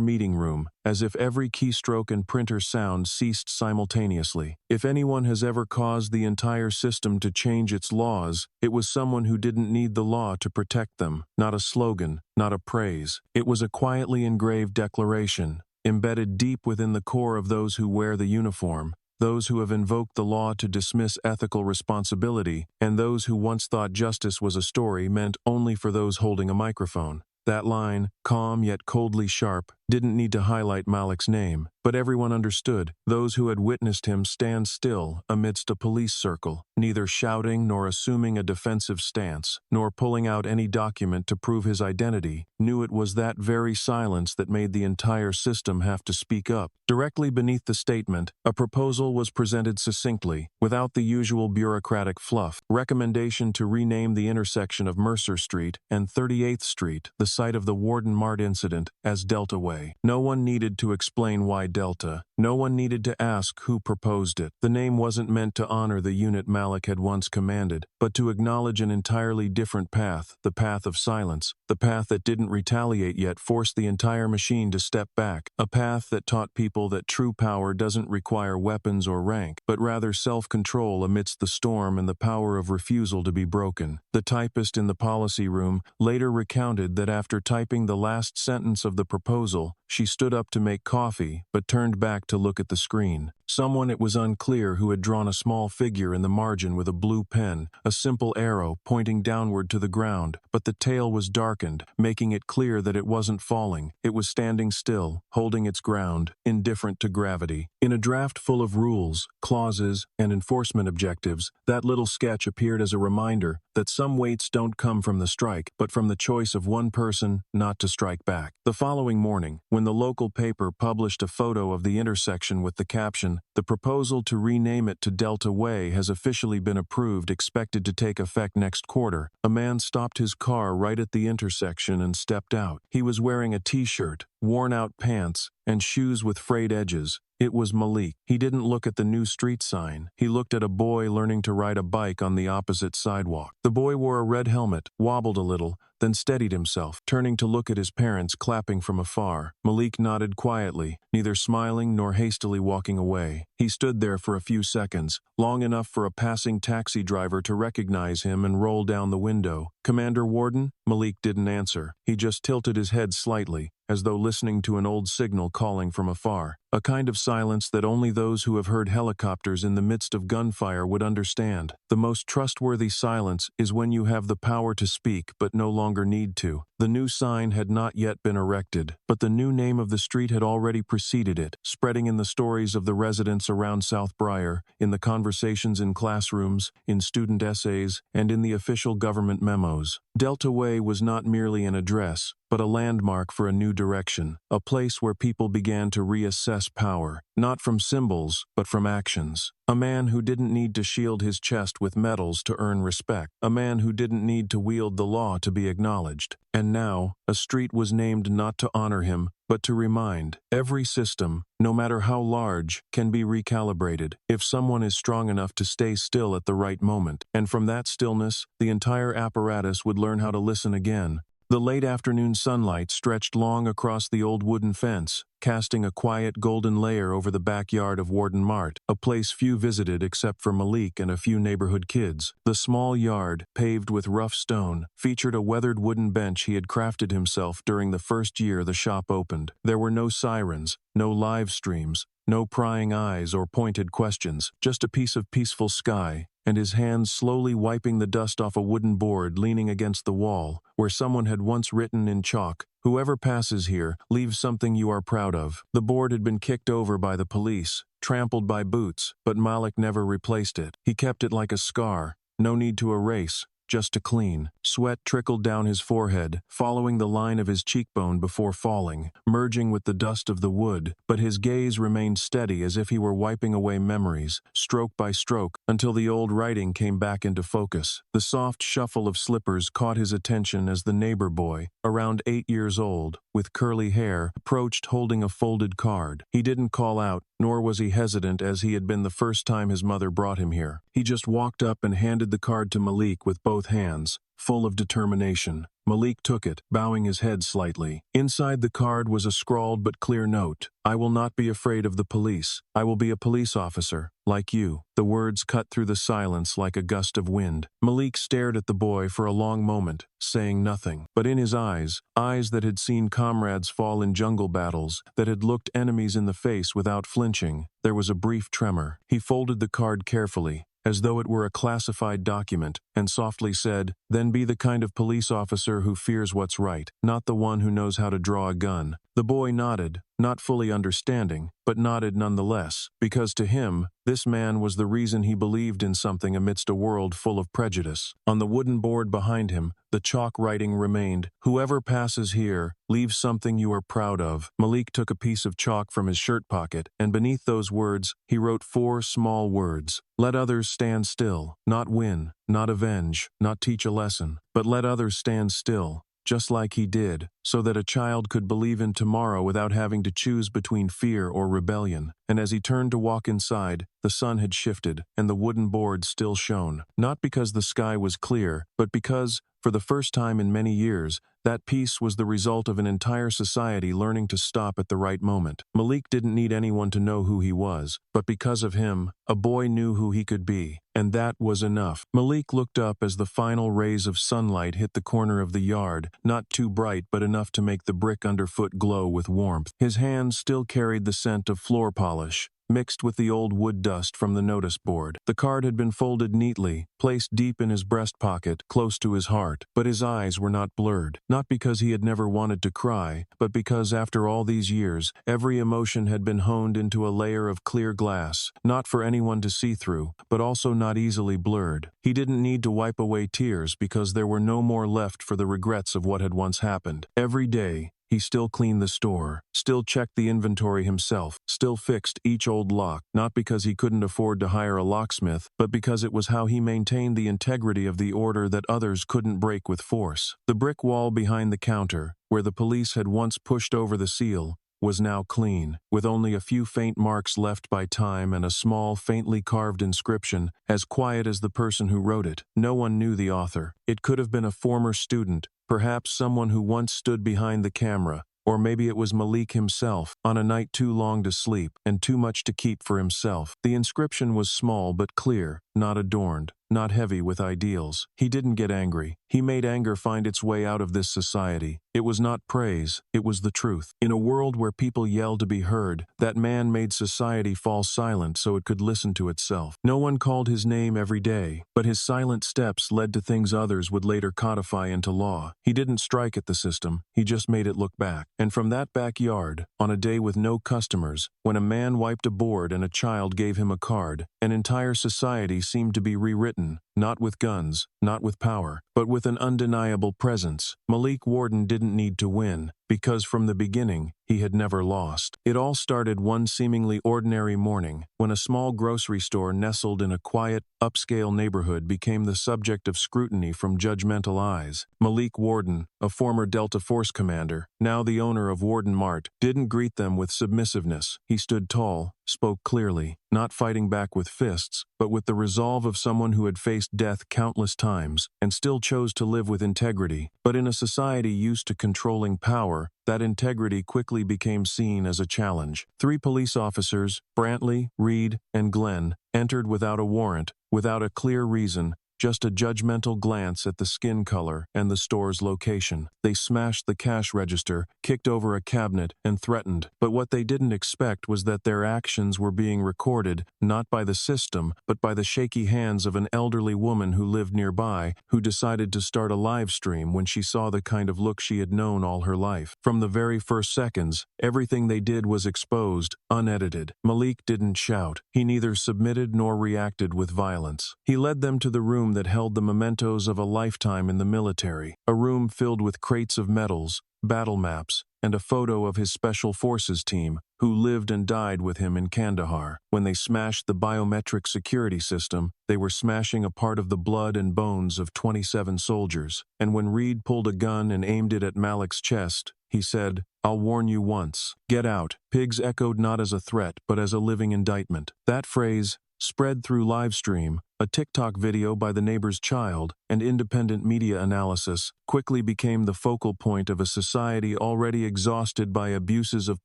meeting room, as if every keystroke and printer sound ceased simultaneously. If anyone has ever caused the entire system to change its laws, it was someone who didn't need the law to protect them, not a slogan, not a praise. It was a quietly engraved declaration, embedded deep within the core of those who wear the uniform, those who have invoked the law to dismiss ethical responsibility, and those who once thought justice was a story meant only for those holding a microphone. That line, calm yet coldly sharp, didn't need to highlight Malik's name, but everyone understood. Those who had witnessed him stand still amidst a police circle, neither shouting nor assuming a defensive stance, nor pulling out any document to prove his identity, knew it was that very silence that made the entire system have to speak up. Directly beneath the statement, a proposal was presented succinctly, without the usual bureaucratic fluff. Recommendation to rename the intersection of Mercer Street and 38th Street, the site of the Warden Mart incident, as Delta Way. No one needed to explain why Delta. No one needed to ask who proposed it. The name wasn't meant to honor the unit Malik had once commanded, but to acknowledge an entirely different path, the path of silence, the path that didn't retaliate yet forced the entire machine to step back, a path that taught people that true power doesn't require weapons or rank, but rather self-control amidst the storm and the power of refusal to be broken. The typist in the policy room later recounted that after typing the last sentence of the proposal, she stood up to make coffee, but turned back to look at the screen. Someone, it was unclear who, had drawn a small figure in the margin with a blue pen, a simple arrow pointing downward to the ground, but the tail was darkened, making it clear that it wasn't falling. It was standing still, holding its ground, indifferent to gravity. In a draft full of rules, clauses, and enforcement objectives, that little sketch appeared as a reminder that some weights don't come from the strike, but from the choice of one person not to strike back. The following morning, when the local paper published a photo of the intersection with the caption, "The proposal to rename it to Delta Way has officially been approved, expected to take effect next quarter," a man stopped his car right at the intersection and stepped out. He was wearing a t-shirt, worn-out pants, and shoes with frayed edges. It was Malik. He didn't look at the new street sign. He looked at a boy learning to ride a bike on the opposite sidewalk. The boy wore a red helmet, wobbled a little, then steadied himself, turning to look at his parents clapping from afar. Malik nodded quietly, neither smiling nor hastily walking away. He stood there for a few seconds, long enough for a passing taxi driver to recognize him and roll down the window. "Commander Warden?" Malik didn't answer. He just tilted his head slightly, as though listening to an old signal calling from afar. A kind of silence that only those who have heard helicopters in the midst of gunfire would understand. The most trustworthy silence is when you have the power to speak but no longer need to. The new sign had not yet been erected, but the new name of the street had already preceded it, spreading in the stories of the residents around South Briar, in the conversations in classrooms, in student essays, and in the official government memos. Delta Way was not merely an address, but a landmark for a new direction, a place where people began to reassess power, not from symbols, but from actions. A man who didn't need to shield his chest with medals to earn respect, a man who didn't need to wield the law to be acknowledged. And now, a street was named not to honor him, but to remind. Every system, no matter how large, can be recalibrated if someone is strong enough to stay still at the right moment. And from that stillness, the entire apparatus would learn how to listen again. The late afternoon sunlight stretched long across the old wooden fence, casting a quiet golden layer over the backyard of Warden Mart, a place few visited except for Malik and a few neighborhood kids. The small yard, paved with rough stone, featured a weathered wooden bench he had crafted himself during the first year the shop opened. There were no sirens, no live streams, no prying eyes or pointed questions, just a piece of peaceful sky, and his hands slowly wiping the dust off a wooden board leaning against the wall, where someone had once written in chalk, "Whoever passes here, leave something you are proud of." The board had been kicked over by the police, trampled by boots, but Malik never replaced it. He kept it like a scar, no need to erase, just to clean. Sweat trickled down his forehead, following the line of his cheekbone before falling, merging with the dust of the wood, but his gaze remained steady as if he were wiping away memories, stroke by stroke, until the old writing came back into focus. The soft shuffle of slippers caught his attention as the neighbor boy, around 8 years old, with curly hair, approached holding a folded card. He didn't call out, nor was he hesitant as he had been the first time his mother brought him here. He just walked up and handed the card to Malik with both hands, full of determination. Malik took it, bowing his head slightly. Inside the card was a scrawled but clear note. "I will not be afraid of the police. I will be a police officer, like you." The words cut through the silence like a gust of wind. Malik stared at the boy for a long moment, saying nothing. But in his eyes that had seen comrades fall in jungle battles, that had looked enemies in the face without flinching, there was a brief tremor. He folded the card carefully, as though it were a classified document, and softly said, "Then be the kind of police officer who fears what's right, not the one who knows how to draw a gun." The boy nodded, not fully understanding, but nodded nonetheless, because to him, this man was the reason he believed in something amidst a world full of prejudice. On the wooden board behind him, the chalk writing remained, "Whoever passes here, leave something you are proud of." Malik took a piece of chalk from his shirt pocket, and beneath those words, he wrote 4 small words. "Let others stand still, not win, not avenge, not teach a lesson, but let others stand still, just like he did, so that a child could believe in tomorrow without having to choose between fear or rebellion." And as he turned to walk inside, the sun had shifted, and the wooden board still shone, not because the sky was clear, but because, for the first time in many years, that peace was the result of an entire society learning to stop at the right moment. Malik didn't need anyone to know who he was, but because of him, a boy knew who he could be, and that was enough. Malik looked up as the final rays of sunlight hit the corner of the yard, not too bright but enough to make the brick underfoot glow with warmth. His hands still carried the scent of floor polish, mixed with the old wood dust from the notice board. The card had been folded neatly, placed deep in his breast pocket, close to his heart, but his eyes were not blurred. Not because he had never wanted to cry, but because after all these years, every emotion had been honed into a layer of clear glass, not for anyone to see through, but also not easily blurred. He didn't need to wipe away tears because there were no more left for the regrets of what had once happened. Every day, he still cleaned the store, still checked the inventory himself, still fixed each old lock, not because he couldn't afford to hire a locksmith, but because it was how he maintained the integrity of the order that others couldn't break with force. The brick wall behind the counter, where the police had once pushed over the seal, was now clean, with only a few faint marks left by time and a small, faintly carved inscription, as quiet as the person who wrote it. No one knew the author. It could have been a former student, perhaps someone who once stood behind the camera, or maybe it was Malik himself, on a night too long to sleep and too much to keep for himself. The inscription was small but clear, not adorned, not heavy with ideals. He didn't get angry. He made anger find its way out of this society. It was not praise, it was the truth. In a world where people yelled to be heard, that man made society fall silent so it could listen to itself. No one called his name every day, but his silent steps led to things others would later codify into law. He didn't strike at the system, he just made it look back. And from that backyard, on a day with no customers, when a man wiped a board and a child gave him a card, an entire society seemed to be rewritten, not with guns, not with power, but with an undeniable presence. Malik Warden didn't need to win, because from the beginning, he had never lost. It all started one seemingly ordinary morning, when a small grocery store nestled in a quiet, upscale neighborhood became the subject of scrutiny from judgmental eyes. Malik Warden, a former Delta Force commander, now the owner of Warden Mart, didn't greet them with submissiveness. He stood tall, spoke clearly, not fighting back with fists, but with the resolve of someone who had faced death countless times and still chose to live with integrity. But in a society used to controlling power, that integrity quickly became seen as a challenge. 3 police officers, Brantley, Reed, and Glenn, entered without a warrant, without a clear reason, just a judgmental glance at the skin color and the store's location. They smashed the cash register, kicked over a cabinet, and threatened. But what they didn't expect was that their actions were being recorded, not by the system, but by the shaky hands of an elderly woman who lived nearby, who decided to start a live stream when she saw the kind of look she had known all her life. From the very first seconds, everything they did was exposed, unedited. Malik didn't shout. He neither submitted nor reacted with violence. He led them to the room that held the mementos of a lifetime in the military, a room filled with crates of medals, battle maps, and a photo of his Special Forces team, who lived and died with him in Kandahar. When they smashed the biometric security system, they were smashing a part of the blood and bones of 27 soldiers. And when Reed pulled a gun and aimed it at Malik's chest, he said, "I'll warn you once. Get out." Pigs echoed not as a threat, but as a living indictment. That phrase, spread through Livestream, a TikTok video by the neighbor's child, and independent media analysis, quickly became the focal point of a society already exhausted by abuses of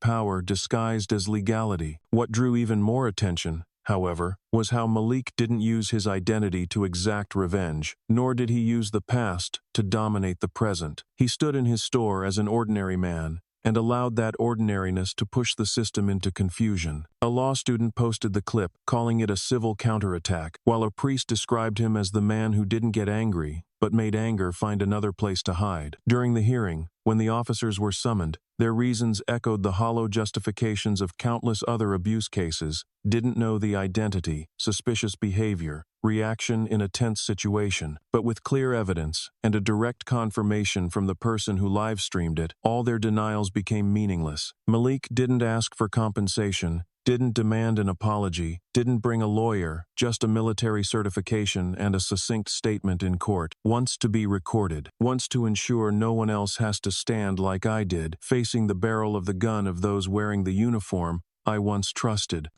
power disguised as legality. What drew even more attention, however, was how Malik didn't use his identity to exact revenge, nor did he use the past to dominate the present. He stood in his store as an ordinary man, and allowed that ordinariness to push the system into confusion. A law student posted the clip, calling it a civil counterattack, while a priest described him as the man who didn't get angry, but made anger find another place to hide. During the hearing, when the officers were summoned, their reasons echoed the hollow justifications of countless other abuse cases: didn't know the identity, suspicious behavior, reaction in a tense situation. But with clear evidence and a direct confirmation from the person who live-streamed it, all their denials became meaningless. Malik didn't ask for compensation, didn't demand an apology, didn't bring a lawyer, just a military certification and a succinct statement in court. Once to be recorded, once to ensure no one else has to stand like I did, facing the barrel of the gun of those wearing the uniform I once trusted.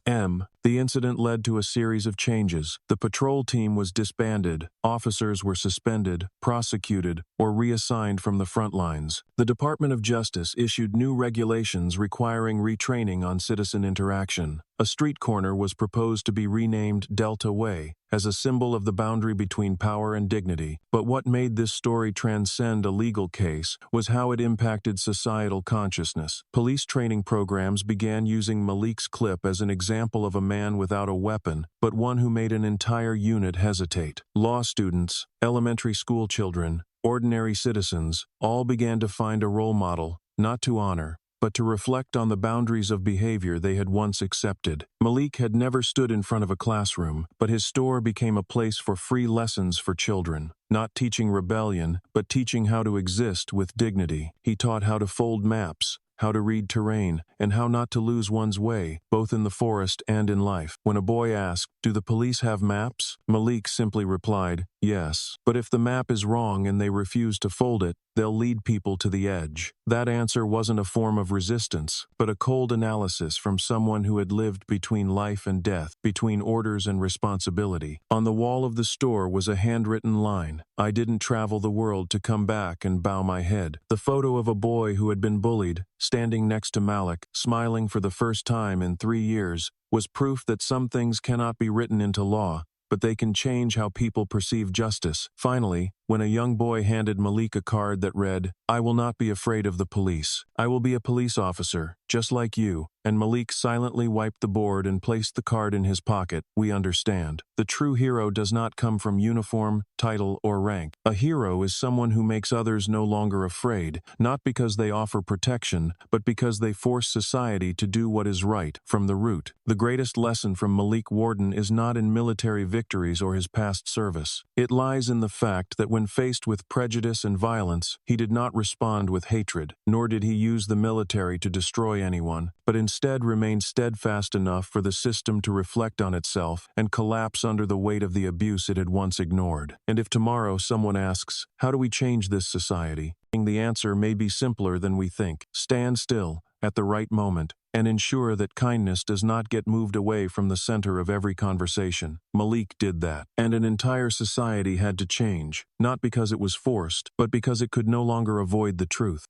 The incident led to a series of changes. The patrol team was disbanded, officers were suspended, prosecuted, or reassigned from the front lines. The Department of Justice issued new regulations requiring retraining on citizen interaction. A street corner was proposed to be renamed Delta Way, as a symbol of the boundary between power and dignity. But what made this story transcend a legal case was how it impacted societal consciousness. Police training programs began using Malik's clip as an example of a man without a weapon, but one who made an entire unit hesitate. Law students, elementary school children, ordinary citizens, all began to find a role model, not to honor, but to reflect on the boundaries of behavior they had once accepted. Malik had never stood in front of a classroom, but his store became a place for free lessons for children. Not teaching rebellion, but teaching how to exist with dignity. He taught how to fold maps, how to read terrain, and how not to lose one's way, both in the forest and in life. When a boy asked, "Do the police have maps?" Malik simply replied, "Yes. But if the map is wrong and they refuse to fold it, they'll lead people to the edge." That answer wasn't a form of resistance, but a cold analysis from someone who had lived between life and death, between orders and responsibility. On the wall of the store was a handwritten line, "I didn't travel the world to come back and bow my head." The photo of a boy who had been bullied, standing next to Malik, smiling for the first time in 3 years, was proof that some things cannot be written into law, but they can change how people perceive justice. Finally, when a young boy handed Malik a card that read, "I will not be afraid of the police. I will be a police officer, just like you," and Malik silently wiped the board and placed the card in his pocket, "we understand." The true hero does not come from uniform, title, or rank. A hero is someone who makes others no longer afraid, not because they offer protection, but because they force society to do what is right, from the root. The greatest lesson from Malik Warden is not in military victories or his past service. It lies in the fact that when faced with prejudice and violence, he did not respond with hatred, nor did he use the military to destroy anyone, but instead remained steadfast enough for the system to reflect on itself and collapse under the weight of the abuse it had once ignored. And if tomorrow someone asks, "How do we change this society?" the answer may be simpler than we think. Stand still, at the right moment, and ensure that kindness does not get moved away from the center of every conversation. Malik did that, and an entire society had to change, not because it was forced, but because it could no longer avoid the truth.